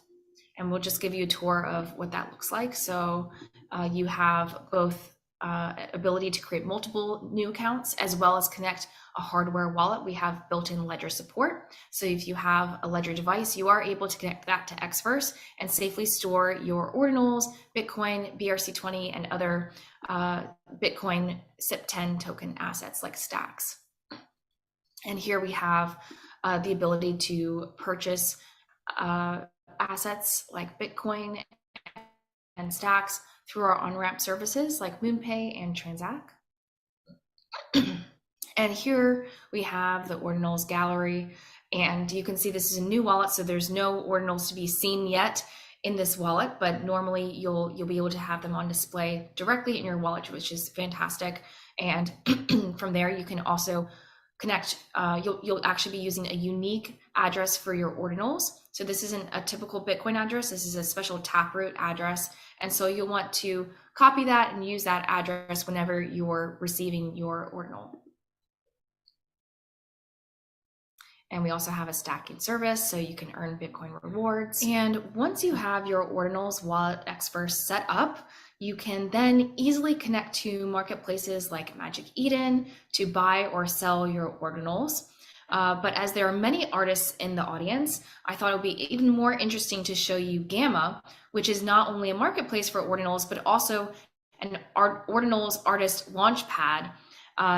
And we'll just give you a tour of what that looks like. So you have both ability to create multiple new accounts as well as connect a hardware wallet. We have built-in Ledger support. So if you have a Ledger device, you are able to connect that to Xverse and safely store your ordinals, Bitcoin, BRC20, and other Bitcoin SIP10 token assets like stacks. And here we have the ability to purchase assets like Bitcoin and stacks through our on-ramp services like MoonPay and Transact. And here we have the ordinals gallery, and you can see this is a new wallet, so there's no ordinals to be seen yet in this wallet, but normally you'll be able to have them on display directly in your wallet, which is fantastic. And from there you can also connect, you'll actually be using a unique address for your ordinals. So this isn't a typical Bitcoin address, this is a special Taproot address. And so you'll want to copy that and use that address whenever you're receiving your ordinal. And we also have a stacking service, so you can earn Bitcoin rewards. And once you have your ordinals wallet X set up, you can then easily connect to marketplaces like Magic Eden to buy or sell your ordinals. But as there are many artists in the audience, I thought it would be even more interesting to show you Gamma, which is not only a marketplace for ordinals, but also an ordinals artist launchpad.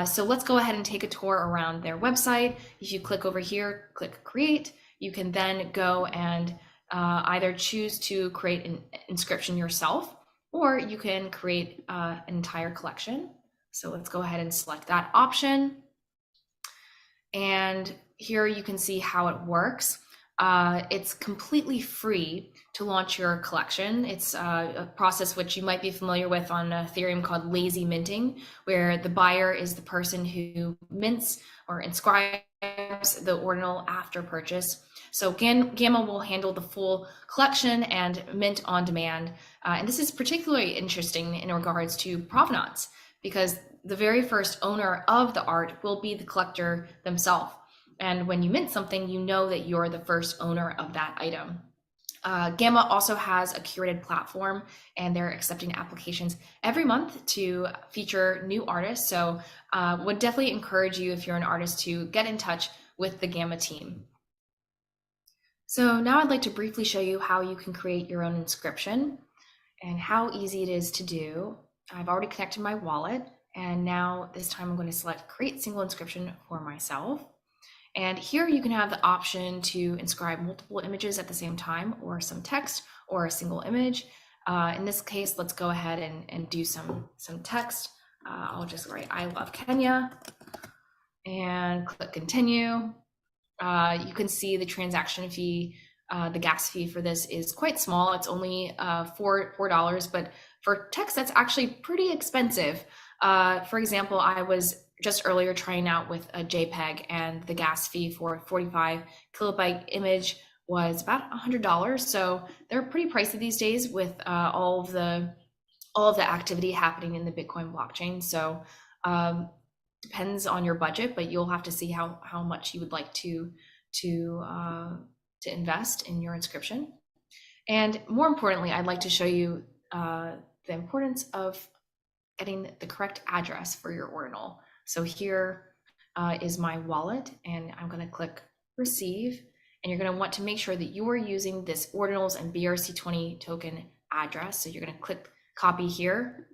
So let's go ahead and take a tour around their website. If you click over here, click create, you can then go and either choose to create an inscription yourself, or you can create an entire collection. So let's go ahead and select that option. And here you can see how it works. It's completely free to launch your collection. It's a process which you might be familiar with on Ethereum called lazy minting, where the buyer is the person who mints or inscribes the ordinal after purchase. So Gamma will handle the full collection and mint on demand. And this is particularly interesting in regards to provenance, because the very first owner of the art will be the collector themselves. And when you mint something, you know that you're the first owner of that item. Gamma also has a curated platform, and they're accepting applications every month to feature new artists. So would definitely encourage you, if you're an artist, to get in touch with the Gamma team. So now I'd like to briefly show you how you can create your own inscription and how easy it is to do. I've already connected my wallet, and now this time I'm going to select create single inscription for myself. And here you can have the option to inscribe multiple images at the same time, or some text, or a single image. In this case, let's go ahead and do some text. I'll just write, I love Kenya, and click continue. You can see the transaction fee, the gas fee for this is quite small. It's only $4, but for text, that's actually pretty expensive. For example, I was just earlier trying out with a JPEG, and the gas fee for a 45 kilobyte image was about $100. So they're pretty pricey these days with all of the activity happening in the Bitcoin blockchain. So depends on your budget, but you'll have to see how much you would like to invest in your inscription. And more importantly, I'd like to show you the importance of getting the correct address for your ordinal. So here is my wallet, and I'm going to click receive, and you're going to want to make sure that you are using this ordinals and BRC20 token address. So you're going to click copy here,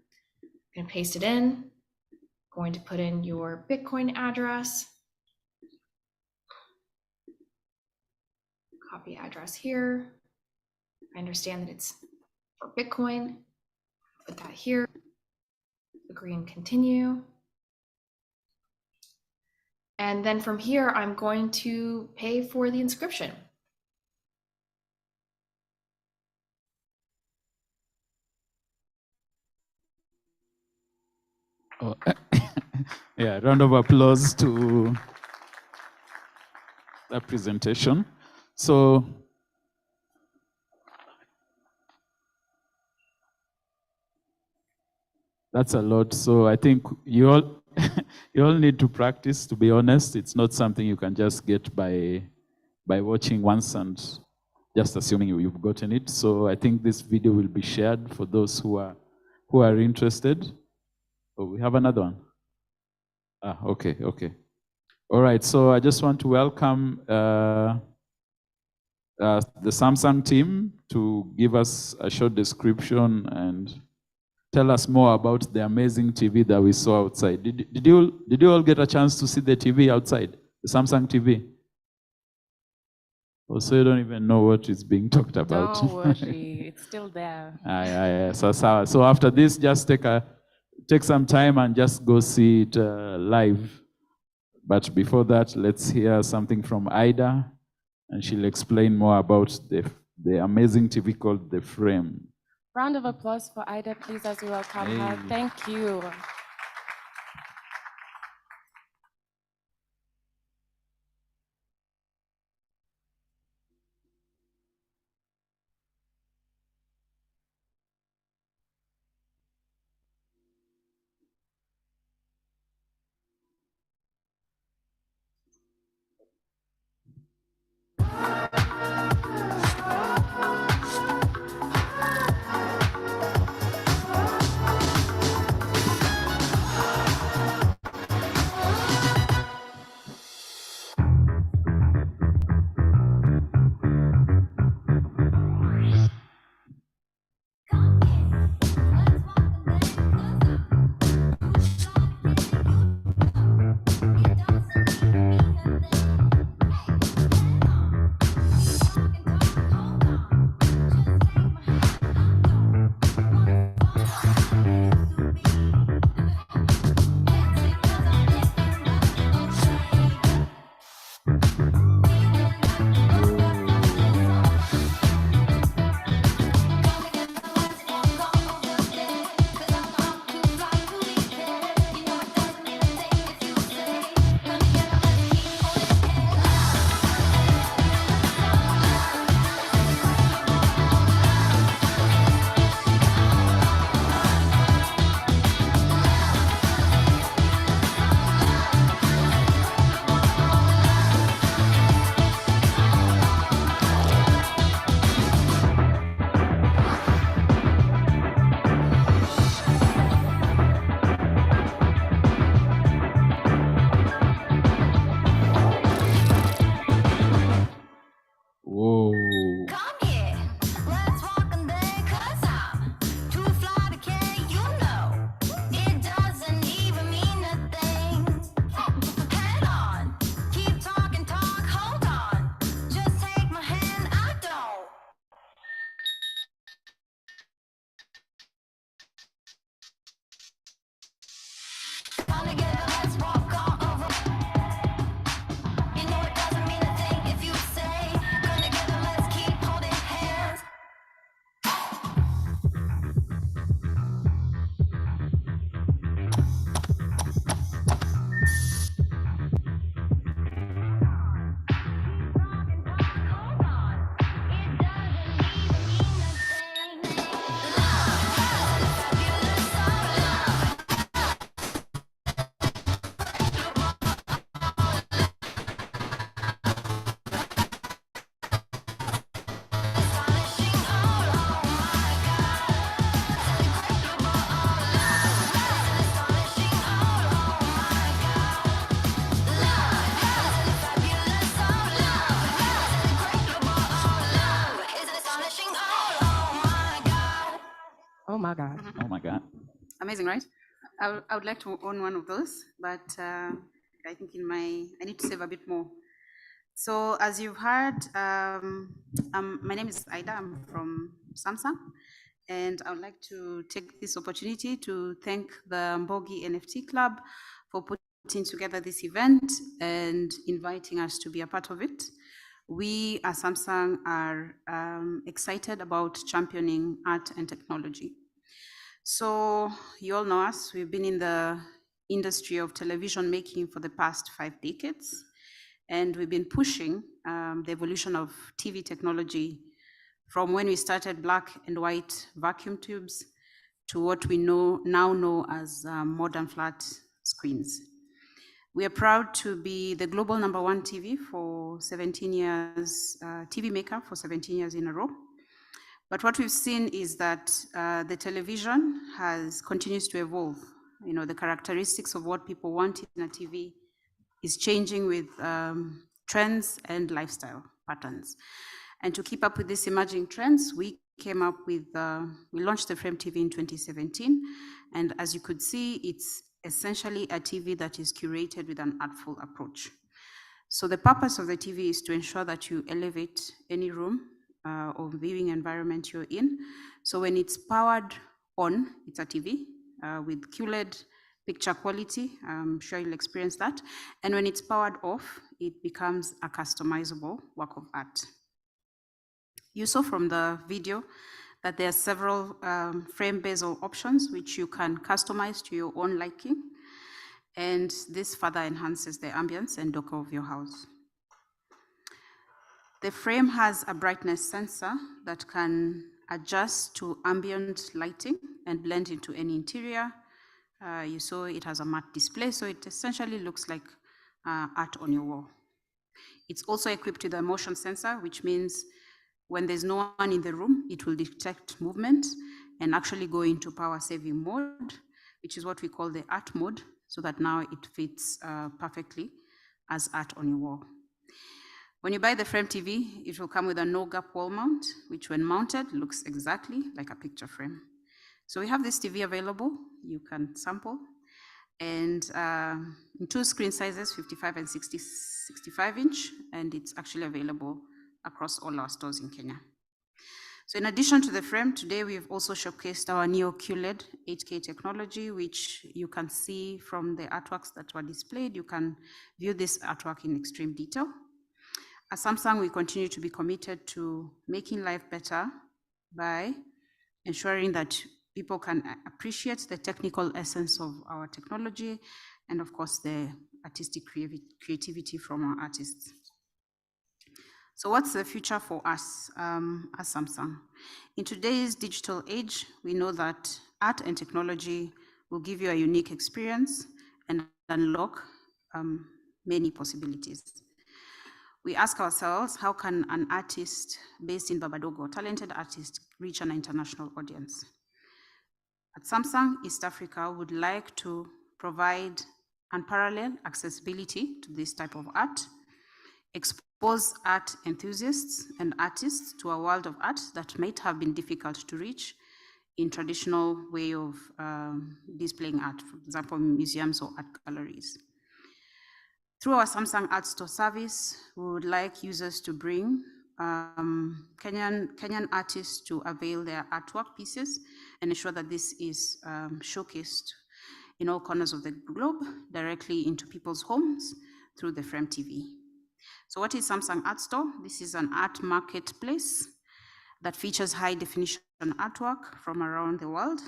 going to paste it in, going to put in your Bitcoin address, copy address here. I understand that it's for Bitcoin, put that here, agree and continue. And then from here, I'm going to pay for the inscription. Oh, yeah, round of applause to that presentation. So that's a lot. So I think you all you all need to practice, to be honest. It's not something you can just get by watching once and just assuming you've gotten it. So I think this video will be shared for those who are interested. Oh, we have another one. Okay. All right, so I just want to welcome the Samsung team to give us a short description and tell us more about the amazing TV that we saw outside. Did you all get a chance to see the TV outside, the Samsung TV? Also, you don't even know what is being talked about. Don't worry, it's still there. So after this, just take some time and just go see it live. But before that, let's hear something from Ida, and she'll explain more about the amazing TV called The Frame. Round of applause for Ida, please, as we welcome her. Hey. Thank you. Whoa. Oh my God. Oh my God. Amazing, right? I would like to own one of those, but I think I need to save a bit more. So as you've heard, my name is Ida. I'm from Samsung, and I would like to take this opportunity to thank the Mbogi NFT Club for putting together this event and inviting us to be a part of it. We as Samsung are excited about championing art and technology. So you all know us, we've been in the industry of television making for the past 5 decades, and we've been pushing the evolution of TV technology from when we started black and white vacuum tubes to what we now know as modern flat screens. We are proud to be the global #1 TV for 17 years, TV maker for 17 years in a row. But what we've seen is that the television continues to evolve. You know, the characteristics of what people want in a TV is changing with trends and lifestyle patterns. And to keep up with these emerging trends, we launched the Frame TV in 2017. And as you could see, it's essentially a TV that is curated with an artful approach. So the purpose of the TV is to ensure that you elevate any room or viewing environment you're in. So when it's powered on, it's a TV with QLED picture quality. I'm sure you'll experience that. And when it's powered off, it becomes a customizable work of art. You saw from the video that there are several frame bezel options which you can customize to your own liking. And this further enhances the ambience and decor of your house. The frame has a brightness sensor that can adjust to ambient lighting and blend into any interior. You saw it has a matte display, so it essentially looks like art on your wall. It's also equipped with a motion sensor, which means when there's no one in the room, it will detect movement and actually go into power saving mode, which is what we call the art mode, so that now it fits perfectly as art on your wall. When you buy the frame TV, it will come with a no gap wall mount, which when mounted looks exactly like a picture frame. So we have this TV available, you can sample, and in 2 screen sizes, 55 and 65 inch, and it's actually available across all our stores in Kenya. So in addition to the frame, today we've also showcased our Neo QLED 8K technology, which you can see from the artworks that were displayed. You can view this artwork in extreme detail. At Samsung, we continue to be committed to making life better by ensuring that people can appreciate the technical essence of our technology and, of course, the artistic creativity from our artists. So what's the future for us as Samsung? In today's digital age, we know that art and technology will give you a unique experience and unlock many possibilities. We ask ourselves, how can an artist based in Babadogo, talented artist, reach an international audience? At Samsung East Africa, would like to provide unparalleled accessibility to this type of art, expose art enthusiasts and artists to a world of art that might have been difficult to reach in traditional way of displaying art, for example, museums or art galleries. Through our Samsung Art Store service, we would like users to bring Kenyan artists to avail their artwork pieces and ensure that this is showcased in all corners of the globe, directly into people's homes through the Frame TV. So what is Samsung Art Store? This is an art marketplace that features high definition artwork from around the world,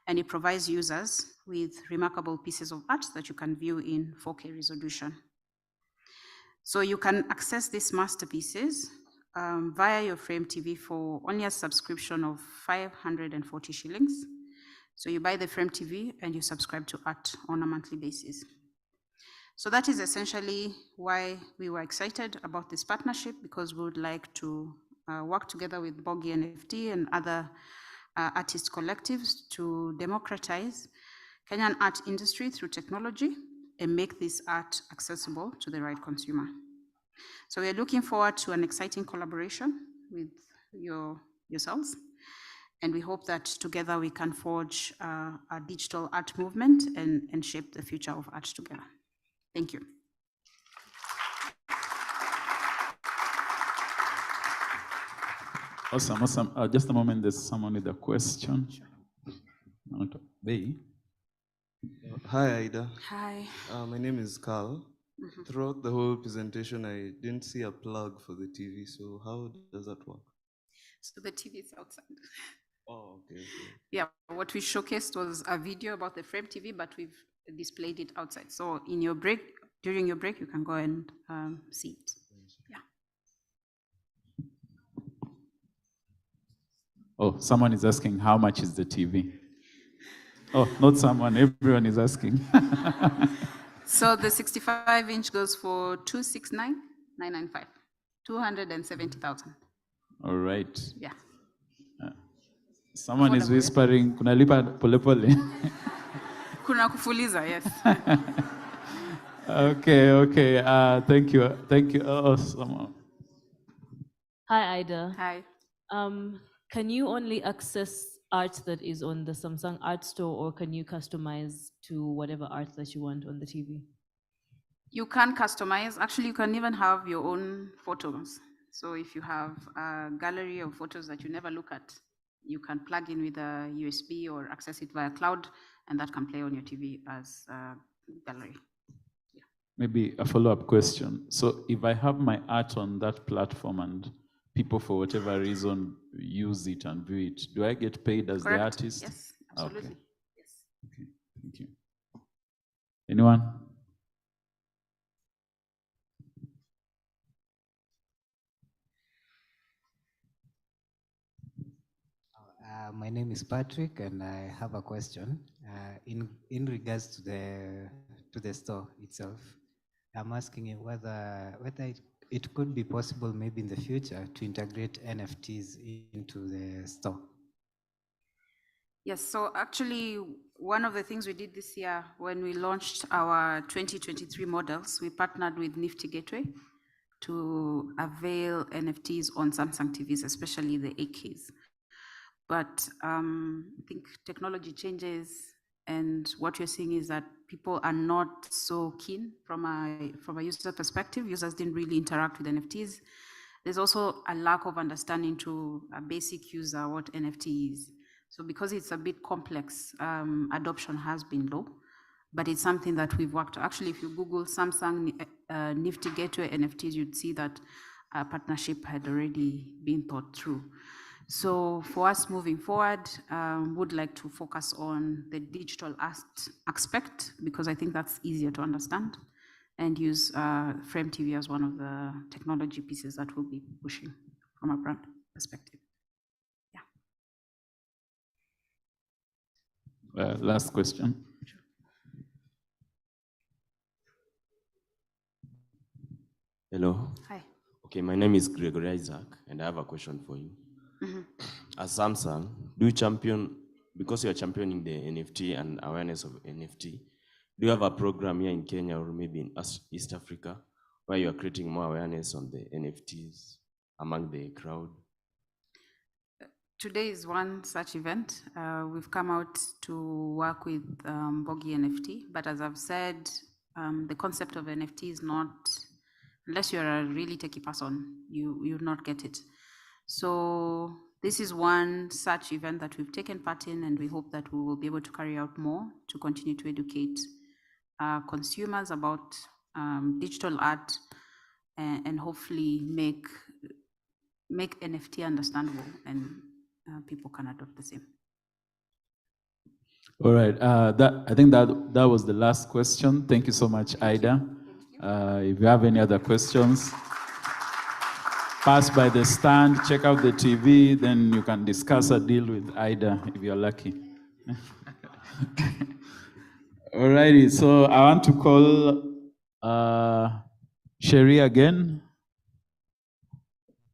and it provides users with remarkable pieces of art that you can view in 4K resolution. So you can access these masterpieces via your Frame TV for only a subscription of 540 shillings. So you buy the Frame TV and you subscribe to art on a monthly basis. So that is essentially why we were excited about this partnership, because we would like to work together with Bogi NFT and other artist collectives to democratize Kenyan art industry through technology and make this art accessible to the right consumer. So we are looking forward to an exciting collaboration with yourselves, and we hope that together we can forge a digital art movement and shape the future of art together. Thank you. Awesome, awesome. Just a moment, there's someone with a question. Hey. Hi, Ida. Hi. My name is Carl. Throughout the whole presentation, I didn't see a plug for the TV, so how does that work? So the TV is outside. Oh, okay. Yeah, what we showcased was a video about the Frame TV, but we've displayed it outside. So in your break, during your break, you can go and see it. Yeah. Oh, someone is asking, how much is the TV? Oh, not someone, everyone is asking. So the 65-inch goes for 269,995, 270,000. All right. Yeah. Someone is whispering, kunalipa pole pole. Kuna kufuliza, yes. Okay. Thank you. Oh, someone. Hi, Ida. Hi. Can you only access art that is on the Samsung Art Store, or can you customize to whatever art that you want on the TV? You can customize. Actually, you can even have your own photos. So if you have a gallery of photos that you never look at, you can plug in with a USB or access it via cloud, and that can play on your TV as a gallery. Maybe a follow-up question. So if I have my art on that platform and people, for whatever reason, use it and view it, do I get paid as the Correct. artist? Yes, absolutely. Okay. Okay. Thank you. Anyone? My name is Patrick, and I have a question. In regards to the store itself, I'm asking you whether it could be possible, maybe in the future, to integrate NFTs into the store. Yes, so actually, one of the things we did this year when we launched our 2023 models, we partnered with Nifty Gateway to avail NFTs on Samsung TVs, especially the 8Ks. But I think technology changes, and what you're seeing is that people are not so keen from a user perspective. Users didn't really interact with NFTs. There's also a lack of understanding to a basic user what NFT is. So because it's a bit complex, adoption has been low, but it's something that we've worked. Actually, if you Google Samsung Nifty Gateway NFTs, you'd see that a partnership had already been thought through. So for us moving forward, would like to focus on the digital aspect because I think that's easier to understand, and use Frame TV as one of the technology pieces that we'll be pushing from a brand perspective. Last question. Hello. Hi. Okay, my name is Gregory Isaac, and I have a question for you. As Samsung, do you champion, because you are championing the NFT and awareness of NFT, do you have a program here in Kenya or maybe in East Africa where you are creating more awareness on the NFTs among the crowd? Today is one such event. We've come out to work with Bogi NFT, but as I've said, the concept of NFT is not, unless you're a really techie person, you'll not get it. So this is one such event that we've taken part in, and we hope that we will be able to carry out more to continue to educate consumers about digital art and hopefully make NFT understandable and people can adopt the same. All right. I think that was the last question. Thank you so much, Ida. If you have any other questions, pass by the stand, check out the TV, then you can discuss a deal with Ida if you're lucky. All righty. So I want to call Sherry again.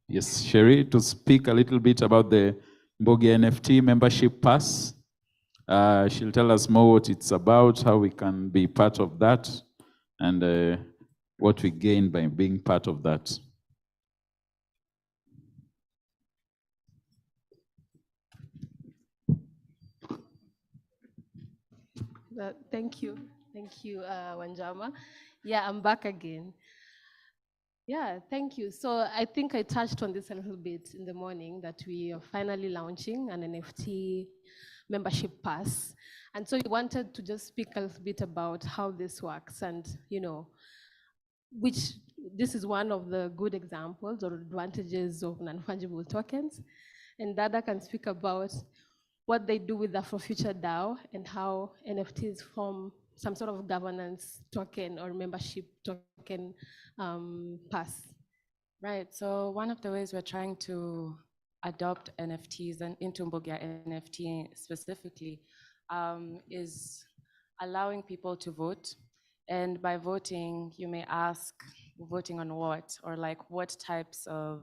Yes, Sherry, to speak a little bit about the Mbogi NFT membership pass. She'll tell us more what it's about, how we can be part of that, and what we gain by being part of that. Thank you, Wanjama. Yeah, I'm back again. Yeah, thank you. So I think I touched on this a little bit in the morning that we are finally launching an NFT membership pass. And so we wanted to just speak a little bit about how this works and, this is one of the good examples or advantages of non-fungible tokens. And Dada can speak about what they do with the Afrofuture DAO and how NFTs form some sort of governance token or membership token pass. Right, so one of the ways we're trying to adopt NFTs and into Mbogia NFT specifically is allowing people to vote. And by voting, you may ask, voting on what? Or like what types of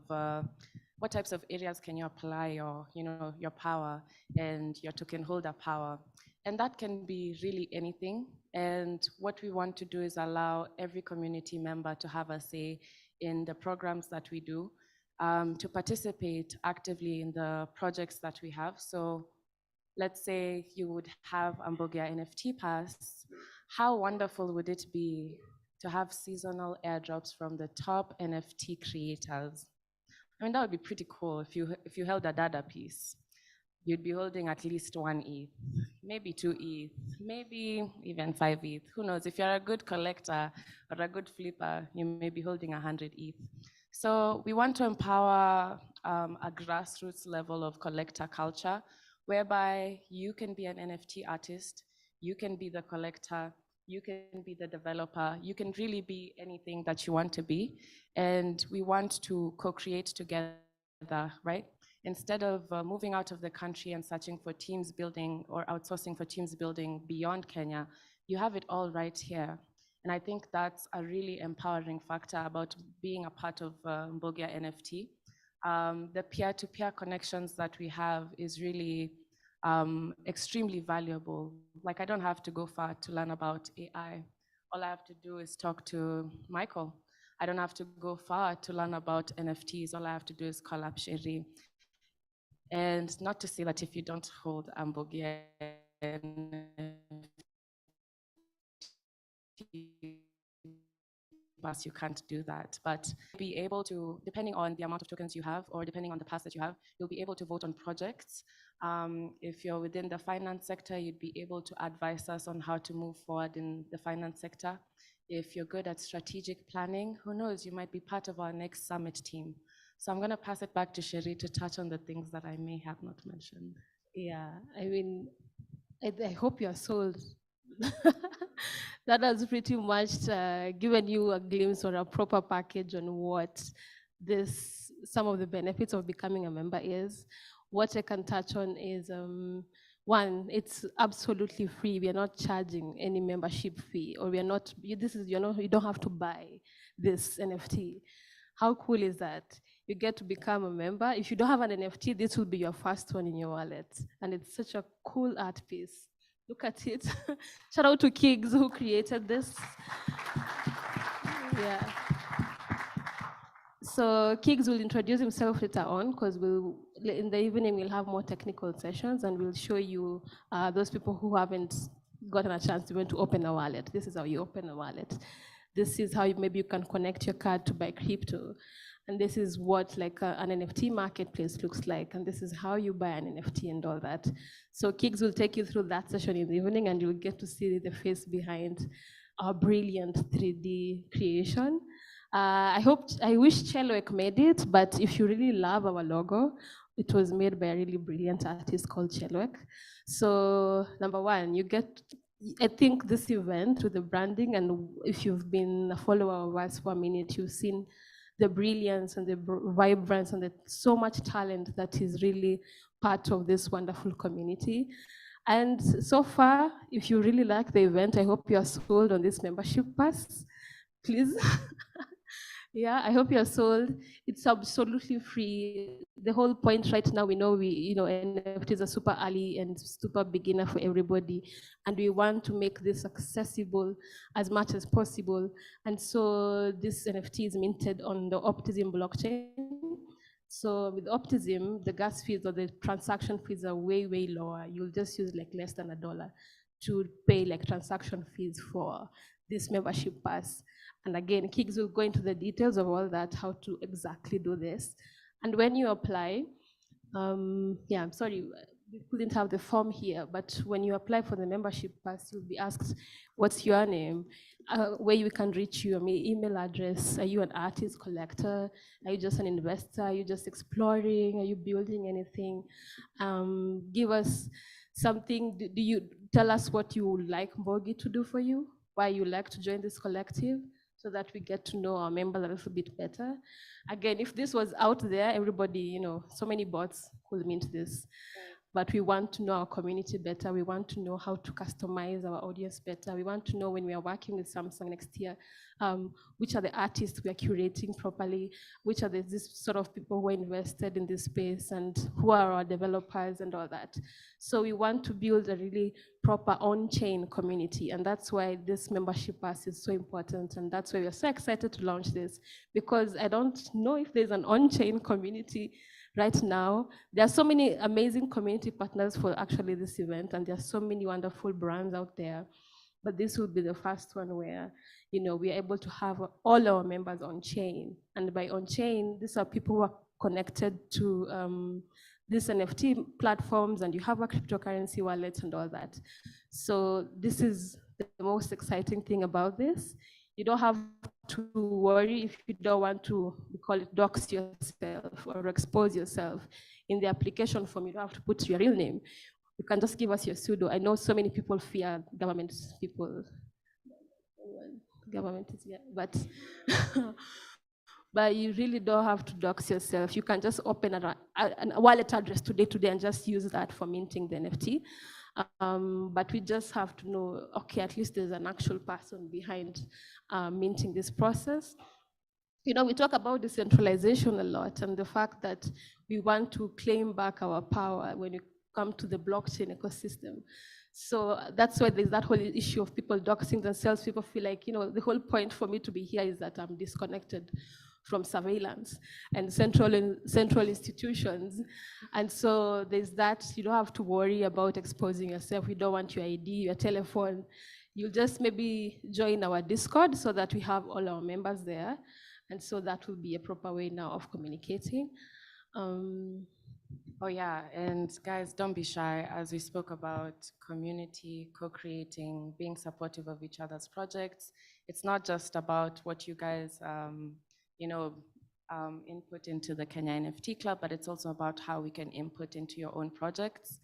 areas can you apply your power and your token holder power? And that can be really anything. And what we want to do is allow every community member to have a say in the programs that we do, to participate actively in the projects that we have. So let's say you would have a Mbogia NFT pass. How wonderful would it be to have seasonal airdrops from the top NFT creators. I mean, that would be pretty cool if you held a data piece. You'd be holding at least 1 ETH, maybe 2 ETH, maybe even 5 ETH. Who knows? If you're a good collector or a good flipper, you may be holding 100 ETH. So we want to empower a grassroots level of collector culture, whereby you can be an NFT artist, you can be the collector, you can be the developer, you can really be anything that you want to be. And we want to co-create together, right? Instead of moving out of the country and searching for teams building or outsourcing for teams building beyond Kenya, you have it all right here. And I think that's a really empowering factor about being a part of Mbogia NFT. The peer-to-peer connections that we have is really extremely valuable. Like, I don't have to go far to learn about AI. All I have to do is talk to Michael. I don't have to go far to learn about NFTs. All I have to do is call up Sherry. And not to say that if you don't hold Mbogia pass, you can't do that. But be able to, depending on the amount of tokens you have, or depending on the pass that you have, you'll be able to vote on projects. If you're within the finance sector, you'd be able to advise us on how to move forward in the finance sector. If you're good at strategic planning, who knows, you might be part of our next summit team. So I'm going to pass it back to Sherry to touch on the things that I may have not mentioned. Yeah, I mean, I hope you're sold. That has pretty much given you a glimpse or a proper package on what some of the benefits of becoming a member is. What I can touch on is one, it's absolutely free. We are not charging any membership fee, or we are not. You don't have to buy this NFT. How cool is that? You get to become a member. If you don't have an NFT, this will be your first one in your wallet, and it's such a cool art piece. Look at it. Shout out to Kigs who created this. Yeah. So Kigs will introduce himself later on, because in the evening we'll have more technical sessions, and we'll show you those people who haven't gotten a chance to open a wallet. This is how you open a wallet. This is how maybe you can connect your card to buy crypto. And this is what like an NFT marketplace looks like. And this is how you buy an NFT and all that. So Kigs will take you through that session in the evening, and you'll get to see the face behind our brilliant 3D creation. I wish Chelwek made it, but if you really love our logo, it was made by a really brilliant artist called Chelwek. So number one, I think this event with the branding, and if you've been a follower of us for a minute, you've seen the brilliance and the vibrance and so much talent that is really part of this wonderful community. And so far, if you really like the event, I hope you are sold on this membership pass, please. Yeah, I hope you're sold. It's absolutely free. The whole point right now, we know NFTs are super early and super beginner for everybody. And we want to make this accessible as much as possible. And so this NFT is minted on the Optimism blockchain. So with Optimism, the gas fees or the transaction fees are way, way lower. You'll just use like less than $1 to pay like transaction fees for this membership pass. And again, Kigs will go into the details of all that, how to exactly do this. And when you apply, I'm sorry, we couldn't have the form here, but when you apply for the membership pass, you'll be asked, what's your name? Where you can reach you, email address. Are you an artist, collector? Are you just an investor? Are you just exploring? Are you building anything? Give us something. Do you tell us what you would like Mbogi to do for you? Why you like to join this collective? So that we get to know our members a little bit better. Again, if this was out there, everybody, so many bots could mint this. But we want to know our community better. We want to know how to customize our audience better. We want to know when we are working with Samsung next year, which are the artists we are curating properly, which are this sort of people who are invested in this space, and who are our developers and all that. So we want to build a really proper on-chain community, and that's why this membership pass is so important, and that's why we're so excited to launch this, because I don't know if there's an on-chain community right now. There are so many amazing community partners for actually this event, and there are so many wonderful brands out there. but this will be the first one where, we are able to have all our members on chain. And by on chain, these are people who are connected to these NFT platforms, and you have a cryptocurrency wallet and all that. So this is the most exciting thing about this. You don't have to worry if you don't want to, we call it dox yourself or expose yourself. In the application form, you don't have to put your real name. You can just give us your pseudo. I know so many people fear government people. Government is, yeah, but but you really don't have to dox yourself. You can just open a wallet address today and just use that for minting the NFT. But we just have to know, okay, at least there's an actual person behind minting this process. We talk about decentralization a lot, and the fact that we want to claim back our power when we come to the blockchain ecosystem. So that's why there's that whole issue of people doxing themselves. People feel like, the whole point for me to be here is that I'm disconnected from surveillance and central institutions. And so there's that. You don't have to worry about exposing yourself. We don't want your ID, your telephone. You'll just maybe join our Discord so that we have all our members there. And so that will be a proper way now of communicating. Oh yeah, and guys, don't be shy. As we spoke about community, co-creating, being supportive of each other's projects, it's not just about what you guys, input into the Kenya NFT Club, but it's also about how we can input into your own projects.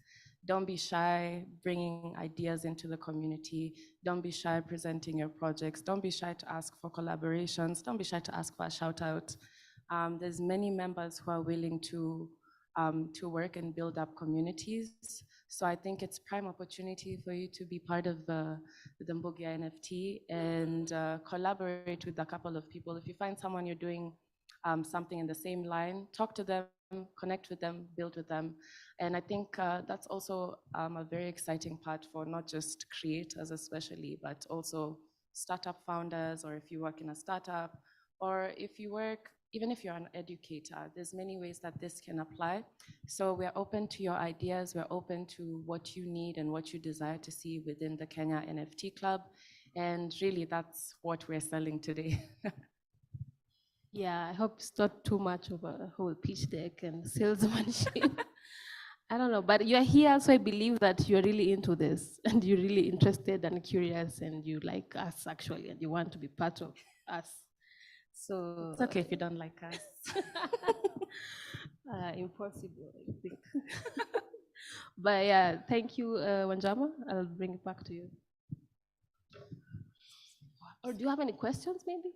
Don't be shy bringing ideas into the community. Don't be shy presenting your projects. Don't be shy to ask for collaborations. Don't be shy to ask for a shout out. There's many members who are willing to work and build up communities. So I think it's prime opportunity for you to be part of the Mbugia NFT and collaborate with a couple of people. If you find someone you're doing something in the same line, talk to them, connect with them, build with them. And I think that's also a very exciting part for not just creators especially, but also startup founders, or if you work in a startup, or if you work, even if you're an educator, there's many ways that this can apply. So we're open to your ideas, we're open to what you need and what you desire to see within the Kenya NFT Club. And really that's what we're selling today. Yeah, I hope it's not too much of a whole pitch deck and salesmanship. I don't know, but you're here, so I believe that you're really into this and you're really interested and curious and you like us actually and you want to be part of us. So It's okay if you don't like us. Impossible, I think. But yeah, thank you, Wanjama. I'll bring it back to you. Or do you have any questions, maybe?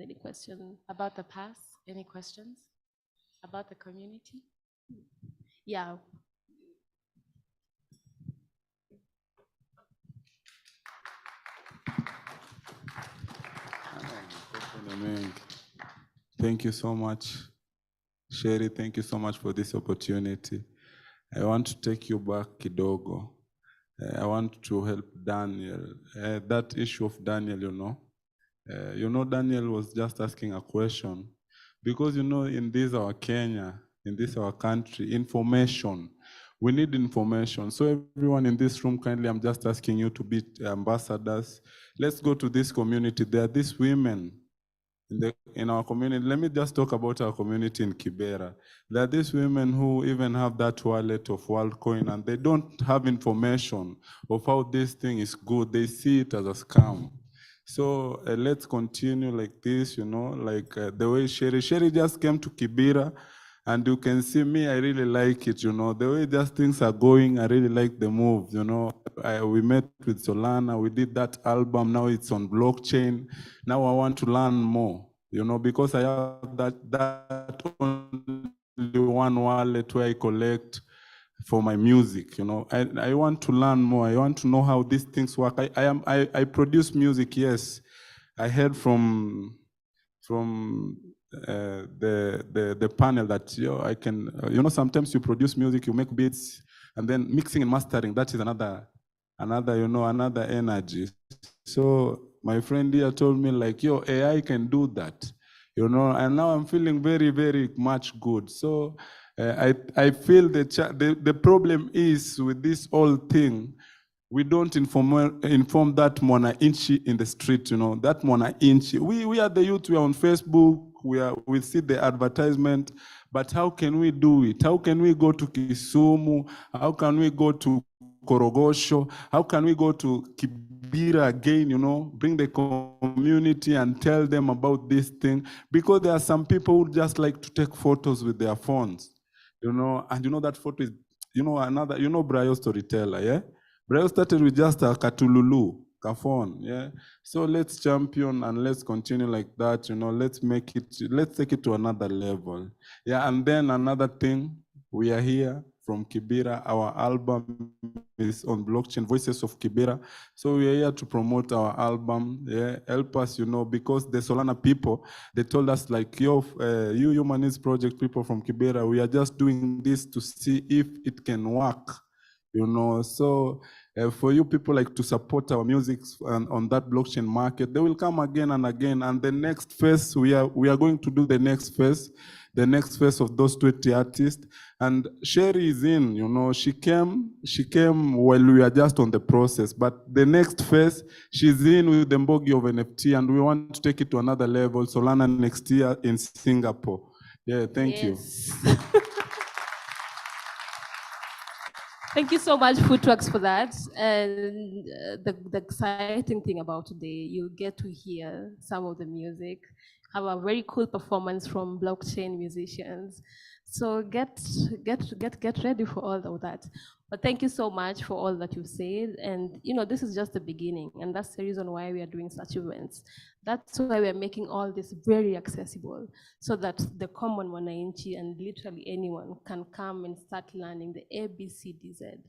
Any questions about the past? Any questions about the community? Yeah. Thank you so much, Sherry. Thank you so much for this opportunity. I want to take you back kidogo. I want to help Daniel. That issue of Daniel, Daniel was just asking a question. Because, in this our Kenya, in this our country, information. We need information. So everyone in this room, kindly, I'm just asking you to be ambassadors. Let's go to this community. There are these women in our community. Let me just talk about our community in Kibera. There are these women who even have that wallet of WorldCoin and they don't have information of how this thing is good. They see it as a scam. So let's continue like this, the way Sherry just came to Kibera, and you can see me, I really like it, the way just things are going, I really like the move, we met with Solana, we did that album, now it's on blockchain. Now I want to learn more, because I have that only one wallet where I collect for my music, I want to learn more. I want to know how these things work. I produce music, yes. I heard from the panel that I can, sometimes you produce music, you make beats, and then mixing and mastering, that is another energy. So my friend here told me like, AI can do that, and now I'm feeling very, very much good. So I feel the problem is with this whole thing, We don't inform that mwananchi in the street, that mwananchi. We are the youth, we are on Facebook, we see the advertisement, but how can we do it? How can we go to Kisumu? How can we go to Korogosho? How can we go to Kibera again, bring the community and tell them about this thing? Because there are some people who just like to take photos with their phones, and that photo is, Braille storyteller, yeah? Braille started with just a katululu, phone, yeah? So let's champion and let's continue like that, let's take it to another level. Yeah, and then another thing, we are here from Kibera. Our album is on blockchain, Voices of Kibera. So we are here to promote our album. Yeah, help us, because the Solana people, they told us like, you Humanist Project people from Kibera, we are just doing this to see if it can work. So for you people like to support our music on that blockchain market, they will come again and again. And the next phase, we are going to do the next phase of those 20 artists. And Sherry is in, she came while we are just on the process. But the next phase, she's in with the Mbogi of NFT, and we want to take it to another level. Solana next year in Singapore. Yeah, thank you. Thank you so much, Footworks, for that. And the exciting thing about today, you'll get to hear some of the music, have a very cool performance from blockchain musicians. So get ready for all of that. But thank you so much for all that you've said. And this is just the beginning, and that's the reason why we are doing such events. That's why we are making all this very accessible, so that the common mwananchi and literally anyone can come and start learning the ABCDZ.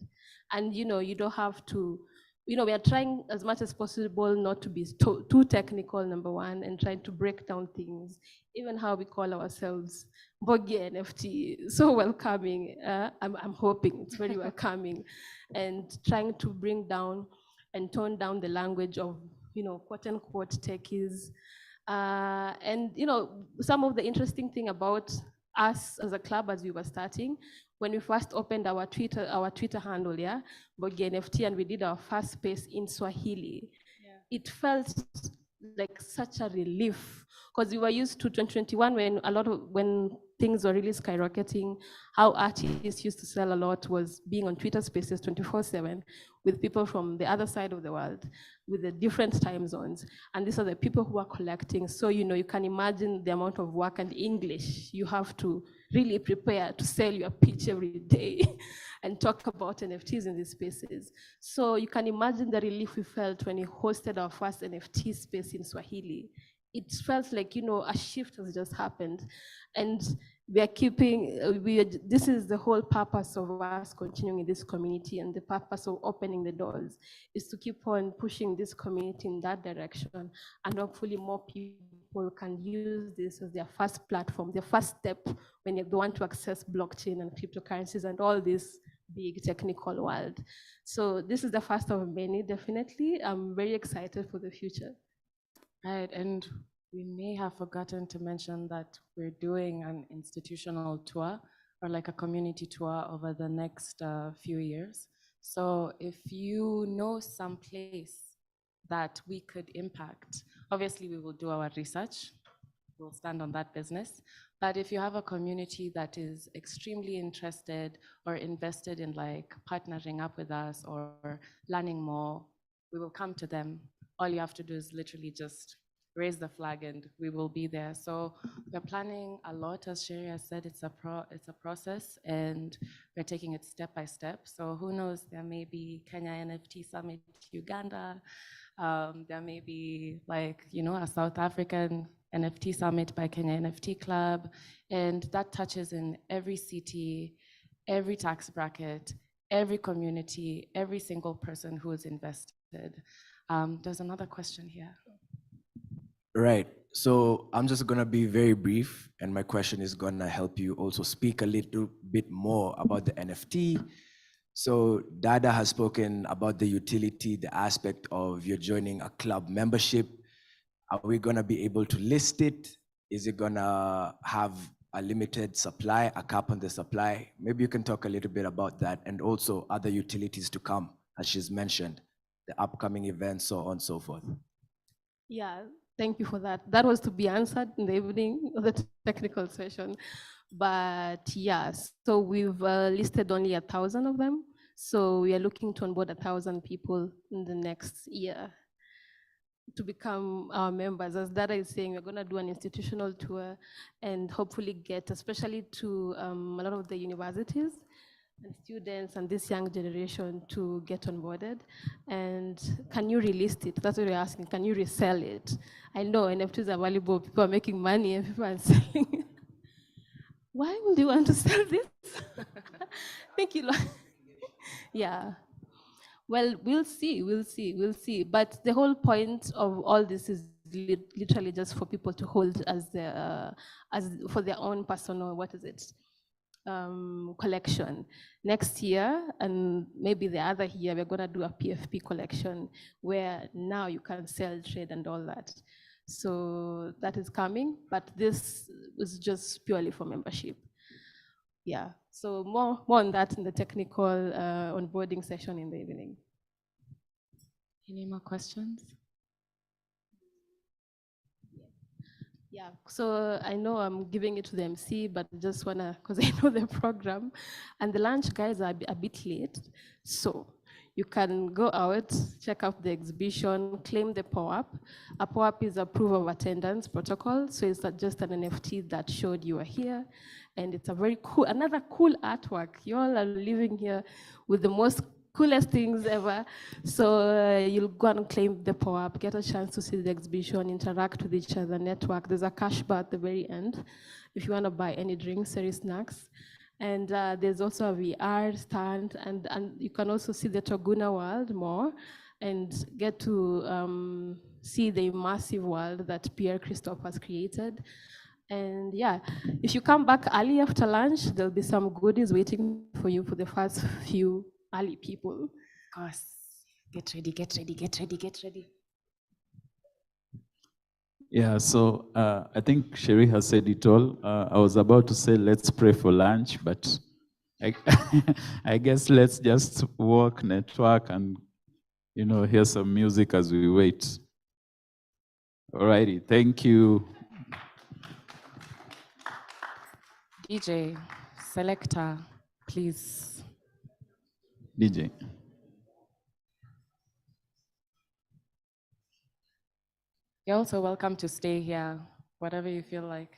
And you don't have to, we are trying as much as possible not to be too technical, number one, and trying to break down things, even how we call ourselves Bogi NFT, so welcoming. I'm hoping it's very welcoming, and trying to bring down and tone down the language of, quote unquote techies. And some of the interesting thing about us as a club as we were starting, when we first opened our Twitter handle, yeah, Bogi NFT, and we did our first space in Swahili, it felt like such a relief, because we were used to 2021 when things were really skyrocketing. How artists used to sell a lot was being on Twitter Spaces 24/7 with people from the other side of the world, with the different time zones. And these are the people who are collecting. So, you can imagine the amount of work and English you have to really prepare to sell your pitch every day and talk about NFTs in these spaces. So you can imagine the relief we felt when we hosted our first NFT space in Swahili. It felt like, a shift has just happened. And this is the whole purpose of us continuing in this community, and the purpose of opening the doors is to keep on pushing this community in that direction. And hopefully more people can use this as their first platform, their first step when they want to access blockchain and cryptocurrencies and all this big technical world. So this is the first of many, definitely. I'm very excited for the future. Right, and we may have forgotten to mention that we're doing an institutional tour, or like a community tour, over the next few years. So if you know some place that we could impact, obviously we will do our research, we'll stand on that business. But if you have a community that is extremely interested or invested in like partnering up with us or learning more, we will come to them. All you have to do is literally just raise the flag and we will be there. So we're planning a lot. As Sherry has said, it's a process, and we're taking it step by step. So who knows, there may be Kenya NFT Summit Uganda. There may be a South African NFT Summit by Kenya NFT Club. And that touches in every city, every tax bracket, every community, every single person who is invested. There's another question here. Right. So I'm just going to be very brief, and my question is going to help you also speak a little bit more about the NFT. So Dada has spoken about the utility, the aspect of you joining a club membership. Are we going to be able to list it? Is it going to have a limited supply, a cap on the supply? Maybe you can talk a little bit about that, and also other utilities to come as she's mentioned, the upcoming events, so on and so forth? Yeah, thank you for that. That was to be answered in the evening of the technical session. But yes, so we've listed only 1,000 of them. So we are looking to onboard 1,000 people in the next year to become our members. As Dada is saying, we're going to do an institutional tour and hopefully get, especially to a lot of the universities and students and this young generation, to get onboarded. And can you relist it? That's what we're asking. Can you resell it? I know NFTs are valuable. People are making money and people are selling. Why would you want to sell this? Thank you. Yeah. Well, we'll see, we'll see, we'll see. But the whole point of all this is literally just for people to hold as for their own personal, what is it, collection. Next year, and maybe the other year, we're gonna do a PFP collection where now you can sell, trade, and all that. So that is coming, but this is just purely for membership. Yeah, so more on that in the technical onboarding session in the evening. Any more questions? Yeah, so I know I'm giving it to the MC, but just wanna, because I know the program, and the lunch guys are a bit late, so you can go out, check out the exhibition, claim the POAP. A POAP is a proof of attendance protocol, so it's just an NFT that showed you are here, and it's a very cool, another cool artwork. You all are living here with the most coolest things ever. So you'll go and claim the POAP, get a chance to see the exhibition, interact with each other, network. There's a cash bar at the very end if you want to buy any drinks or snacks. And there's also a VR stand, and you can also see the Toguna world more and get to see the immersive world that Pierre Christophe has created. And yeah, if you come back early after lunch, there'll be some goodies waiting for you for the first few early people. Of course. Get ready, get ready, get ready, get ready. Yeah, so I think Sherry has said it all. I was about to say let's pray for lunch, but I guess let's just walk, network, and hear some music as we wait. Alrighty, thank you. DJ, selector, please. DJ. You're also welcome to stay here, whatever you feel like.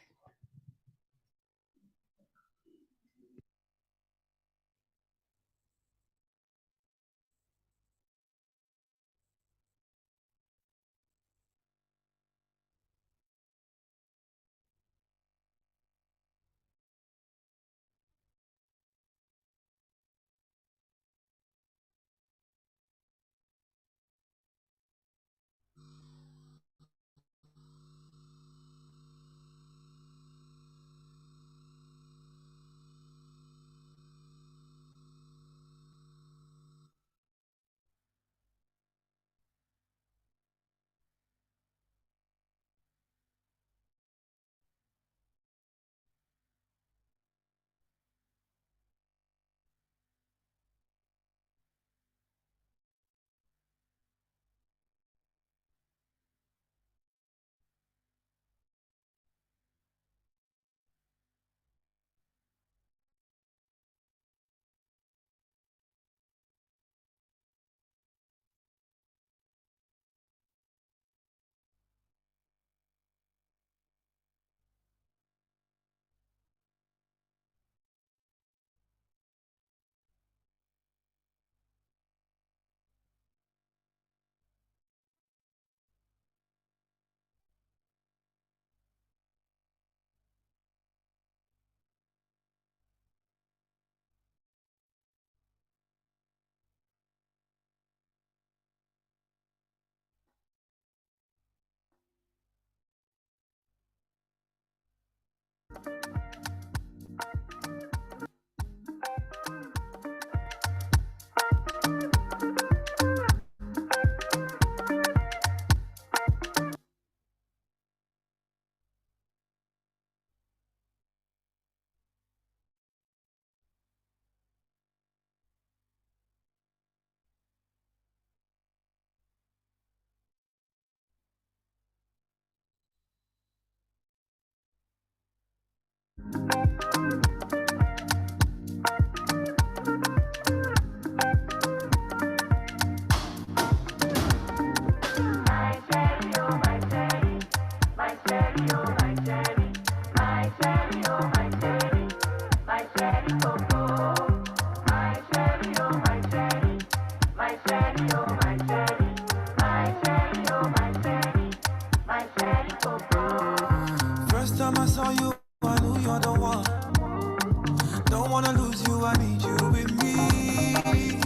need you with me.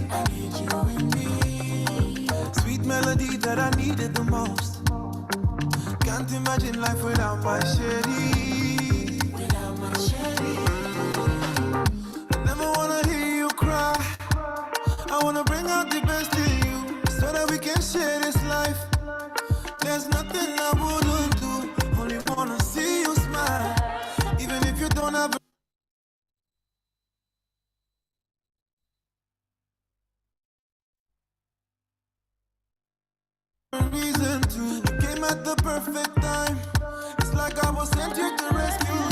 I need you with me. Sweet melody that I needed the most. Can't imagine life without my Sherry. Without my Sherry. I never wanna hear you cry. I wanna bring out the best in you so that we can share this life. There's nothing I wouldn't do. Only wanna see you smile. Even if you don't have a reason to. You came at the perfect time. It's like I was sent here to rescue you.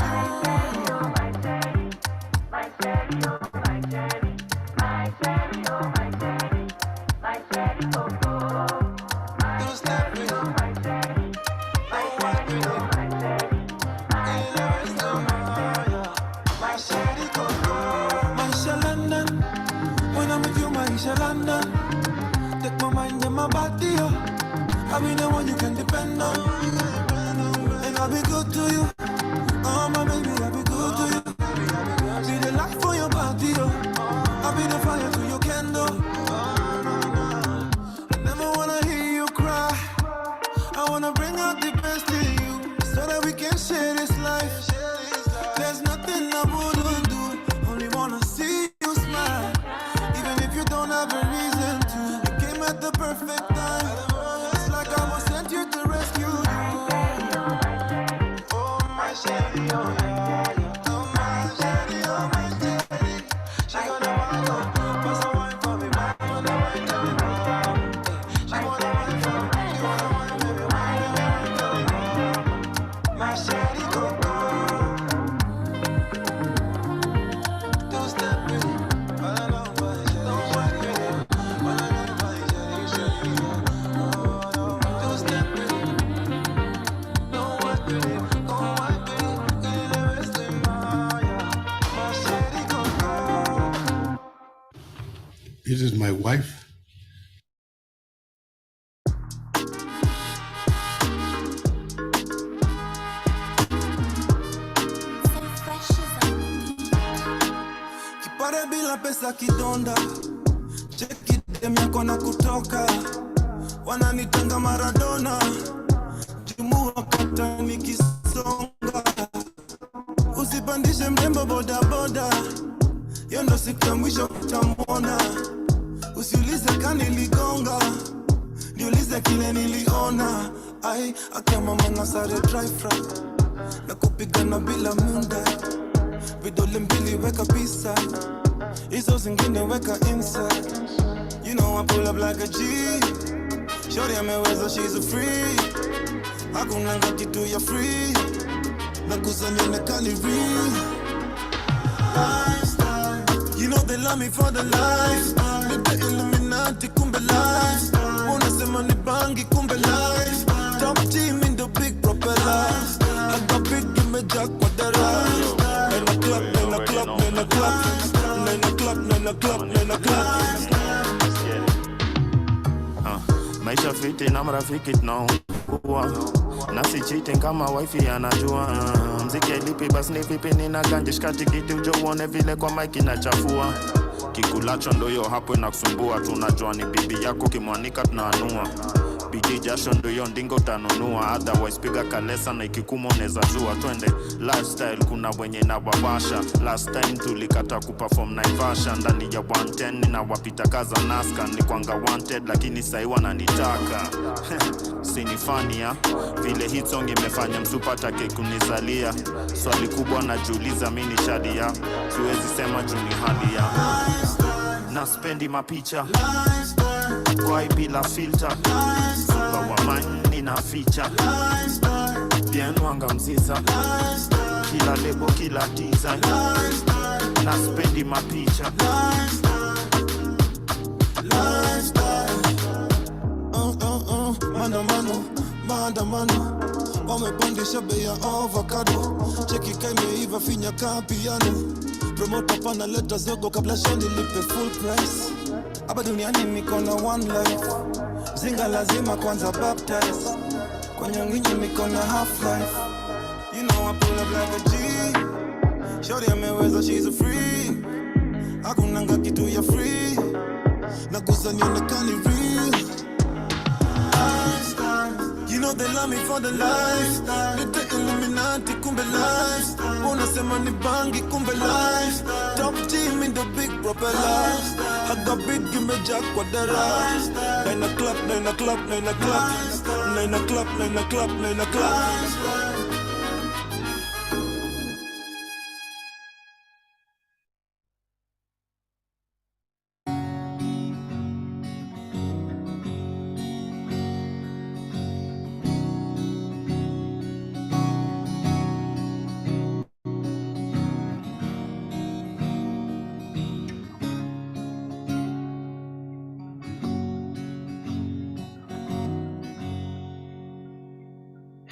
My Sherry, oh my Sherry, my Sherry, oh my Sherry, my Sherry, oh my Sherry, oh my Sherry, my Sherry, oh my Sherry, my Sherry, my London. When I'm with you, my London. Take my mind and my body, I'll be the one you can depend on. And I'll be good to you. Oh my baby, I'll be good to you. Be the light for your body, I'll be the fire to your candle. I never wanna hear you cry. I wanna bring out the best in you so that we can share this life. There's nothing I wouldn't do. Only wanna see you smile. Even if you don't have a reason to. You came at the perfect time. It's like I was sent here to rescue you. Oh my Sherry, oh yeah. Oh my Sherry, oh my Sherry. She gonna wanna pass a wine for me, man. Wanna wine for me, man. She wanna wine for me. She wanna wine, baby, wine, baby, wine for me, man. My Sherry, go go. Two step with it. Don't work with it. Two step with it. Don't work with it. Don't work with it. Get the rest in my Sherry, go go. This is my wife. Kipare bila pesa kidonda. Cheki dem yako na kutoka. Wananitanga Maradona. Jumu wakata nikisonga. Usipandishe mrembo boda boda. Yo ndo siku ya mwisho utamwona. Usiulize kaniligonga. Niulize kile niliona. Ai, akama mwana sare dry fry. Na kupigana bila munda. Vidole mbili weka pisa. Hizo zingine weka inside. You know I pull up like a G. Shorty ameweza, she's a free. Hakunanga kitu ya free. Nakusanya na calorie. Lifestyle. You know they love me for the lifestyle. With the Illuminati kumbe lifestyle. Unasema ni bangi kumbe lifestyle. Top team in the big propeller. I got big image with the rise. Nine o'clock, 9 o'clock, 9 o'clock. 9 o'clock, 9 o'clock, 9 o'clock. Maisha fiti na marafiki tunaokuwa na si cheating kama wifi anajua. Mziki lipi basi ni vipi nina ganja shikati kiti ujo uone vile kwa mic inachafua. Kikulacho ndo yo hapo inakusumbua. Tunajua ni bibi yako kimwanika tunaanua. Bidi jasho ndo yo ndingo tanunua. Otherwise piga kalesa na ikikumo neza zua. Twende lifestyle kuna wenye na wawasha. Last time tulikata kuperform Naivasha. Ndani ya 110 nina wapita kaza naska. Ni kwanga wanted lakini sai wananitaka. Sinifania vile hit song imefanya msupata kekunizalia. Swali kubwa najiuliza mini shadia. Siwezi sema juu ni hali ya na spendi mapicha kwai bila filter. Super wa mine na feature. Bien wanga mziza. Kila lebo kila design. Na spendi mapicha. Maandamano wamepandisha bei ya avocado. Cheki kaimeiva finya ka piano. Promoter pana leta zogo kabla shani lipe full price. Hapa duniani niko na one life. Zinga lazima kwanza baptize. Kwa nyonginyi niko na half life. You know I pull up like a G. Shorty ameweza, she's a free. hakunanga kitu ya free, nagusa nionekane real. You know they love me for the lifestyle. Nite Illuminati kumbe lifestyle. Unasema ni bangi kumbe lifestyle. Top team in the big propeller. Haga big gimeja kwa dara. 9 o'clock, 9 o'clock, 9 o'clock. 9 o'clock, 9 o'clock, 9 o'clock.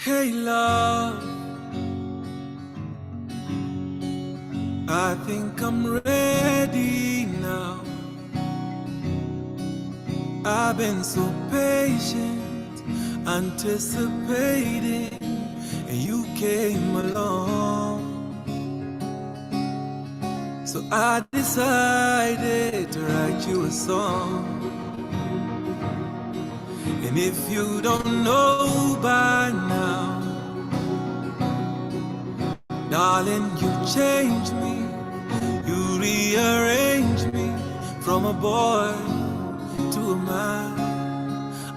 Hey love, I think I'm ready now. I've been so patient, anticipating, and you came along. So I decided to write you a song. And if you don't know by now, darling, you changed me. You rearranged me from a boy to a man.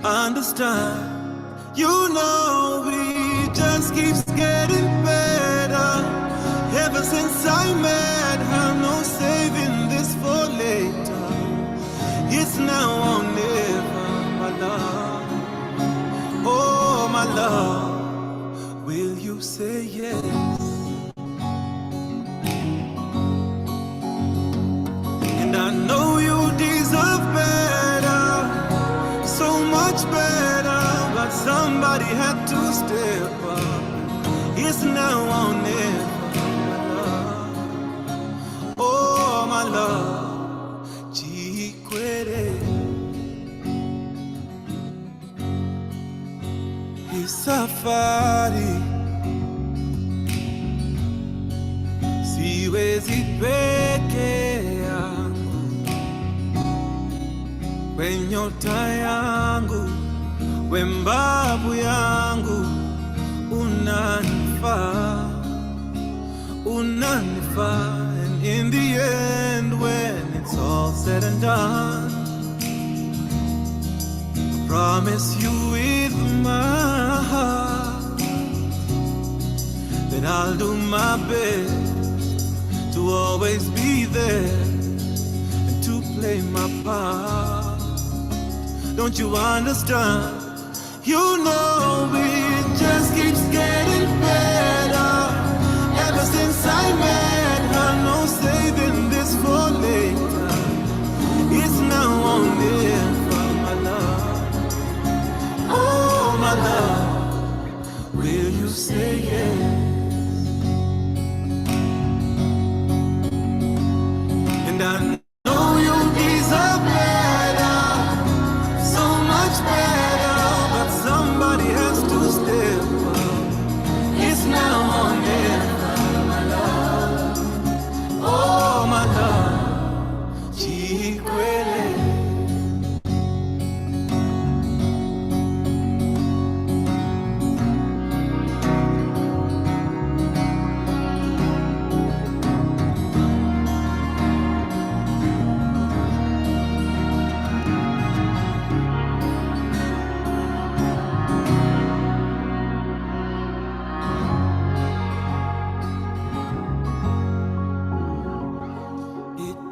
Understand, you know it just keeps getting better. Ever since I met her, no saving this for later. It's now or never, my love. Oh, my love, will you say yes? And I know you deserve better, so much better, but somebody had to step up. It's now or never, my love. Oh, my love, chiquere. Safari, siwezi peke yangu, we nyota yangu, we mbavu yangu, unanifaa, unanifaa. And in the end, when it's all said and done, I promise you with my heart that I'll do my best to always be there and to play my part. Don't you understand? You know it just keeps getting better. Ever since I met her, no saving this for later. It's now or never, my love. Oh, my love, will you say yes? And I know you deserve better, so much better, but somebody has to step up. It's now or never, my love. Oh, my love, chiquere.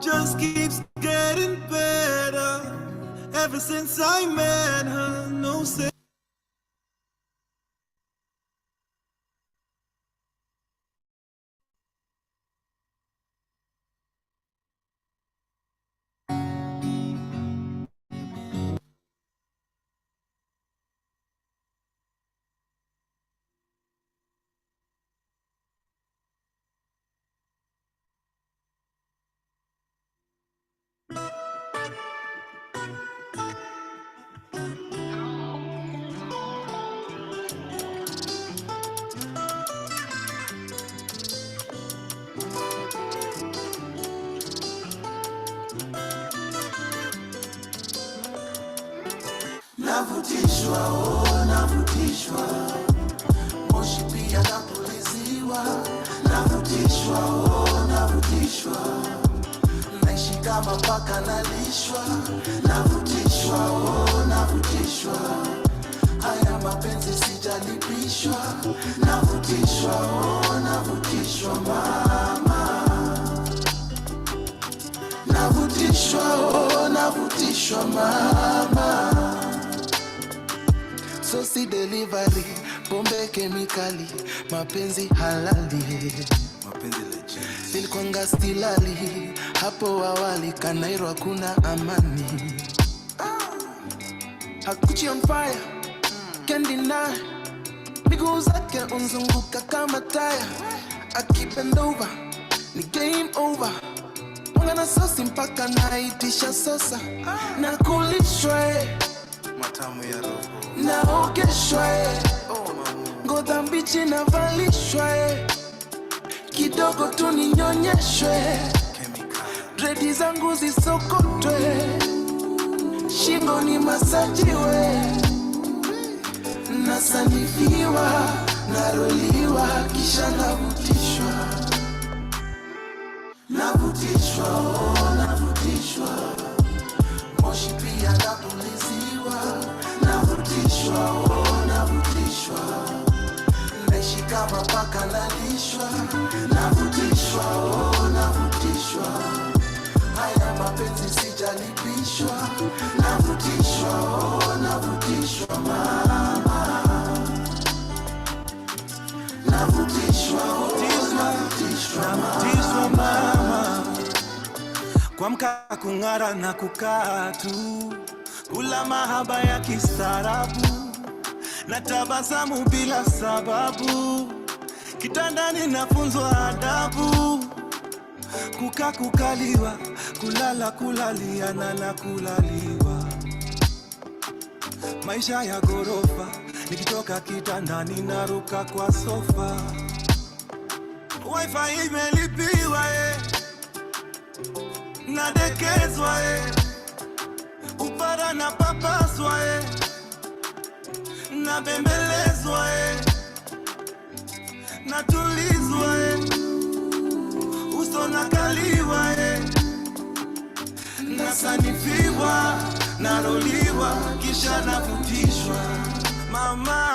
Just keeps getting better. Ever since I met her, no say. navutishwa, oh, navutishwa. Moshi pia napuliziwa, navutishwa, oh, navutishwa. Naishi kama paka nalishwa, navutishwa, oh, navutishwa. Haya mapenzi sijalipishwa, navutishwa, oh, navutishwa mama. Navutishwa, oh, navutishwa mama. Sosi delivery, pombe kemikali, mapenzi halali, mapenzi legit. Nilikuanga stilali, hapo awali Kanairo hakuna amani. Hakuchi on fire, can't deny. Miguu zake unzunguka kama taya. Akibend over, ni game over. Mwanga na sosi mpaka naitisha sosa. Na kulishwa matamu ya roho. Naogeshwa ngoza mbichi na valishwa kidogo tu ninyonyeshwe. Dredi zangu zisokotwe, shingo ni masajiwe. Nasanifiwa, naroliwa, kisha navutishwa. Navutishwa, oh, navutishwa. Moshi pia napuliziwa, navutishwa, oh, navutishwa. Naishi kama paka nalishwa, navutishwa, oh, navutishwa. Haya mapenzi sijalipishwa, navutishwa, oh, navutishwa mama. Navutishwa, oh, navutishwa mama. Kuamka kung'ara na kukaa tu, kula mahaba ya kistaarabu, na tabasamu bila sababu. Kitandani nafunzwa adabu, kukaa kukaliwa, kulala kulaliana na kulaliwa. Maisha ya gorofa, nikitoka kitandani naruka kwa sofa. Wifi imelipiwa nadekezwa upara na papaswa nabembelezwa natulizwa uso nakaliwa nasanifiwa naroliwa kisha navutishwa mama.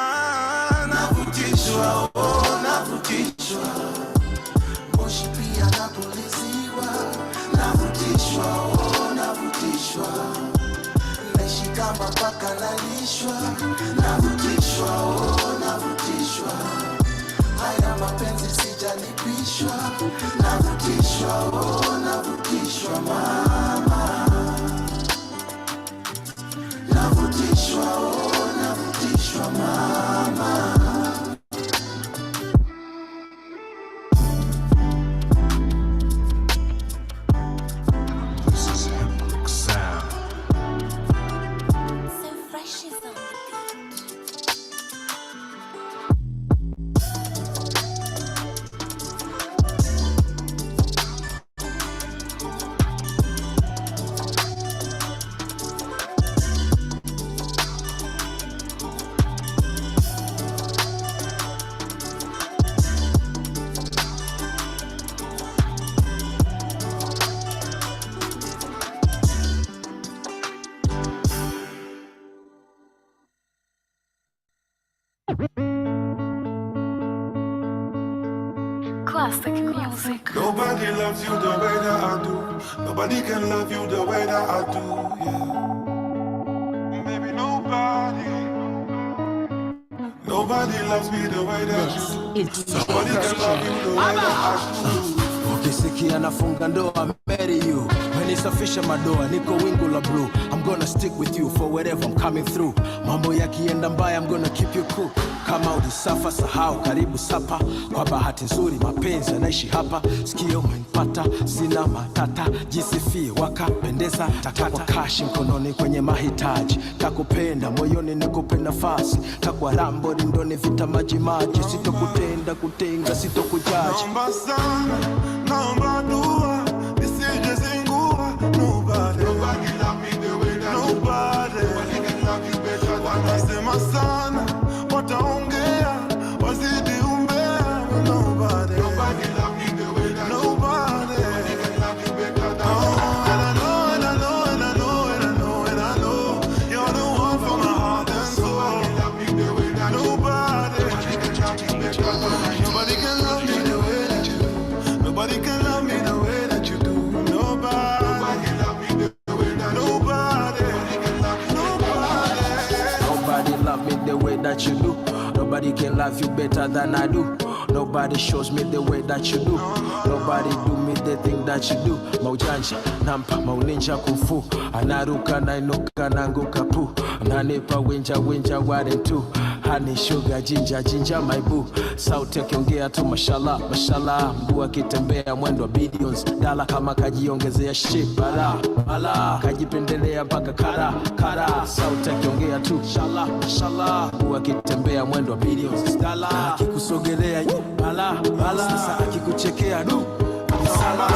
Navutishwa, oh, navutishwa. Moshi pia napuliziwa, navutishwa, oh, navutishwa. Naishi kama paka nalishwa, navutishwa, oh, navutishwa. Haya mapenzi sijalipishwa, navutishwa, oh, navutishwa mama. Navutishwa, oh, navutishwa mama. Classic music. Nobody loves you the way that I do. Nobody can love you the way that I do, yeah. Baby, nobody loves me the way that you do. Nobody can love you the way that I do. Ukisikia nafunga ndoa, marry you. Menisafisha madoa, niko wingu la blue. I'm gonna stick with you for wherever I'm coming through. Mambo yakienda mbaya, I'm gonna keep you cool. Kama ulisafa sahau, karibu sapa. Kwa bahati nzuri mapenzi yanaishi hapa. Sikio umenipata, sina matata. Jisifie wakapendeza, takwa kashi mkononi kwenye mahitaji. Takupenda moyoni nikupe nafasi. Takwa rambo rindoni vita maji maji. Sitokutenda kutenga, sitokujaji. Naomba sana, naomba dua, nisije zingua. Nobody love me the way that nobody can love you better. love you better than I do. Nobody shows me the way that you do. Nobody do me the thing that you do. Maujanja, nampa, mauninja kufu. Anaruka, nainuka, nanguka pu. Nanipa, winja, warren too. Honey, sugar, ginger, my boo. Sauti akiongea tu mashallah, mguu akitembea mwendo wa billions. Dala kama kajiongezea shit, bala kajipendelea mpaka kara. Sauti akiongea tu mashallah, mguu akitembea mwendo wa billions. Dala akikusogelea bala, sasa akikuchekea du sala.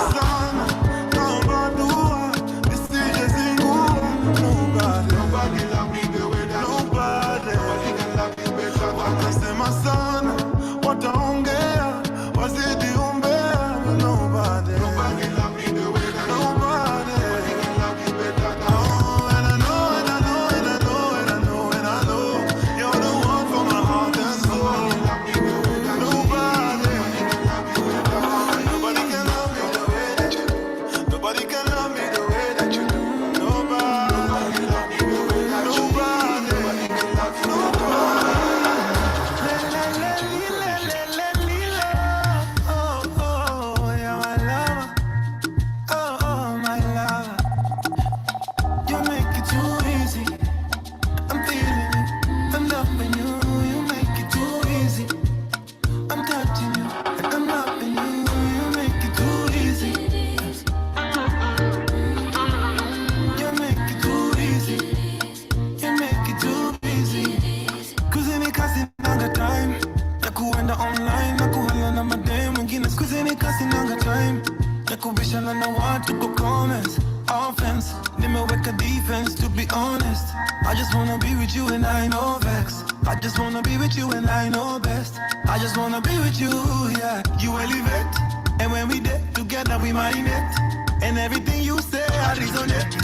I just wanna be with you and I know vex. I just wanna be with you and I know best. I just wanna be with you, yeah. You elevate, and when we did together we marinate. And everything you say I resonate.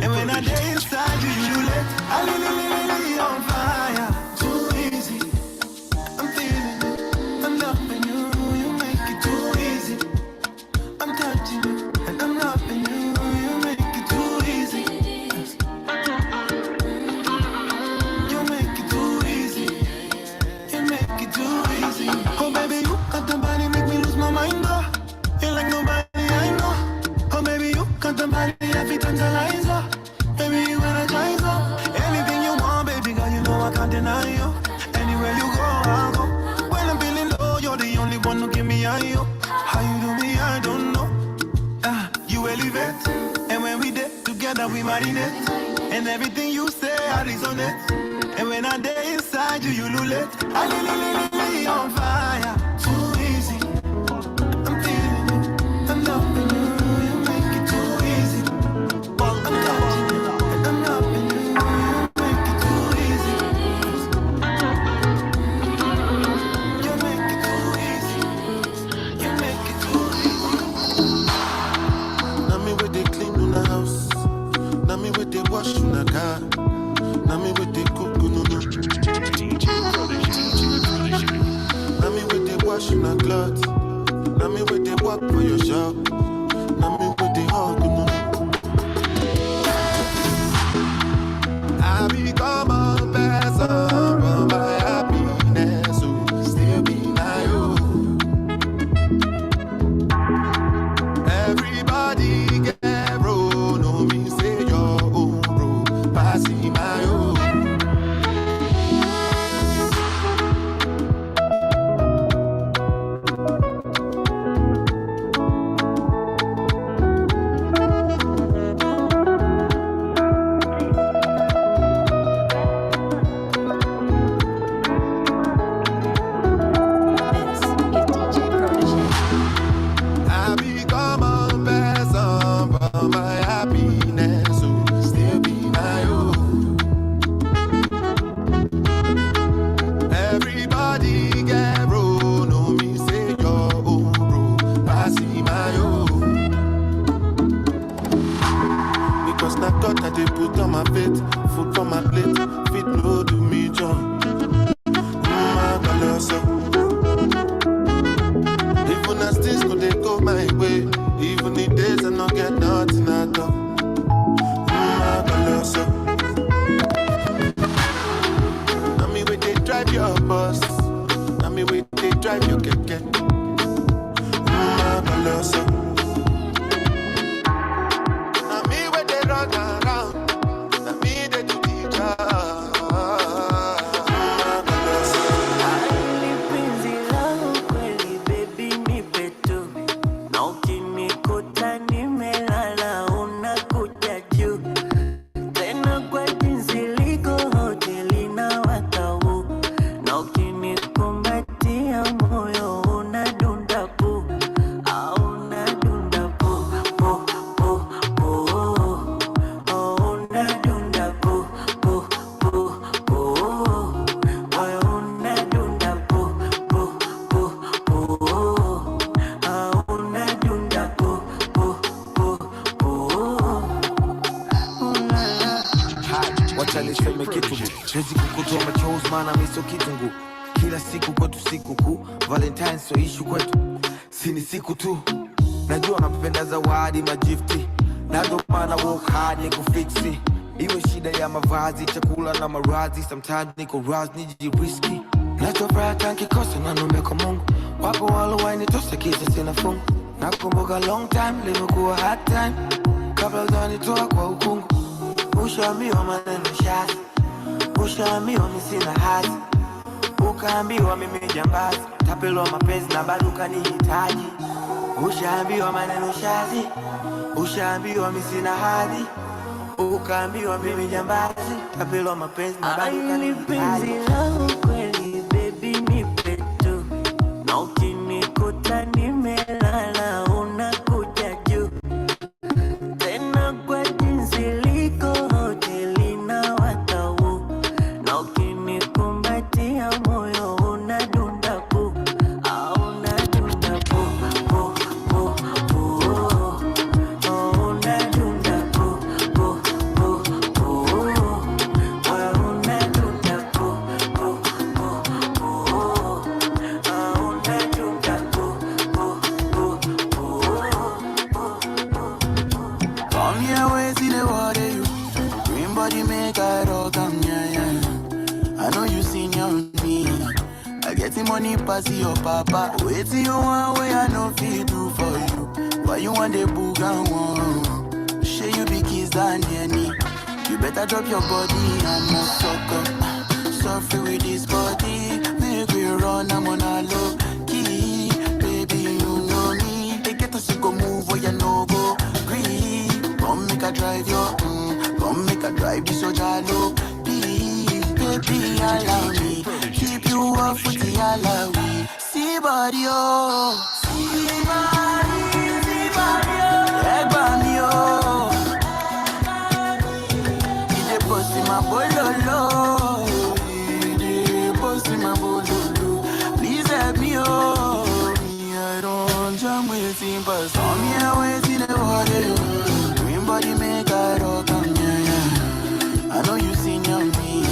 And when I day inside you, you let I literally on fire. Too easy, I'm feeling it. I'm loving you, you make it too easy. I'm touching you, and I'm loving you, you make it too easy. Oh baby, you got the body, make me lose my mind, girl. You're like nobody I know. Oh baby, you got the body, every tantalize her. Baby, you energize her. Anything you want, baby girl, you know I can't deny you. Anywhere you go, I'll go. When I'm feeling low, you're the only one who give me high. How you do me, I don't know. You elevate, and when we did together, we marinate. And everything you say, I resonate. And when I day inside you, you lulate. I literally on fire. Too easy. I'm feeling it. I'm loving you. You make it too easy. I'm touching you. And I'm loving you. You make it too easy. You make it too easy. You make it too easy. Now me with the clean in the house. Now me with the wash in the car. Now me with the cook no no. Now me with the wash in the clothes. Now me with the work for your shop. Now me with the hug no. I become a person for my happiness, so still be my own. Everybody get bro, no me say your own bro, passing my own. I become a person for my happiness, so still be my own. Everybody get bro, no me say your own bro, passing my own. Because now God that they put on my plate, food on my plate, fit no do me John. My colossal. Even as things could they go my way, even the days I don't get nothing at all. My colossal. Now me when they drive your bus, now acha niseme kitu. Siwezi kukutoa machozi maana mimi sio kitungu. Kila siku kwetu siku kuu, Valentine so issue kwetu. Si ni siku tu. Najua napenda zawadi magifti. Na ndo maana work hard nikufixi. Iwe shida ya mavazi, chakula na maradhi, sometimes niko raz nijiriski. Nachofuraha nkikosa na nombe kwa Mungu. Wapo walowainitosa kisa sina fungu. Nakumbuka long time, limekuwa hard time. Kabla ujanitoa kwa ukungu. Ushaambiwa maneno shazi. Ushaambiwa mimi sina hazi. Ukaambiwa mimi jambazi. Tapelwa mapenzi na bado ukanihitaji. Ushaambiwa maneno shazi. Ushaambiwa mimi sina hadhi. Ukaambiwa mimi jambazi. Tapelwa mapenzi na bado ukanihitaji. Kweli baby nipe tu. Na ukinikuta nimelala unakuja juu. Tena kwa jinsi liko hoteli na watau. Na ukinikumbatia moyo unadunda pu. Unadunda pu, pu, pu, pu. Unadunda pu, pu, pu, pu. Unadunda pu, pu, pu, pu. Unadunda pu, pu, pu, pu. Come here, wait till the water you. Green body make I rock, yeah, yeah. I know you seen your me. I get the money pass your papa. Wait till you want way I know feel do for you. Why you want the book and one? Share you be kiss than any. You better drop your body, I'm a sucker. Suffer with this body, make we run, I'm on a low key. Baby, you know me. They get us to go move where you know go. Green, come make a drive your, come make a drive this so jalo. Please, baby, allow me. Keep you up with the alawi. See body, oh. See body, oh. Egba mi, oh. Ide posi ma bololo. Ide posi ma bololo. Please help me, oh. Me, I don't jam waiting, but some here waiting the water. Green body make I rock, yeah, yeah. I know you seen your me.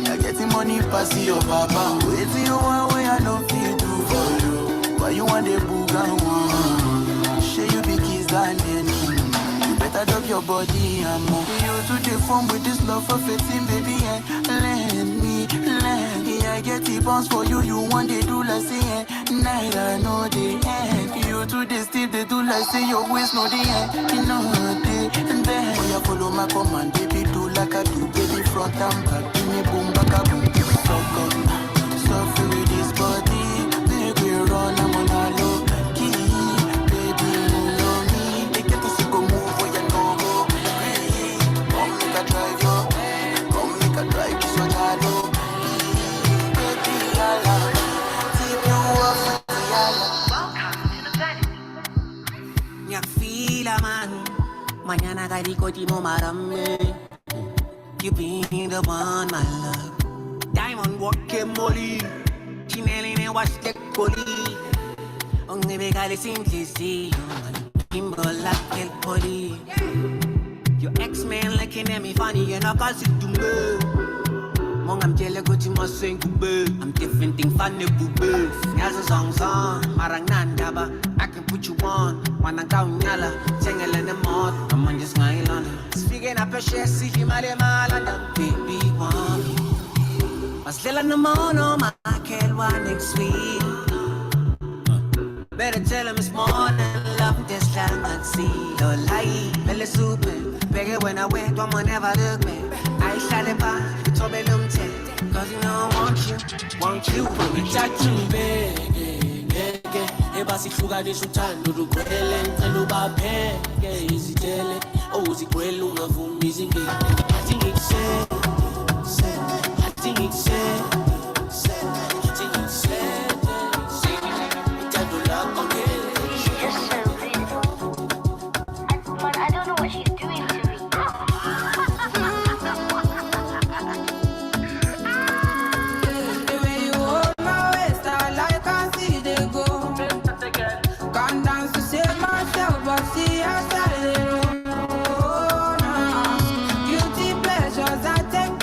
I get the money pass your papa. Wait till you want way I don't feel do for you. Why you want the book and one? Share you be kiss than any. You better drop your body and move. You to the phone with this love for 15, baby, and lend me, lend me. I get the bounce for you, you want they do like say, night I know the end. You to the steep, they do like say your waist know the end. You know the and then when you follow my command, baby, do like I do, baby, front and back, give me boom, back a boom, give me suffer with this body, make we run, I'm on a low key, baby, you know me. They get us to go move where you know go. Come make a drive yo, come make a drive this so jalo. Baby, I love you, keep you up with the Nyafila man, mañana garikoti mo marame. You be the one, my love. Diamond walking molly, Chinelli and watch the collie. Only me got it simplicity, Kimbo like el poli. Your ex-man looking at me funny, you know, cause it to me. Mong I'm jelly go to my sing I'm different thing funny boo. As a song, marang nandaba. I can put you on, wanna go nyala, tangle in the mud, I'm on just my London. Speaking up a share, see him at London. Baby, want me. Mas lila na mono, makel next week. Better tell him it's more than love, this land and see. No lie, belly super. Beg it when I went, one more never look me. I shot it back, you told me lump cause you know I want you, touch me, baby. Ebasi hluka leshuthando lukhwele ngicela ubapheke izitele owuzikwela ungavumi izingeni athi ngikuse athi ngikuse athi ngikuse ithando lakho but I don't know what she's doing to me. The way you hold my waist, I like I see they go. Gone down to save myself, but see I started it. Oh, no. Guilty pleasures I take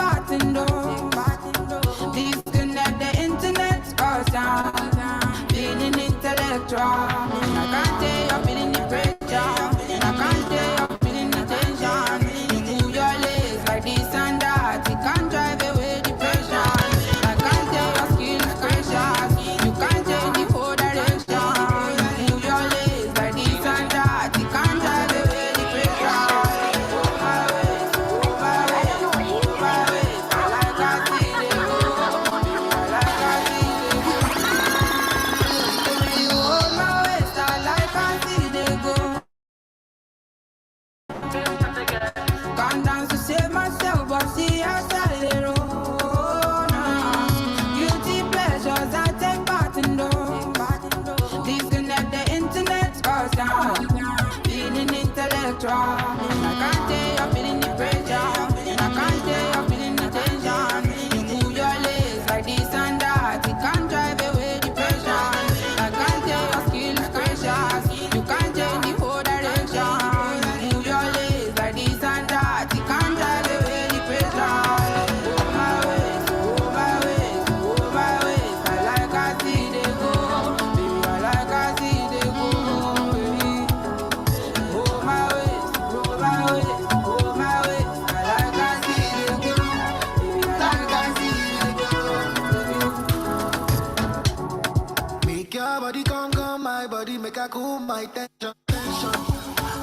I cool my tension.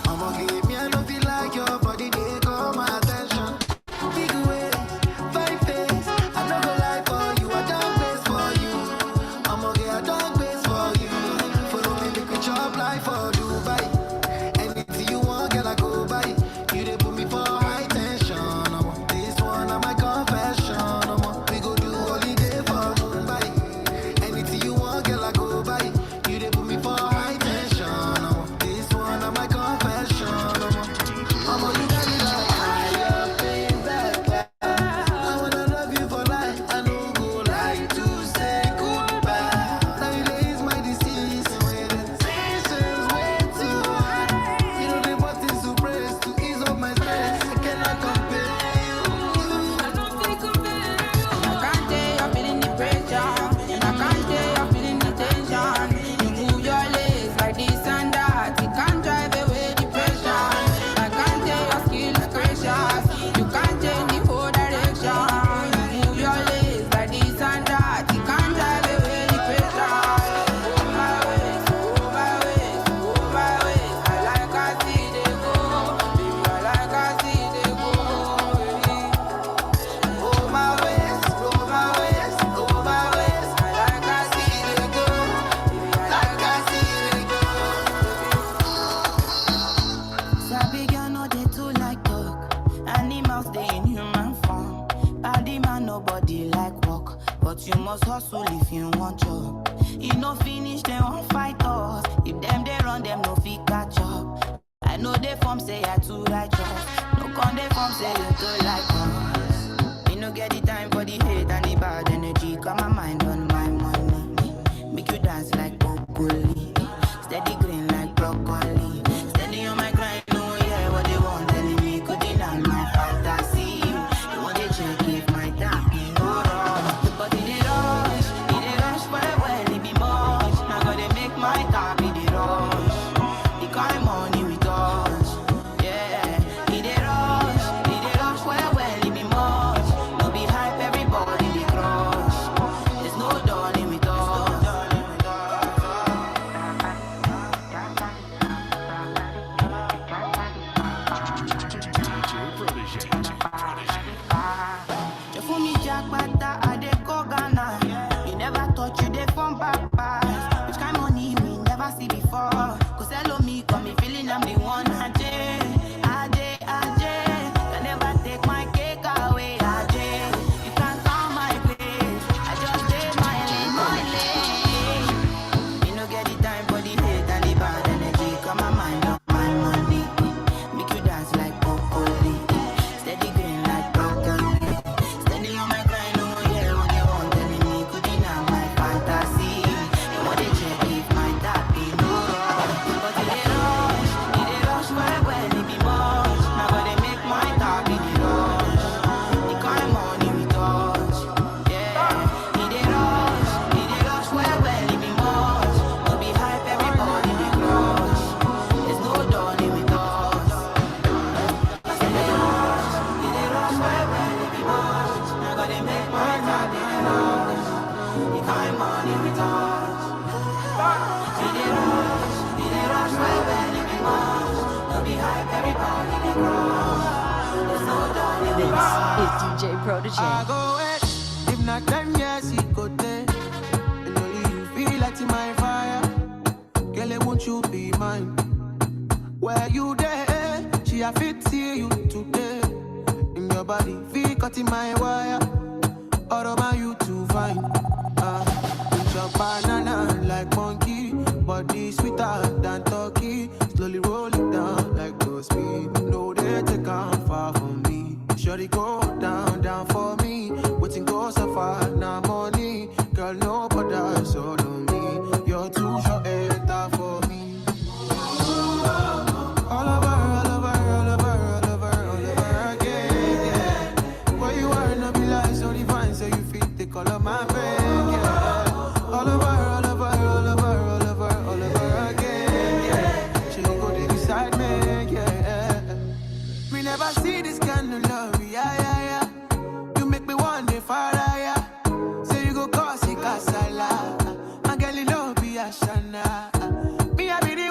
I'ma give me a love you like your body, they call my attention. Big ways, fine face, I no go lie for you, I don't base for you. I'ma get a dog base for you. Follow me, make we chop life for Dubai. Anything you want, girl, I go buy. You they put me for high tension. This one on my confession. We go do holiday for Mumbai. Anything you want, girl, I go buy. You they put me for high tension. This one on my confession. I'ma you got it like higher, baby. I wanna love you for life. I know go like to say goodbye. Now you lays my disease. When the tension's way too high. You know the buttons to press to ease up my stress. I cannot compare you. I can't tell you're feeling the pressure, and I can't tell you're feeling the tension. You move your legs like this and that, it can't drive away the pressure. I can't tell your skill is precious, you can't change the whole direction. You move your legs like this and that, it can't drive away the pressure. Oh my ways, oh my ways, oh my ways. I like I see they go, baby, I like I see they go, baby. Oh my ways, oh my ways, oh my ways. I like I see they go. Like I see they go. Sabi girl no dey too like talk. Animals dey in human form. Body man nobody like work, but you must hustle if you want job. You no finish they won't fight us. If them they run them no fit catch up. I know they form say I too righteous. No con they form say you too like us. Me no get the time for the hate and the bad energy. Got my mind on my money. Make you dance like broccoli. Steady green like broccoli. Steady on my grind, no yeah what they want telling me. Could deny my fantasy. They want to check if my time be wrong. But it rush, well, it be much. Now gotta make my time be the rush. The kind money we touch, yeah. It rush, well, it be much. No be hype, everybody they crush. There's no darling with us. You fool me jackpata, I dey go Ghana. You never thought you dey from back pass. Which kind money me never see before. Cause hello me, got me feeling I'm the one. Ajay, can never take my cake away. Ajay, you can't count my place. I just did my lane. You no get the time for the hate and the bad energy. Got my mind on my money. Make you dance like broccoli. Steady green like broccoli. Steady on my grind, no yeah what they want telling me. Could deny my fantasy. They want to check if my tap be no wrong. But it rush, well, it be much. Now gotta make my tap be the rush. The kind money we touch, yeah. It rush, well, it be much. No be hype, everybody be crush. There's no darling with us. It rush, well, it be much. Now gotta make my tap be the rush. The kind money we touch. It rush, well, it be much. No be hype, everybody be crush. There's no darling with us. This is DJ Prodigy. I go wait, if not them, yes, it go there. And only you feel like in my fire. Girl, won't you be mine? Where you there? She a fit see you today. In your body, feel cut in my wire. All about you to find. With your banana like monkey. Body sweeter than turkey. Slowly roll it down like those speed. No, they take on far from me. Shorty go down for me. Waiting go so far, now money. Girl, no bother, so on me. You're too short, enter for me. All over again, yeah. Where you are, no be like so divine, so you fit the color my brain, yeah. All over again, yeah. She go there beside me, yeah. We never see this kind of love, yeah. You make me want the fire, yeah. Say you go cause it casala, and girl you know be a shana. Me I be the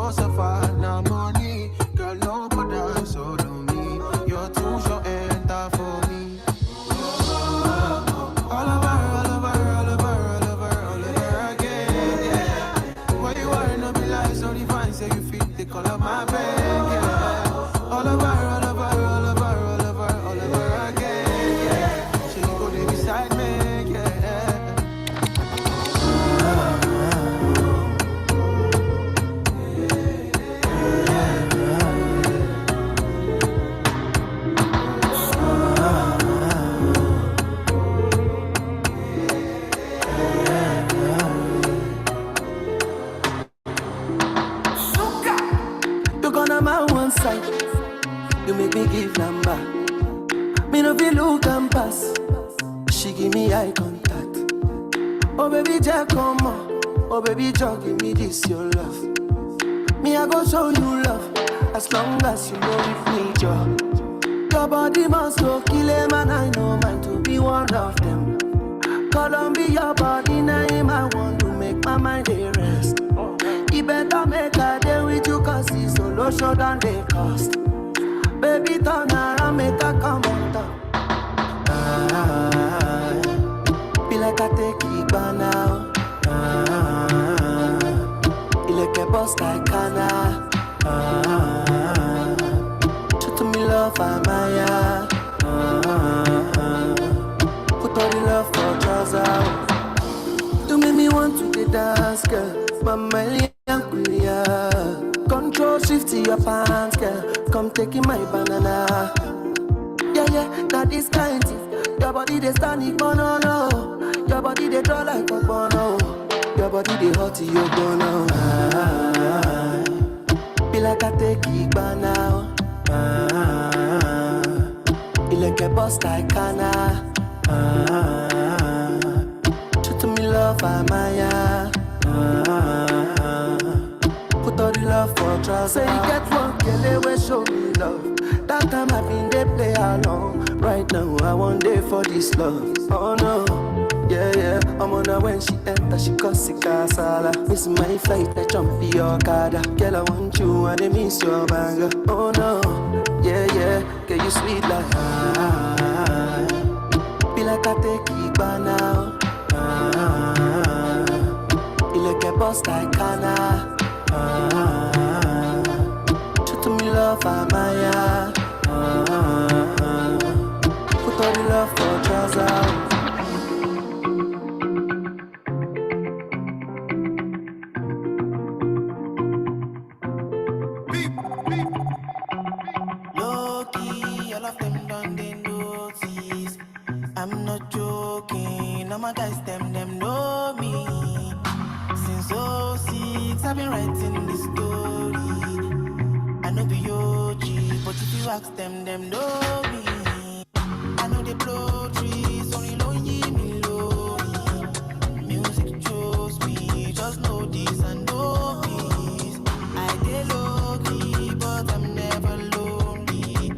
no suffer, no money. Girl, no bother, so do me. You're too short, enter for me. All over, all over, all over, all over, all over again, yeah. Where you are, no be like so divine, say you fit the color my bed, yeah. All over, all over, all over, all over, all over again, yeah. She go there beside me, yeah. You gonna my one side, you make me give number. Me no feel look and pass. She give me eye contact. Oh baby, Jack, come on. Oh baby, Jack, give me this your love. Me I go show you love, as long as you know with me, Joe. Your body must go kill him, and I know mine to be one of them. Columbia, your body name, I want to make my mind a rest. You better make a day with you, cause it's solo show than they cost. Baby, turn around, make a come on top. Be like I take it by now. You like a boss like Kana. Show to me love, Amaya. Put all the love for trousers. You make me want to the dance, girl. Mama, control shift to your pants, girl. Come taking my banana. Yeah, that is kind of. Your body they standing banana. Your body they draw like a bono. Your body they hot you bono. Be like I take it by now. You like a boss like Kana. Show to me love, Amaya. Put all the love for trust. Say you get one girl, we show me love. That time I been they play along. Right now I want day for this love. Oh no, yeah. I'm on her when she enter, she cause it casala. Miss my flight, I jump in your car. Girl, I want you and I miss your banger. Oh no, yeah. Girl, you sweet like be like I take it by now. You like a boss like Kana. Show to me love, Amaya. Put all the love for trousers. Low-key, all of them done they notice. I'm not joking, all my guys them know me. Since 06, I've been writing this story. I know be OG, but if you ask them know me. I know they blow trees, only lonely me lonely. Music chose me, just know this and know this. I dey low-key, but I'm never lonely.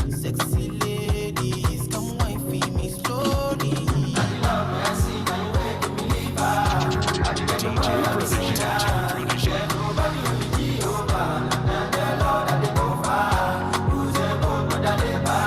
Sexy ladies, come wine for me slowly. I love when I see my way to believe nobody only be over. And the Lord that they go far. Who's a good, but that they buy.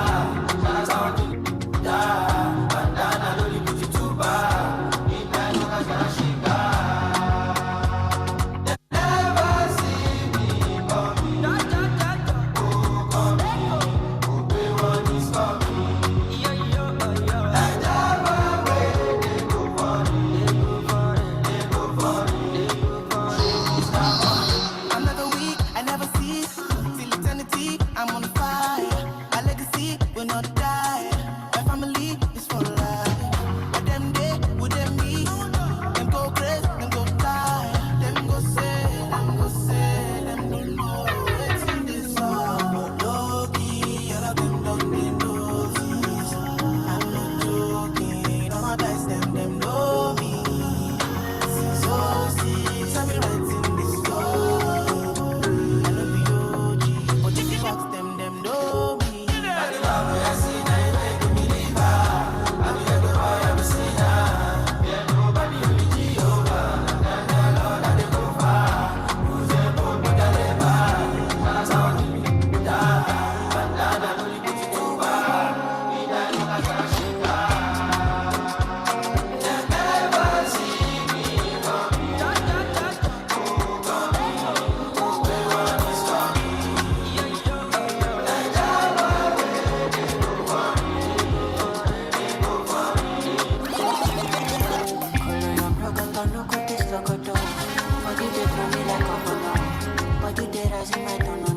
quieras dime tú no.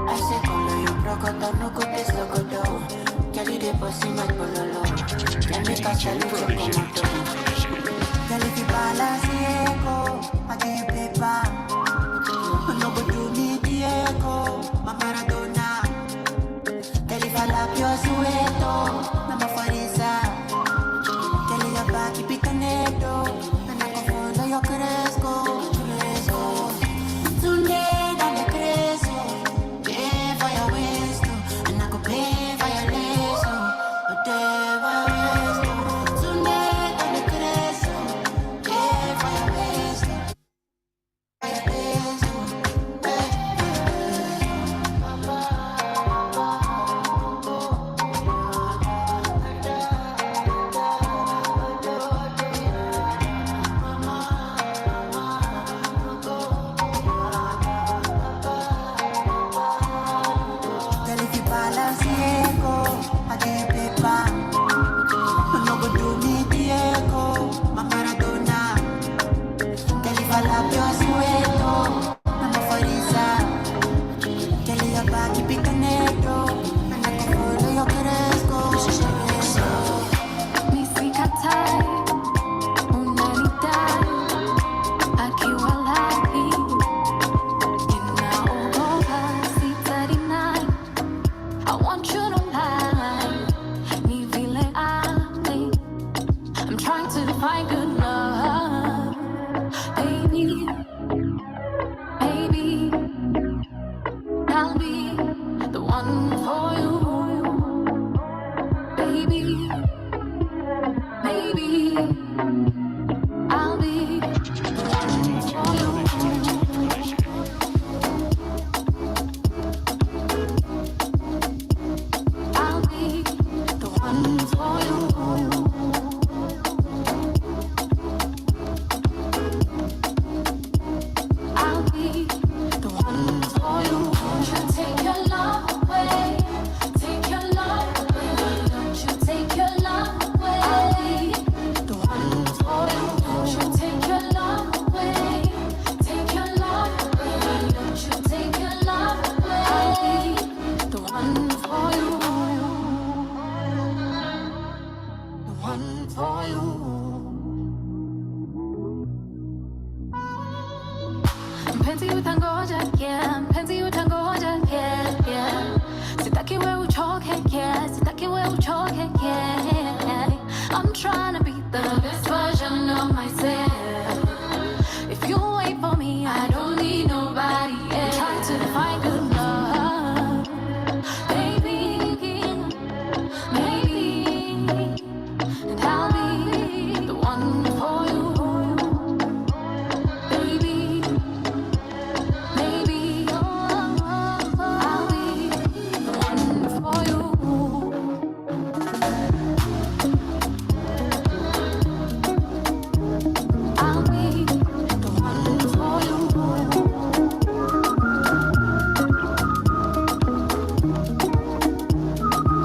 I say color you broke no go this logo do. Girl you dey pussy my pololo. Let me catch a little como tú. Girl if you balance Diego, I give you paper. No go do me Diego, my Maradona. Girl if I lap your sueto, I'm a farisa. Girl your back keep it conecto, and I can follow your cresco. Today dale creso, pay for your waist, and I go pay for your lace. Whatever waist, today dale creso, pay for your waist, for your lace. Girl, if you balance Diego, I give you paper. No go do me Diego, my Maradona. Girl, if I lap your sueto, I'm a farisa. Girl, your back keep it conecto, and I can follow your cresco. Ni sikatai, unanidai, akiwalai. Ninaogopa sitadinai. I want you to lie. Ni vile ami. I'm trying to define good love. Baby, baby, I'll be the one for you. Baby, baby, I'll be the one for you. I'll be the one for you. I'll be the one for you. Don't you take your love away. Take your love away. Don't you take your love away. I'll be the one for you. Don't you take your love away. Take your love away. Don't you take your love away. I'll be the one for you. The one for you. Mpenzi utangoja, yeah. Mpenzi utangoja, yeah, yeah. Sitaki we uchoke, yeah. Sitaki we uchoke, yeah. I'm trying to be the best version of myself. If you wait for me, I don't need nobody else. I'm trying to define good love. Baby, maybe, and I'll be the one for you. Baby, maybe, I'll be the one for you. I'll be the one for you.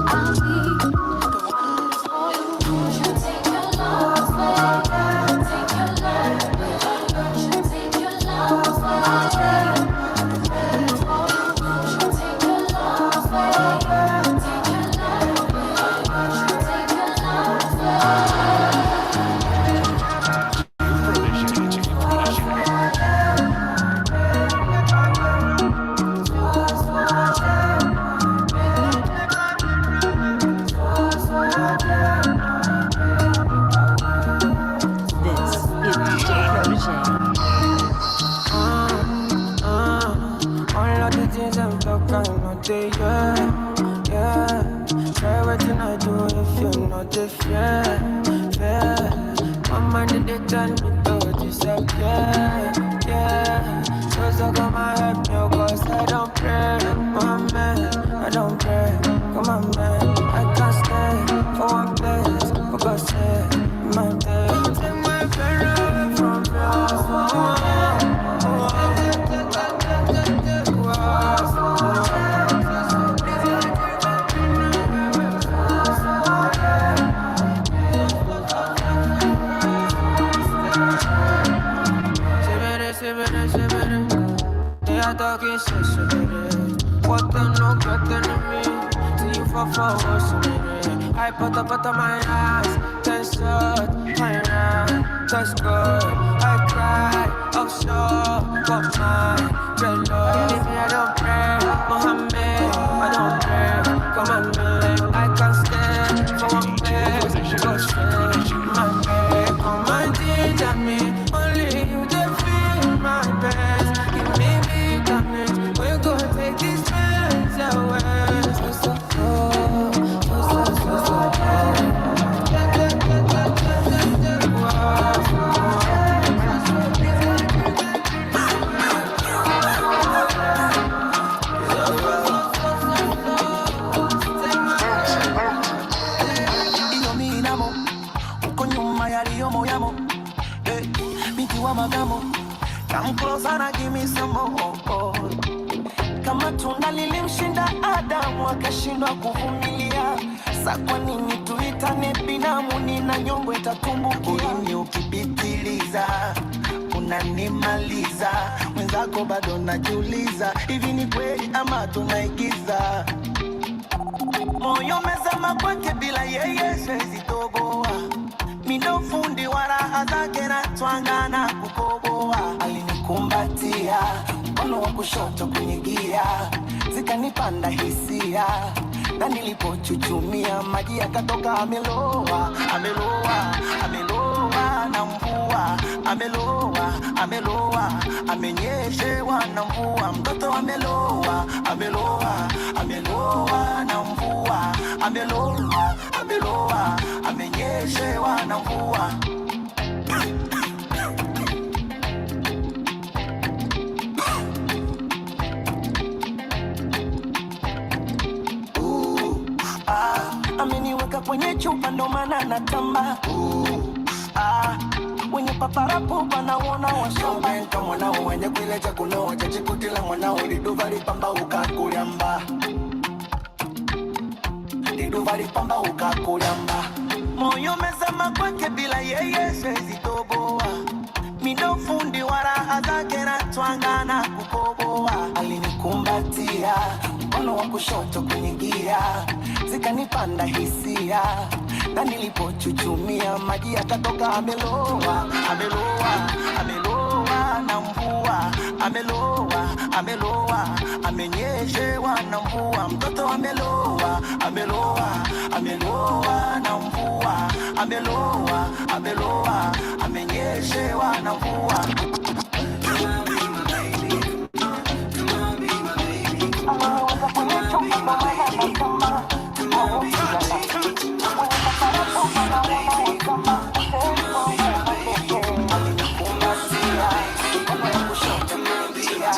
I'll be the one for you. Don't you take your love away. Take your love away. Don't you take your love away. The one for you. Don't you take your love away. Take your love away. Don't you take your love away. This is DJ Protege. All of the things I'm talking about, yeah. Try what I do if you're not a fair. My mind they tell me to disappear, yeah. So come and help me, cause I don't pray, my man. I don't pray, come on man. I can't stay for one place, for God's sake, my day. Don't take my friend away from I talk is so what the no get me? Till you fall for us. I put up my eyes, test God, test God. I cry, offshore, got my dreadlocks. If I don't pray, Mohammed, I don't pray. Come on, man, I can't stand for one place. Go straight, my bed, come and ginger me. Only you can feel my best. Give me vitamins, we're gonna take these pains away. So come closer and give me some more. Kama tunda lilimshinda Adamu akashindwa kuvumilia, sa kwa nini tuitane binamu? Nina nyongo itatumbukia. Ulimi ukipitiliza unanimaliza, mwenzako bado najiuliza, hivi ni kweli ama tunaigiza? Moyo umezama kwake, bila yeye siwezi toboa. Mindo fundi wa raha zake na twanga na kukoboa. Alinikumbatia mkono wa kushoto kwenye gia, zikanipanda hisia, na nilipochuchumia maji yakatoka. Ameloa, ameloa, ameloa na mvua. Ameloa, ameloa, amenyeshewa na mvua. Mtoto ameloa, ameloa, ameloa na mvua. Ameloa, ameloa, amenyeshewa na mvua. Ameniweka kwenye chupa ndo maana natamba. Wenye paparapo panaona washoba. Kama mwanao wenye kuile chakula wachachikutila mwanao. Liduva lipamba ukakuliamba, liduva lipamba ukakuliamba. Moyo umezama kwake, bila yeye siwezi toboa. Mindo fundi wa raha zake na twanga na kukoboa. Alinikumbatia mkono wa kushoto kwenye gia, zikanipanda hisia, na nilipochuchumia maji yakatoka. Ameloa, ameloa, ameloa na mvua. Ameloa, ameloa, amenyeshewa na mvua. Mtoto ameloa, ameloa, ameloa na mvua. Ameloa, ameloa, amenyeshewa na mvua.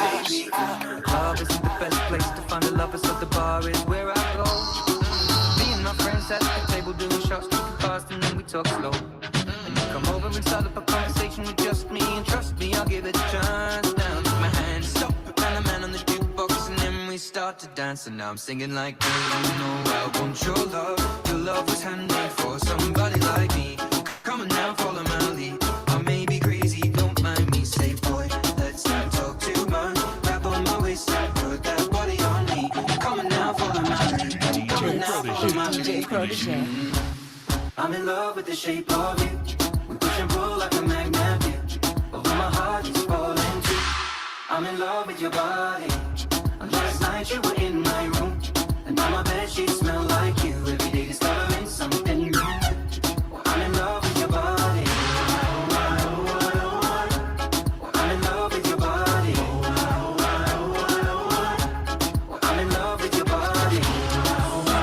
Love isn't the best place to find the lovers, so the bar is where I go. Me and my friends at the table doing shots, talking fast, and then we talk slow. And you come over and start up a conversation with just me, and trust me, I'll give it a chance. Now take my hand, stop, and the man on the jukebox, and then we start to dance. And now I'm singing like, you know I want your love. Your love was handmade for somebody like me. Come on now, follow my lead. I may be crazy, don't mind me. Say, boy, let's not talk too much. Grab on my waist and put that body on me. Come on now, follow my lead. Come on now, follow my lead. I'm in love with the shape of you. We push and pull like a magnet. Although my heart is falling too. I'm in love with your body. And last night you were in my room, and now my bedsheets smell like you. Every day discovering something new. Well, I'm in love with your body. Well, I'm in love with your body. Well, I'm in love with your body. Well,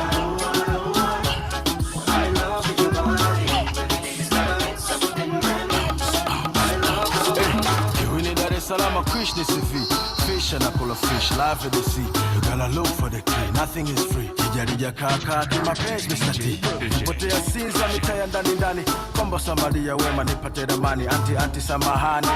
I'm in love with your body. Every day discovering something brand new. I'm in love with your body. You in Dar es Salaam, Krishna CV. Fish and I call a fish, live in the sea. You gotta look for the key, nothing is free. Kijarija kaka, my page Mr. T. Potea sinza mitaya ndani ndani. Kombo Samaria wema nipate ramani. Anti samahani.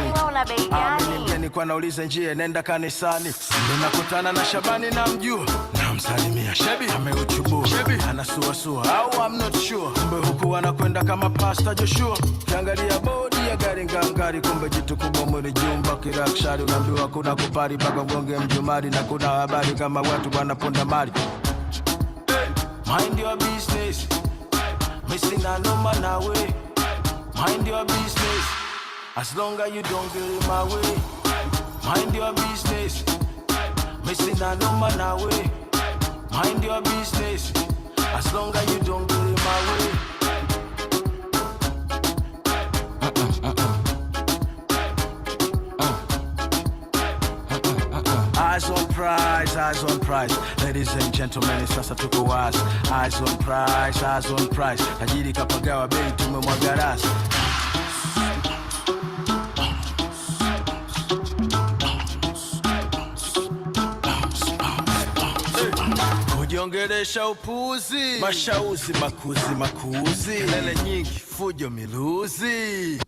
Mimi mgeni kwa nauliza njia nenda kanisani. Ninakutana na Shabani na mjua. Namsalimia Shebi ameuchubu. Shebi anasuasua au I'm not sure. Kumbe huku anakwenda kama Pastor Joshua. Kiangalia body gari ngangari, kumbe jitu kubwa mwili jumba kirakshari, unaambiwa kuna kupari mpaka mgonge mjumari, na kuna habari kama watu wanaponda mali. Mind your business, missing a no man away. Mind your business, as long as you don't get in my way. Mind your business, missing a no man away. Mind your business, as long as you don't get in my way. Eyes on prize, eyes on prize. Ladies and gentlemen, sasa tuko wazi. Eyes on prize, eyes on prize. Tajiri kapagawa bei tumemwaga rasi. Kujiongelesha upuzi, mashauzi makuzi makuzi, lele nyingi fujo miluzi.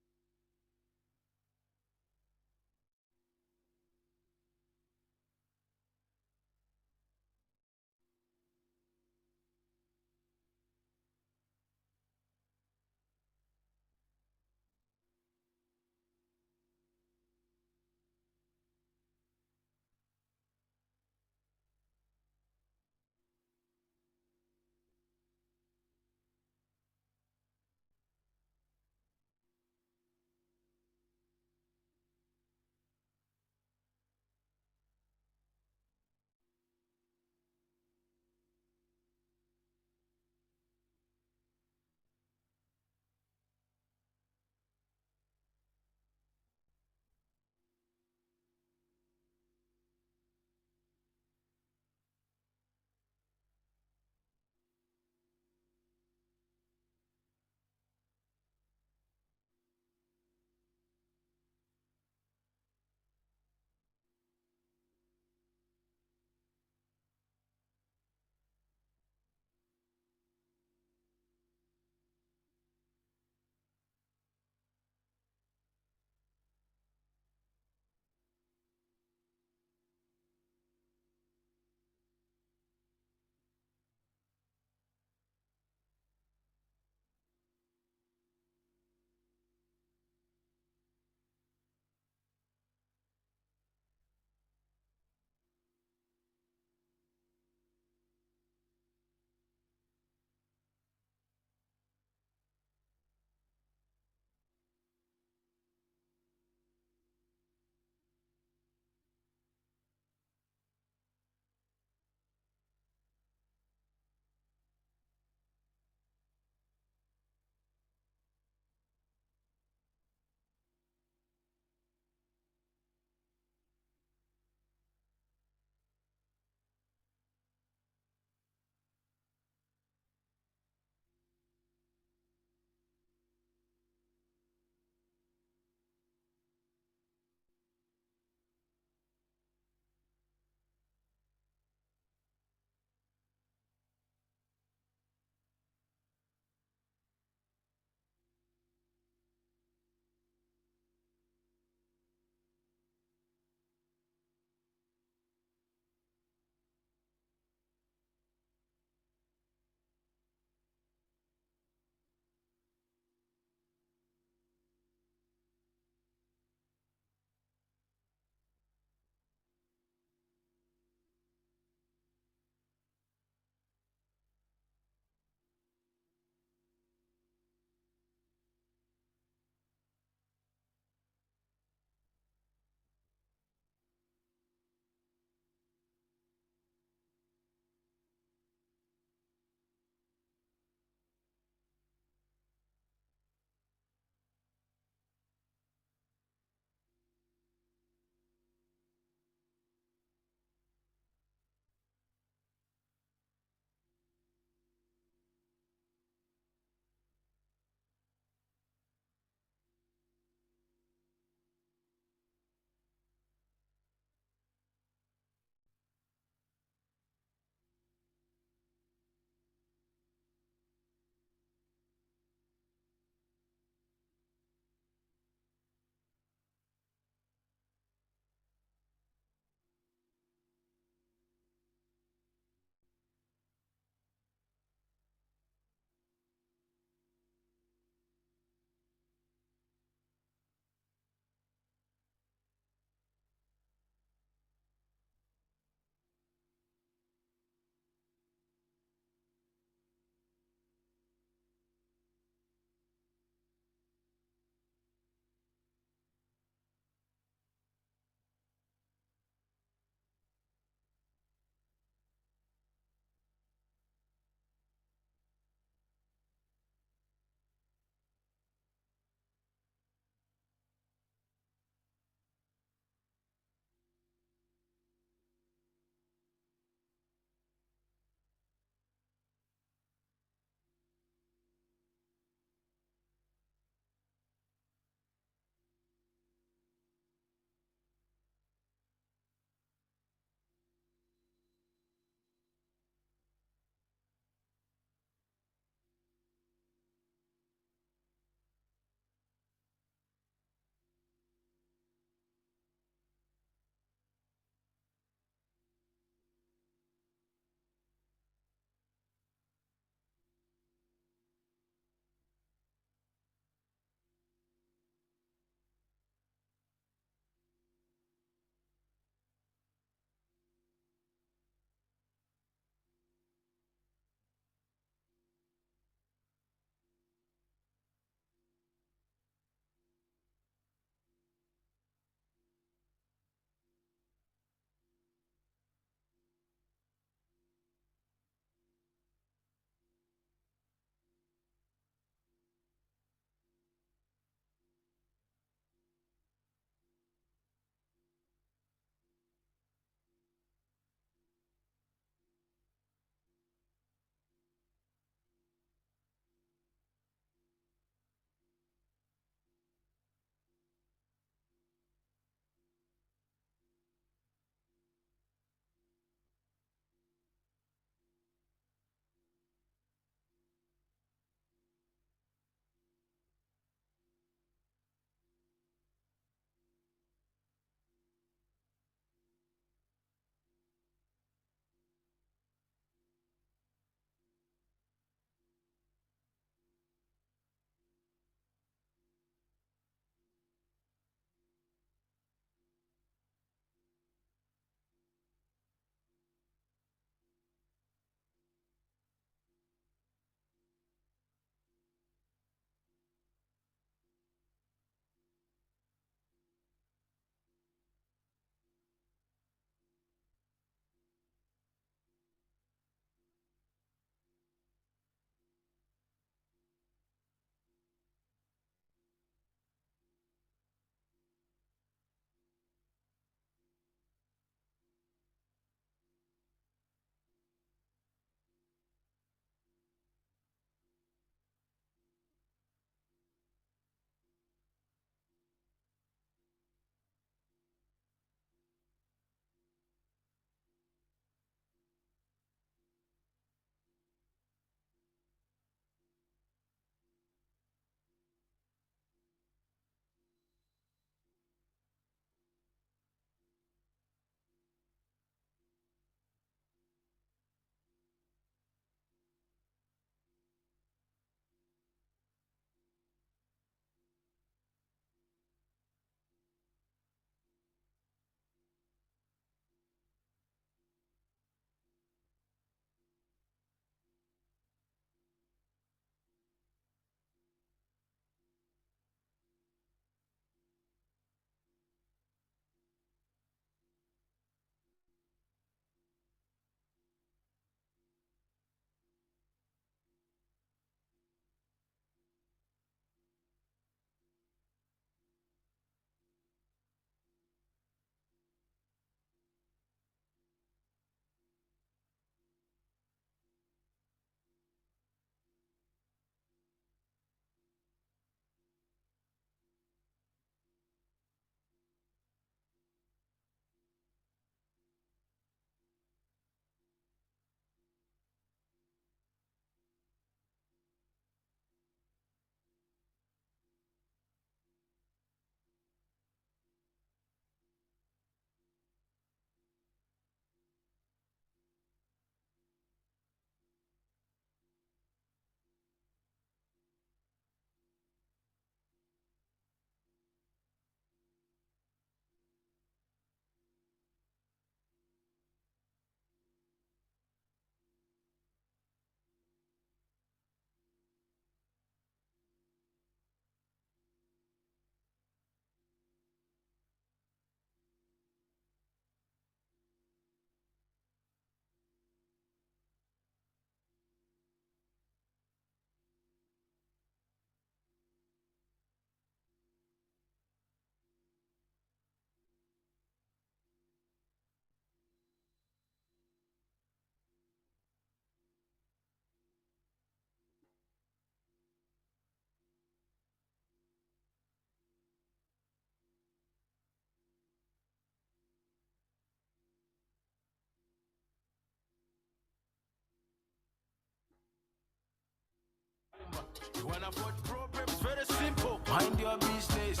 You wanna avoid problems? Very simple. Mind your business.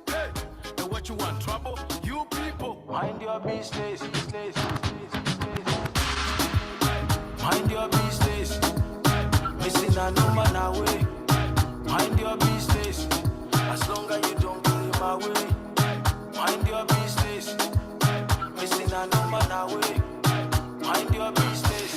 Hey, and what you want? Trouble? You people. Mind your business. Mind your business. Missing a number now way. Mind your business. As long as you don't get in my way. Mind your business. Missing a number now way. Mind your business.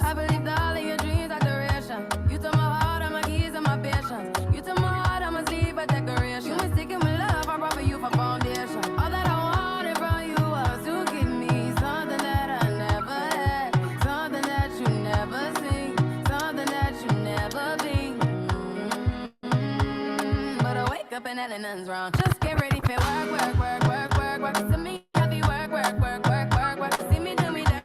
I believe that all of your dreams are duration. You took my heart, all my keys, and my patience. You took my heart, I must leave a decoration. You mistaken my love, I brought for you for foundation. All that I wanted from you was to give me something that I never had, something that you never seen, something that you never been. But I wake up and nothing's wrong. Just get ready for work. To me, I be work. See me do me that.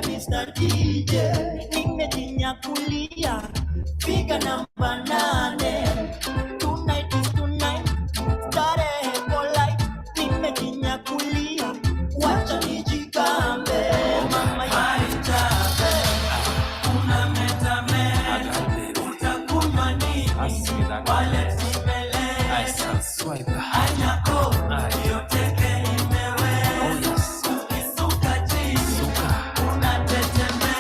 Mr. DJ, nimejinyakulia piga namba 8. Tonight is tonight, starehe polite, nimejinyakulia wacha nijigambe. Mama yanitabe, unametame, utakunywa nini? Wale sibele, anyako, yoteke imewe. Ukisuka chini, unatetemea.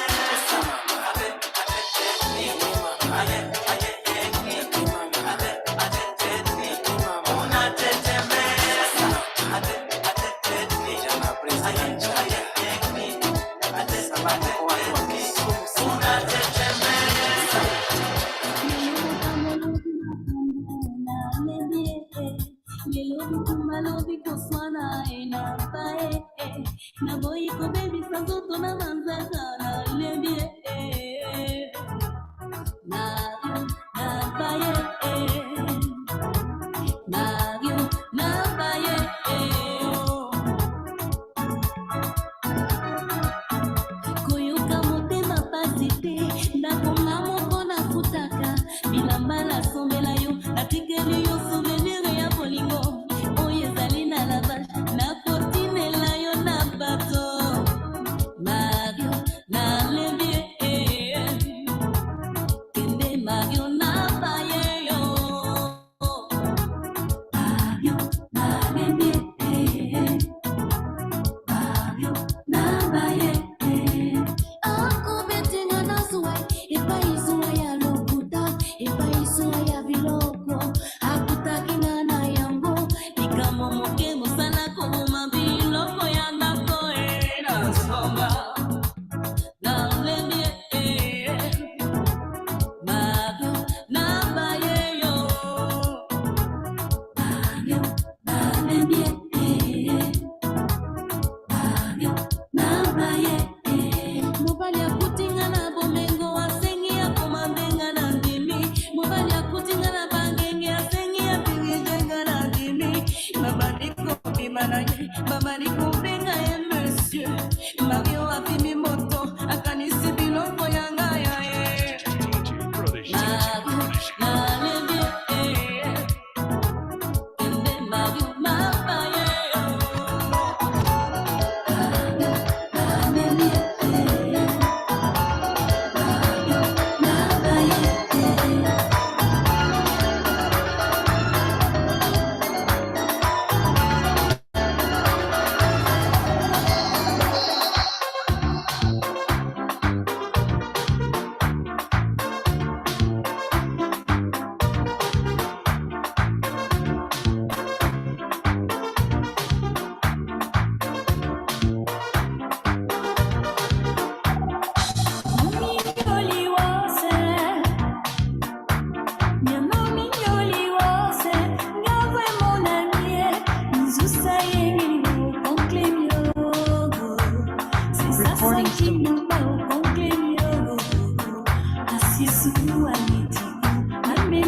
Recording studio.